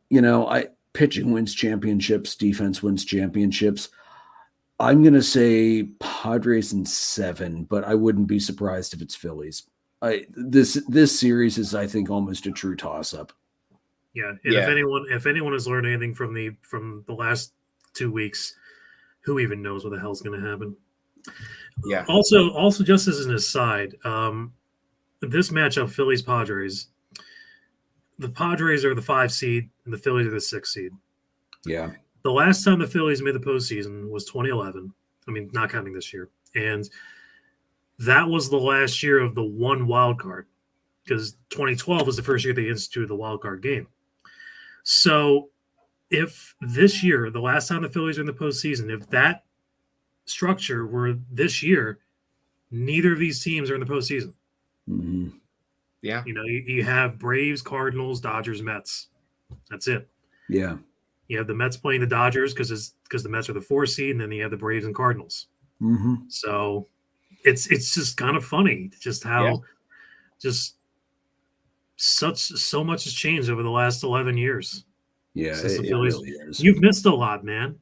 pitching wins championships, defense wins championships. I'm going to say Padres in 7, but I wouldn't be surprised if it's Phillies. This series is, I think, almost a true toss-up. Yeah, and if anyone has learned anything from the last 2 weeks, who even knows what the hell's going to happen? Yeah. Also, just as an aside, this matchup, Phillies Padres, the Padres are the 5 seed and the Phillies are the 6 seed. Yeah. The last time the Phillies made the postseason was 2011. I mean, not counting this year. And that was the last year of the one wild card, because 2012 was the first year they instituted the wild card game. So if this year, the last time the Phillies are in the postseason, if that structure were this year, neither of these teams are in the postseason. Mm-hmm. Yeah. You have Braves, Cardinals, Dodgers, Mets. That's it. Yeah. You have the Mets playing the Dodgers because the Mets are the 4 seed, and then you have the Braves and Cardinals. Mm-hmm. So it's just kind of funny just how so much has changed over the last 11 years. Yeah, it really is. You've missed a lot, man.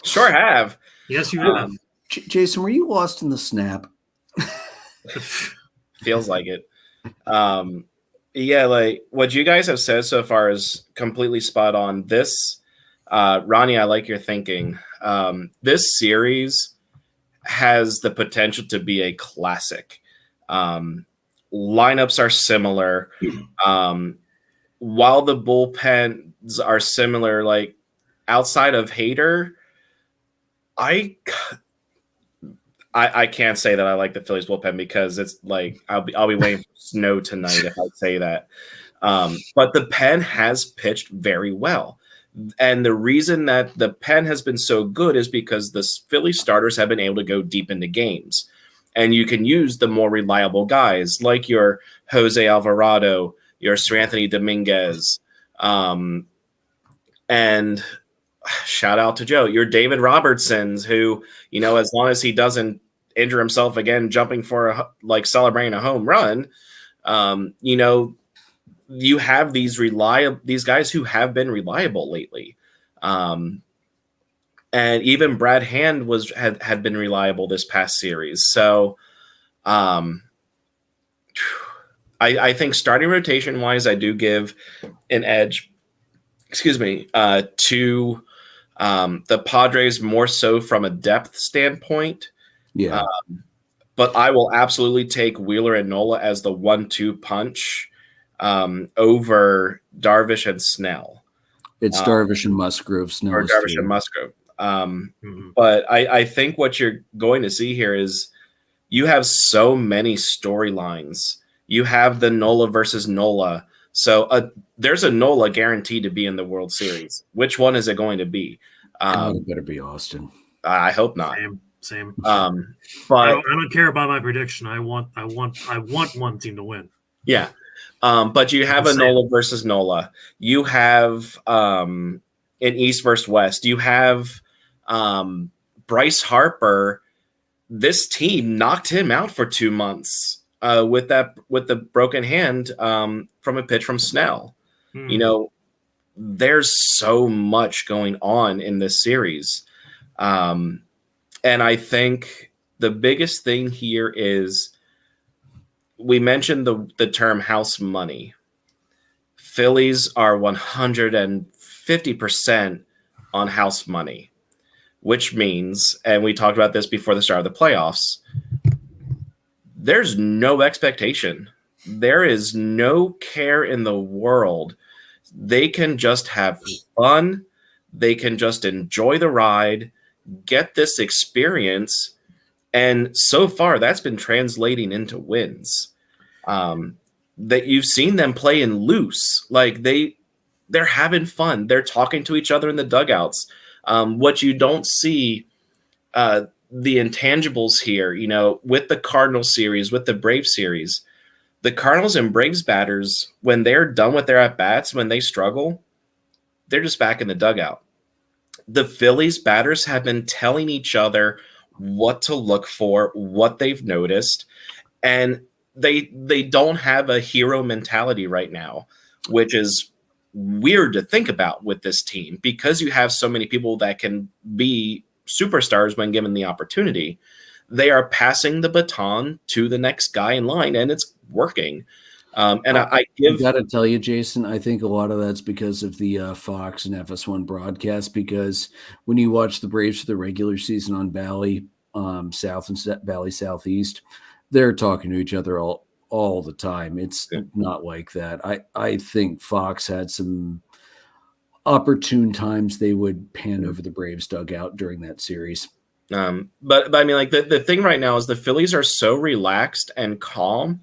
Sure have. Yes, you have. Jason, were you lost in the snap? Feels like it. Yeah, like what you guys have said so far is completely spot on. This, Ronnie, I like your thinking. This series has the potential to be a classic. Lineups are similar. While the bullpens are similar, like outside of Hader, I can't say that I like the Phillies bullpen because it's like I'll be waiting for snow tonight if I say that. But the pen has pitched very well. And the reason that the pen has been so good is because the Philly starters have been able to go deep into games. And you can use the more reliable guys like your Jose Alvarado, your Sir Anthony Dominguez, and shout out to Joe, your David Robertsons, who, as long as he doesn't injure himself again, jumping for celebrating a home run. You know, you have these guys who have been reliable lately. And even Brad Hand had been reliable this past series. So I think starting rotation wise, I do give an edge, to the Padres more so from a depth standpoint. Yeah. But I will absolutely take Wheeler and Nola as the 1-2 punch over Darvish and Snell. It's Darvish and Musgrove. Snell or Darvish and Musgrove. But I think what you're going to see here is you have so many storylines. You have the Nola versus Nola. So there's a Nola guaranteed to be in the World Series. Which one is it going to be? It better be Austin. I hope not. Same. But I don't care about my prediction. I want one team to win. Yeah. But you have a Nola versus Nola. You have an East versus West. You have Bryce Harper. This team knocked him out for 2 months with the broken hand from a pitch from Snell. You know, there's so much going on in this series. And I think the biggest thing here is we mentioned the term house money. Phillies are 150% on house money, which means, and we talked about this before the start of the playoffs, there's no expectation. There is no care in the world. They can just have fun. They can just enjoy the ride, get this experience. And so far, that's been translating into wins. That you've seen them play in loose. Like they're having fun. They're talking to each other in the dugouts. What you don't see, the intangibles here, you know, with the Cardinals series, with the Braves series, the Cardinals and Braves batters, when they're done with their at-bats, when they struggle, they're just back in the dugout. The Phillies batters have been telling each other what to look for, what they've noticed, and they don't have a hero mentality right now, which is weird to think about with this team because you have so many people that can be superstars when given the opportunity. They are passing the baton to the next guy in line, and it's working. I got to tell you, Jason, I think a lot of that's because of the Fox and FS1 broadcast, because when you watch the Braves for the regular season on Valley South and Valley Southeast, they're talking to each other all the time. It's not like that. I think Fox had some opportune times they would pan over the Braves dugout during that series. But I mean, like the thing right now is the Phillies are so relaxed and calm,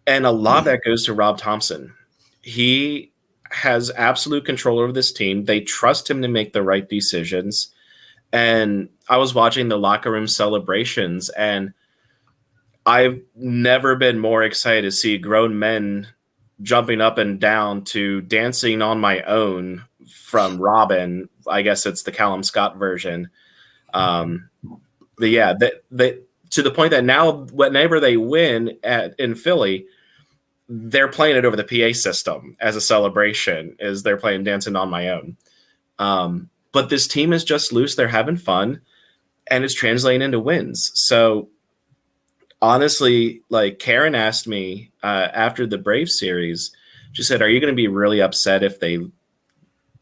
and a lot of that goes to Rob Thompson. He has absolute control over this team. They trust him to make the right decisions. And I was watching the locker room celebrations, and I've never been more excited to see grown men jumping up and down to Dancing on My Own from Robin. I guess it's the Callum Scott version. But yeah, that to the point that now whenever they win in Philly, they're playing it over the PA system as a celebration, as they're playing Dancing on My Own. But this team is just loose. They're having fun, and it's translating into wins. So honestly, like Karen asked me after the Braves series, she said, "Are you going to be really upset if they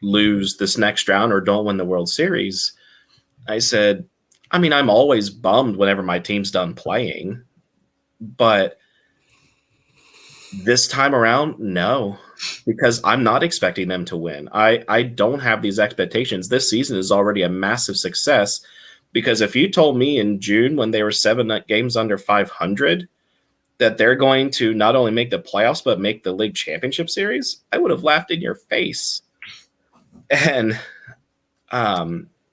lose this next round or don't win the World Series?" I said, I mean, I'm always bummed whenever my team's done playing, but this time around, no, because I'm not expecting them to win. I don't have these expectations. This season is already a massive success, because if you told me in June when they were 7 games under 500 that they're going to not only make the playoffs but make the league championship series, I would have laughed in your face. And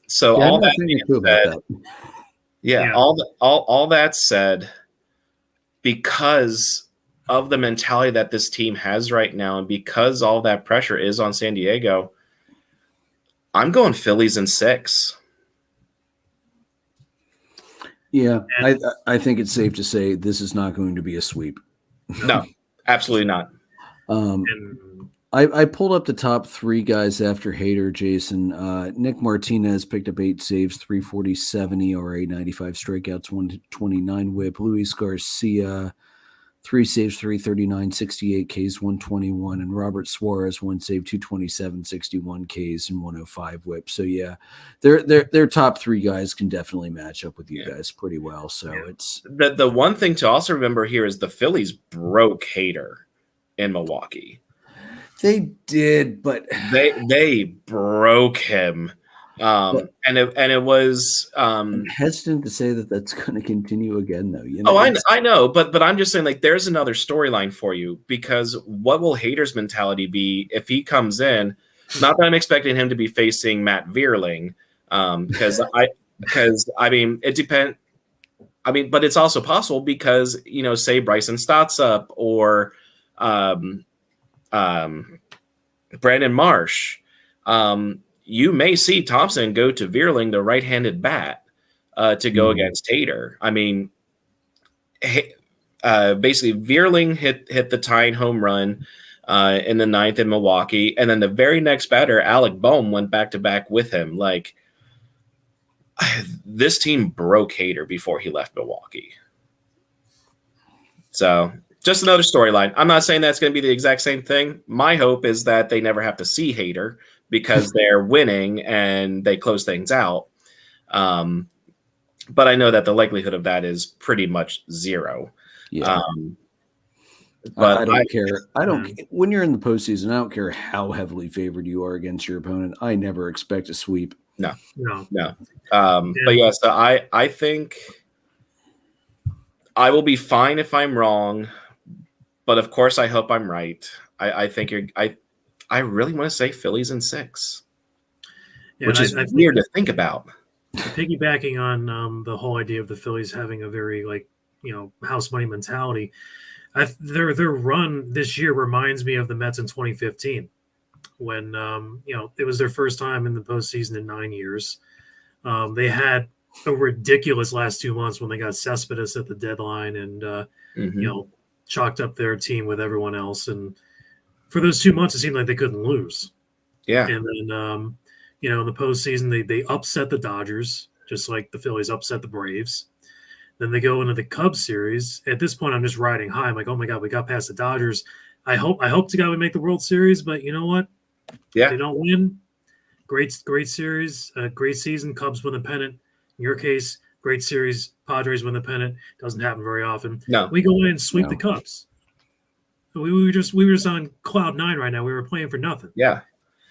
so all that being said, all that said, because of the mentality that this team has right now, and because all that pressure is on San Diego, I'm going Phillies in 6. Yeah, And- I think it's safe to say this is not going to be a sweep. No, absolutely not. And I pulled up the top 3 guys after Hader, Jason. Nick Martinez picked up 8 saves, 347 ERA, 95 strikeouts, 129 whip. Luis Garcia, 3 saves, 339, 68 Ks, 121. And Robert Suarez, 1 save, 227, 61 Ks, and 105 whip. So, yeah, their top 3 guys can definitely match up with you guys pretty well. So it's The one thing to also remember here is the Phillies broke Hader in Milwaukee. they did, but They broke him. And it was I'm hesitant to say that that's going to continue again, though. You know, oh, I know, but I'm just saying, like, there's another storyline for you, because what will Hader's mentality be if he comes in? Not that I'm expecting him to be facing Matt Vierling, because I mean, it depends. I mean, but it's also possible because, you know, say Bryson Stott's up, or Brandon Marsh. You may see Thompson go to Vierling, the right-handed bat, to go against Hader. I mean, basically, Vierling hit the tying home run in the 9th in Milwaukee, and then the very next batter, Alec Boehm, went back-to-back with him. Like, this team broke Hader before he left Milwaukee. So, just another storyline. I'm not saying that's going to be the exact same thing. My hope is that they never have to see Hader because they're winning and they close things out. But I know that the likelihood of that is pretty much 0. yeah. But I don't care. I don't. When you're in the postseason, I don't care how heavily favored you are against your opponent. I never expect a sweep. No. yeah. But yeah, so I think I will be fine if I'm wrong, but of course I hope I'm right. I think I really want to say Phillies in 6, which is weird to think about. Piggybacking on the whole idea of the Phillies having a very, like, you know, house money mentality, their run this year reminds me of the Mets in 2015, when you know, it was their first time in the postseason in 9 years. They had a ridiculous last 2 months when they got Cespedes at the deadline and you know, chalked up their team with everyone else. And for those 2 months, it seemed like they couldn't lose. Yeah. And then you know, in the postseason, they upset the Dodgers, just like the Phillies upset the Braves. Then they go into the Cubs series. At this point, I'm just riding high. I'm like, oh my God, we got past the Dodgers. I hope to God we make the World Series, but you know what? Yeah. If they don't win, great series, great season. Cubs win the pennant. In your case, great series. Padres win the pennant. Doesn't happen very often. No. We go in and sweep the Cubs. We were just on cloud 9 right now. We were playing for nothing. Yeah.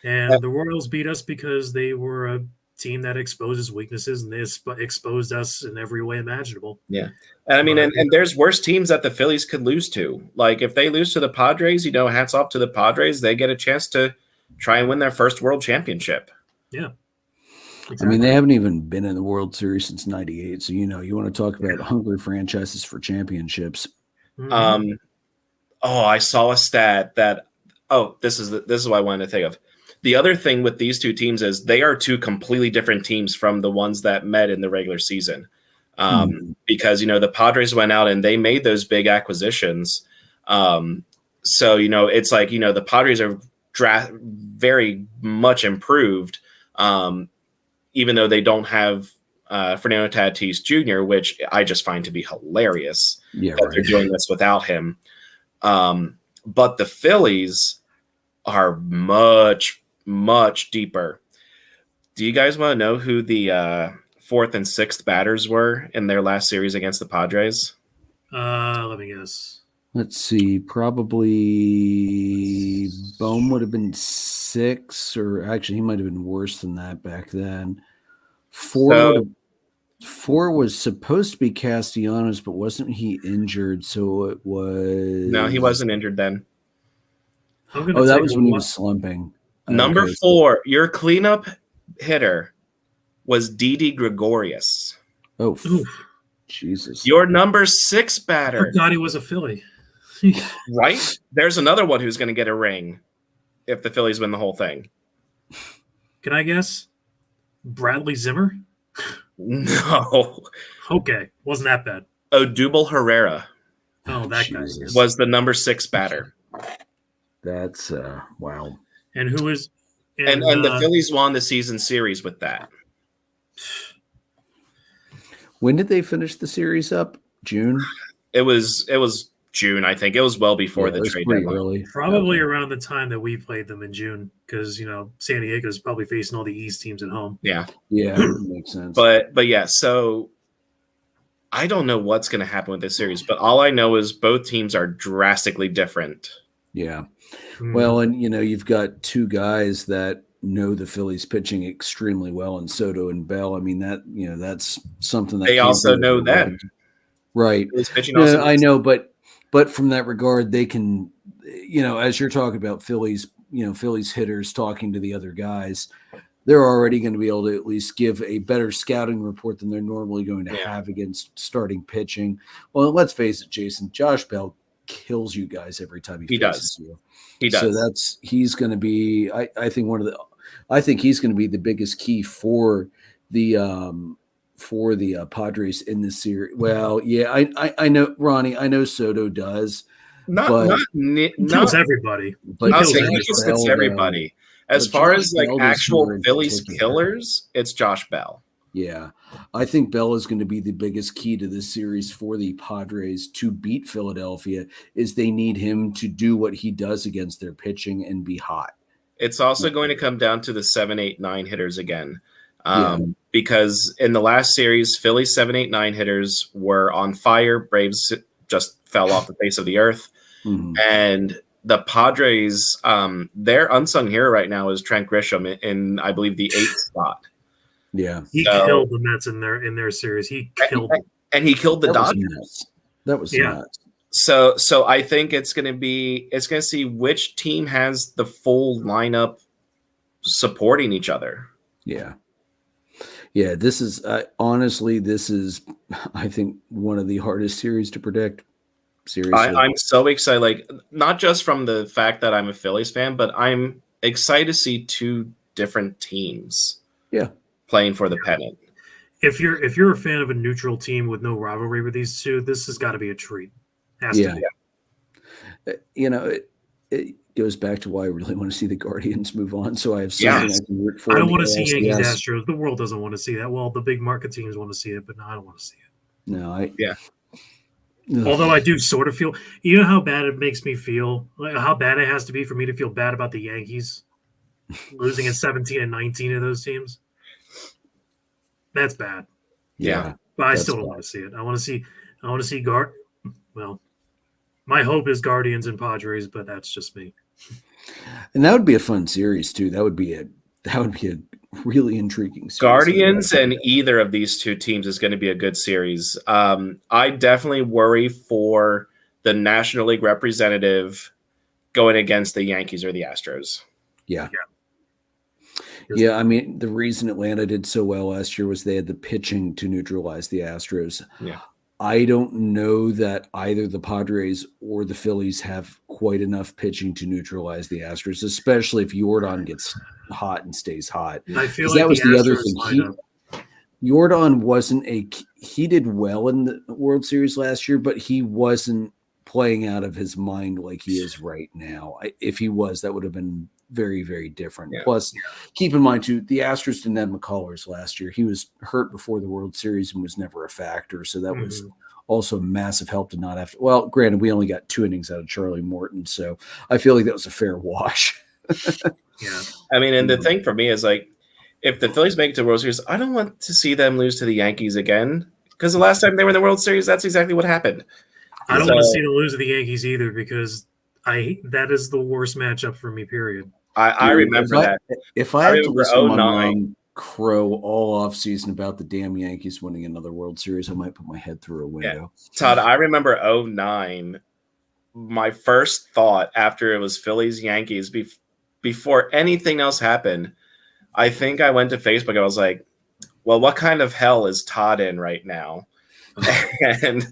And the Royals beat us because they were a team that exposes weaknesses, and they exposed us in every way imaginable. Yeah. And I mean, and there's worse teams that the Phillies could lose to. Like, if they lose to the Padres, you know, hats off to the Padres. They get a chance to try and win their first world championship. Yeah. Exactly. I mean, they haven't even been in the World Series since '98. So, you know, you want to talk about hungry franchises for championships. Mm-hmm. I saw a stat that, this is what I wanted to think of. The other thing with these two teams is they are 2 completely different teams from the ones that met in the regular season. Because, you know, the Padres went out and they made those big acquisitions. So, you know, it's like, you know, the Padres are very much improved, even though they don't have Fernando Tatis Jr., which I just find to be hilarious that they're doing this without him. But the Phillies are much deeper. Do you guys want to know who the 4th and 6th batters were in their last series against the Padres? Let me guess. Let's see. Probably Boehm would have been 6, or actually he might have been worse than that back then. 4 was supposed to be Castellanos, but wasn't he injured? So it was. No, he wasn't injured then. That was when he was slumping. Number 4, your cleanup hitter was Didi Gregorius. Oh, Jesus. Your number 6 batter. I forgot he was a Philly. Right? There's another one who's going to get a ring if the Phillies win the whole thing. Can I guess? Bradley Zimmer? No. Okay, wasn't that bad. Odubel Herrera Oh, that guy. Jesus. was the number 6 batter. That's wow. And who is? And the Phillies won the season series with that. When did they finish the series up? June? It was June, I think. It was well before Yeah, the it was trade pretty deadline. early. Probably Okay. around the time that we played them in June, because San Diego's probably facing all the East teams at home. Yeah. Yeah, that makes sense. But yeah, so I don't know what's going to happen with this series, but all I know is both teams are drastically different. yeah. Hmm. Well, and you've got two guys that know the Phillies pitching extremely well, and Soto and Bell. I mean, that's something that They can't also be know overlooked. them. Right. Phillies pitching No, also I knows know, but from that regard, they can, as you're talking about Phillies, Phillies hitters talking to the other guys, they're already going to be able to at least give a better scouting report than they're normally going to have against starting pitching. Well, let's face it, Jason, Josh Bell kills you guys every time he faces you. He does. So he's going to be, I think he's going to be the biggest key for the Padres in this series. Well, yeah, I know, Ronnie. I know Soto does. He kills everybody. But I'll kills say he everybody. just hits everybody. As But far Josh as like Bell is actual more in Phillies particular. killers, it's Josh Bell. Yeah, I think Bell is going to be the biggest key to this series for the Padres to beat Philadelphia. Is they need him to do what he does against their pitching and be hot. It's also going to come down to the 7, 8, 9 hitters again. Yeah. Because in the last series, Philly's 7, 8, 9 hitters were on fire. Braves just fell off the face of the earth. Mhm. And the Padres, their unsung hero right now is Trent Grisham in I believe, the 8th spot. Yeah, He So- killed the Mets in their series. He killed them. And he killed the that was Dodgers. nuts. That was Yeah. nuts. So I think it's going to see which team has the full lineup supporting each other. Yeah. Yeah, this is honestly, I think, one of the hardest series to predict. Seriously. I'm so excited, like not just from the fact that I'm a Phillies fan, but I'm excited to see two different teams playing for the pennant. If you're a fan of a neutral team with no rivalry with these two, this has got to be a treat. Has to be. It goes back to why I really want to see the Guardians move on, so I have something Yes. I can root for. I don't in want the to see Yankees ALCS. Astros. The world doesn't want to see that. Well, the big market teams want to see it, but no, I don't want to see it. No, Ugh. Although I do sort of feel, how bad it makes me feel, like how bad it has to be for me to feel bad about the Yankees losing at 17 and 19 of those teams. That's bad. Yeah. But I That's still don't bad. want to see it. I want to see Well, my hope is Guardians and Padres, but that's just me. And that would be a fun series too. That would be a really intriguing series. Guardians and either of these two teams is going to be a good series. I definitely worry for the National League representative going against the Yankees or the Astros. Yeah. Yeah, I mean, the reason Atlanta did so well last year was they had the pitching to neutralize the Astros. Yeah. I don't know that either the Padres or the Phillies have quite enough pitching to neutralize the Astros, especially if Jordan gets hot and stays hot. I feel 'Cause like that was the other Astros thing. lineup- Jordan wasn't he did well in the World Series last year, but he wasn't playing out of his mind like he is right now. If he was, that would have been very, very different. Yeah. Plus, keep in mind too, the Astros didn't have McCullers last year. He was hurt before the World Series and was never a factor. So that was also a massive help to not have to. Well, granted, we only got 2 innings out of Charlie Morton, so I feel like that was a fair wash. Yeah. I mean, and the thing for me is like, if the Phillies make it to the World Series, I don't want to see them lose to the Yankees again, because the last time they were in the World Series, that's exactly what happened. I don't So- want to see them lose to the Yankees either, because that is the worst matchup for me, period. I remember that. If I have to remember listen to my 09. mom crow all off season about the damn Yankees winning another World Series, I might put my head through a window. Todd, I remember 09. My first thought after it was Phillies Yankees, before anything else happened, I think I went to Facebook. I was like, well, what kind of hell is Todd in right now? And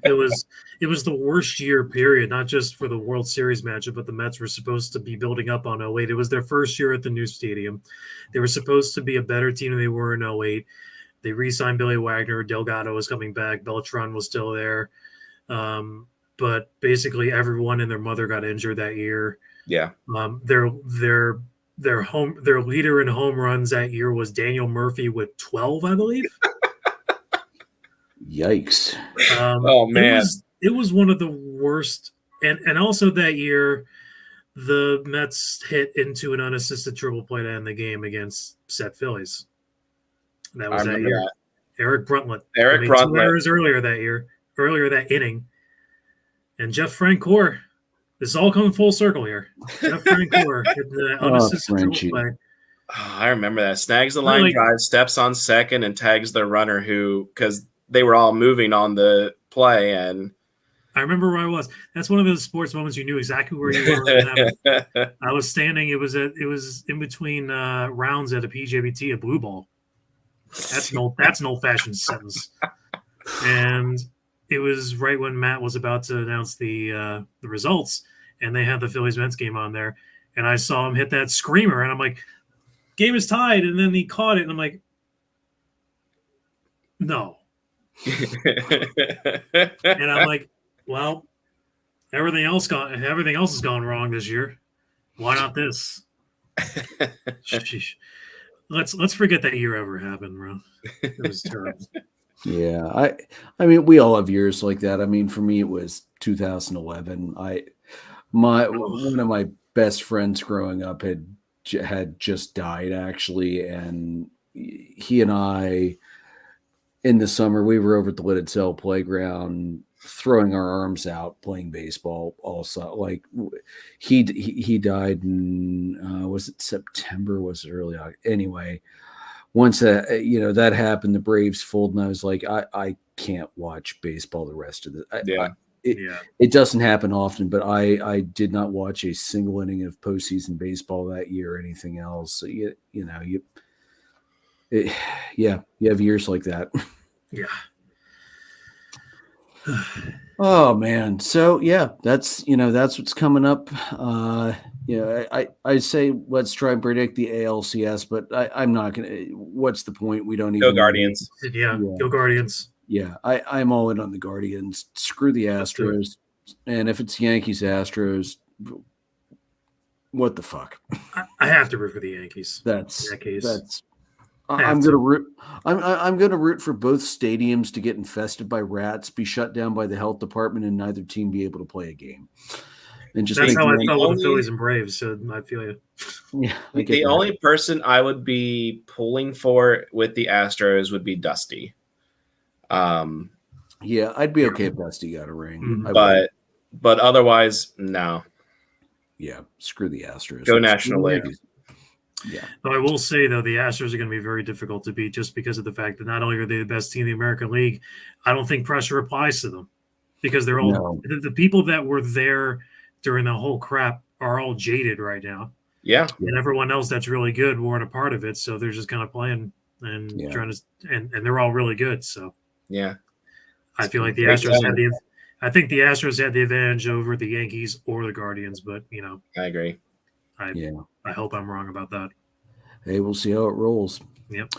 It was the worst year, period, not just for the World Series matchup, but the Mets were supposed to be building up on 08. It was their first year at the new stadium. They were supposed to be a better team than they were in 08. They re-signed Billy Wagner. Delgado was coming back. Beltran was still there. But basically everyone and their mother got injured that year. Yeah. Their leader in home runs that year was Daniel Murphy with 12, I believe. Yikes. Oh man. It was one of the worst, and also that year the Mets hit into an unassisted triple play to end the game against Set Phillies. That was that year. Eric Bruntlett. Eric Bruntlett. 2 errors earlier that inning. And Jeff Francoeur. This is all coming full circle here. Jeff Francoeur hit the unassisted triple play. Oh, I remember that. Snags the line drive, steps on second, and tags the runner because they were all moving on the play. And I remember where I was. That's one of those sports moments you knew exactly where you were. I was standing. It was in between rounds at a PJBT, a blue ball. That's an old-fashioned sentence. And it was right when Matt was about to announce the results, and they had the Phillies-Mets game on there. And I saw him hit that screamer, and I'm like, game is tied. And then he caught it, and I'm like, no. And I'm like, well, everything else has gone wrong this year. Why not this? Sheesh. Let's forget that year ever happened, bro. It was terrible. Yeah, I mean, we all have years like that. I mean, for me, it was 2011. One of my best friends growing up had just died, actually, and he and I, in the summer, we were over at the Lidded Cell playground throwing our arms out playing baseball. Also, like he died in was it September? Was it early August? Anyway, once that happened, the Braves folded, and I was like, I can't watch baseball the rest of the. It doesn't happen often, but I did not watch a single inning of postseason baseball that year or anything else. So you have years like that. Yeah. Oh man. So yeah, that's what's coming up. I say let's try and predict the ALCS, but I'm not gonna. What's the point? We don't even go Guardians. Yeah, go Guardians. Yeah, I'm all in on the Guardians. Screw the Astros, and if it's Yankees Astros, what the fuck? I have to root for the Yankees. That's in that case. That's. I'm gonna root. I'm gonna root for both stadiums to get infested by rats, be shut down by the health department, and neither team be able to play a game. And just that's how I felt with the Phillies and Braves. So I feel you. Yeah, the only person I would be pulling for with the Astros would be Dusty. Yeah, I'd be okay if Dusty got a ring, but otherwise, no. Yeah, screw the Astros. Go National League. Yeah. But I will say, though, the Astros are going to be very difficult to beat just because of the fact that not only are they the best team in the American League, I don't think pressure applies to them because they're all the people that were there during the whole crap are all jaded right now. Yeah. And everyone else that's really good weren't a part of it. So they're just kind of playing and trying to and they're all really good. So yeah. I feel like the Astros I think the Astros had the advantage over the Yankees or the Guardians, but I agree. I hope I'm wrong about that. Hey, we'll see how it rolls. Yep.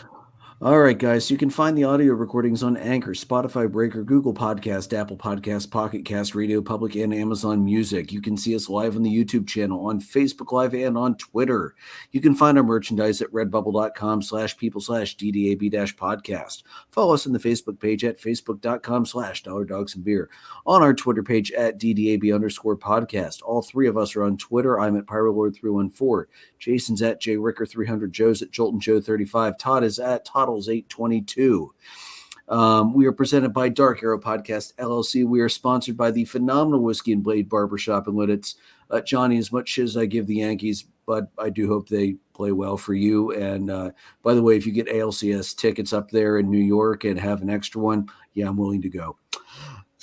All right, guys. You can find the audio recordings on Anchor, Spotify, Breaker, Google Podcast, Apple Podcast, Pocket Cast, Radio Public, and Amazon Music. You can see us live on the YouTube channel, on Facebook Live, and on Twitter. You can find our merchandise at redbubble.com/people/DDAB-podcast. Follow us on the Facebook page at facebook.com/dollardogsandbeer. On our Twitter page at DDAB_podcast. All three of us are on Twitter. I'm at PyroLord314. Jason's at JRicker300. Joe's at JoltonJoe35. Todd is at Toddles822. We are presented by Dark Arrow Podcast, LLC. We are sponsored by the phenomenal Whiskey and Blade Barbershop in Lidditz. Johnny, as much as I give the Yankees, but I do hope they play well for you. And by the way, if you get ALCS tickets up there in New York and have an extra one, I'm willing to go.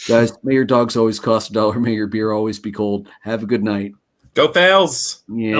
Guys, may your dogs always cost $1. May your beer always be cold. Have a good night. Go Fails! Yeah.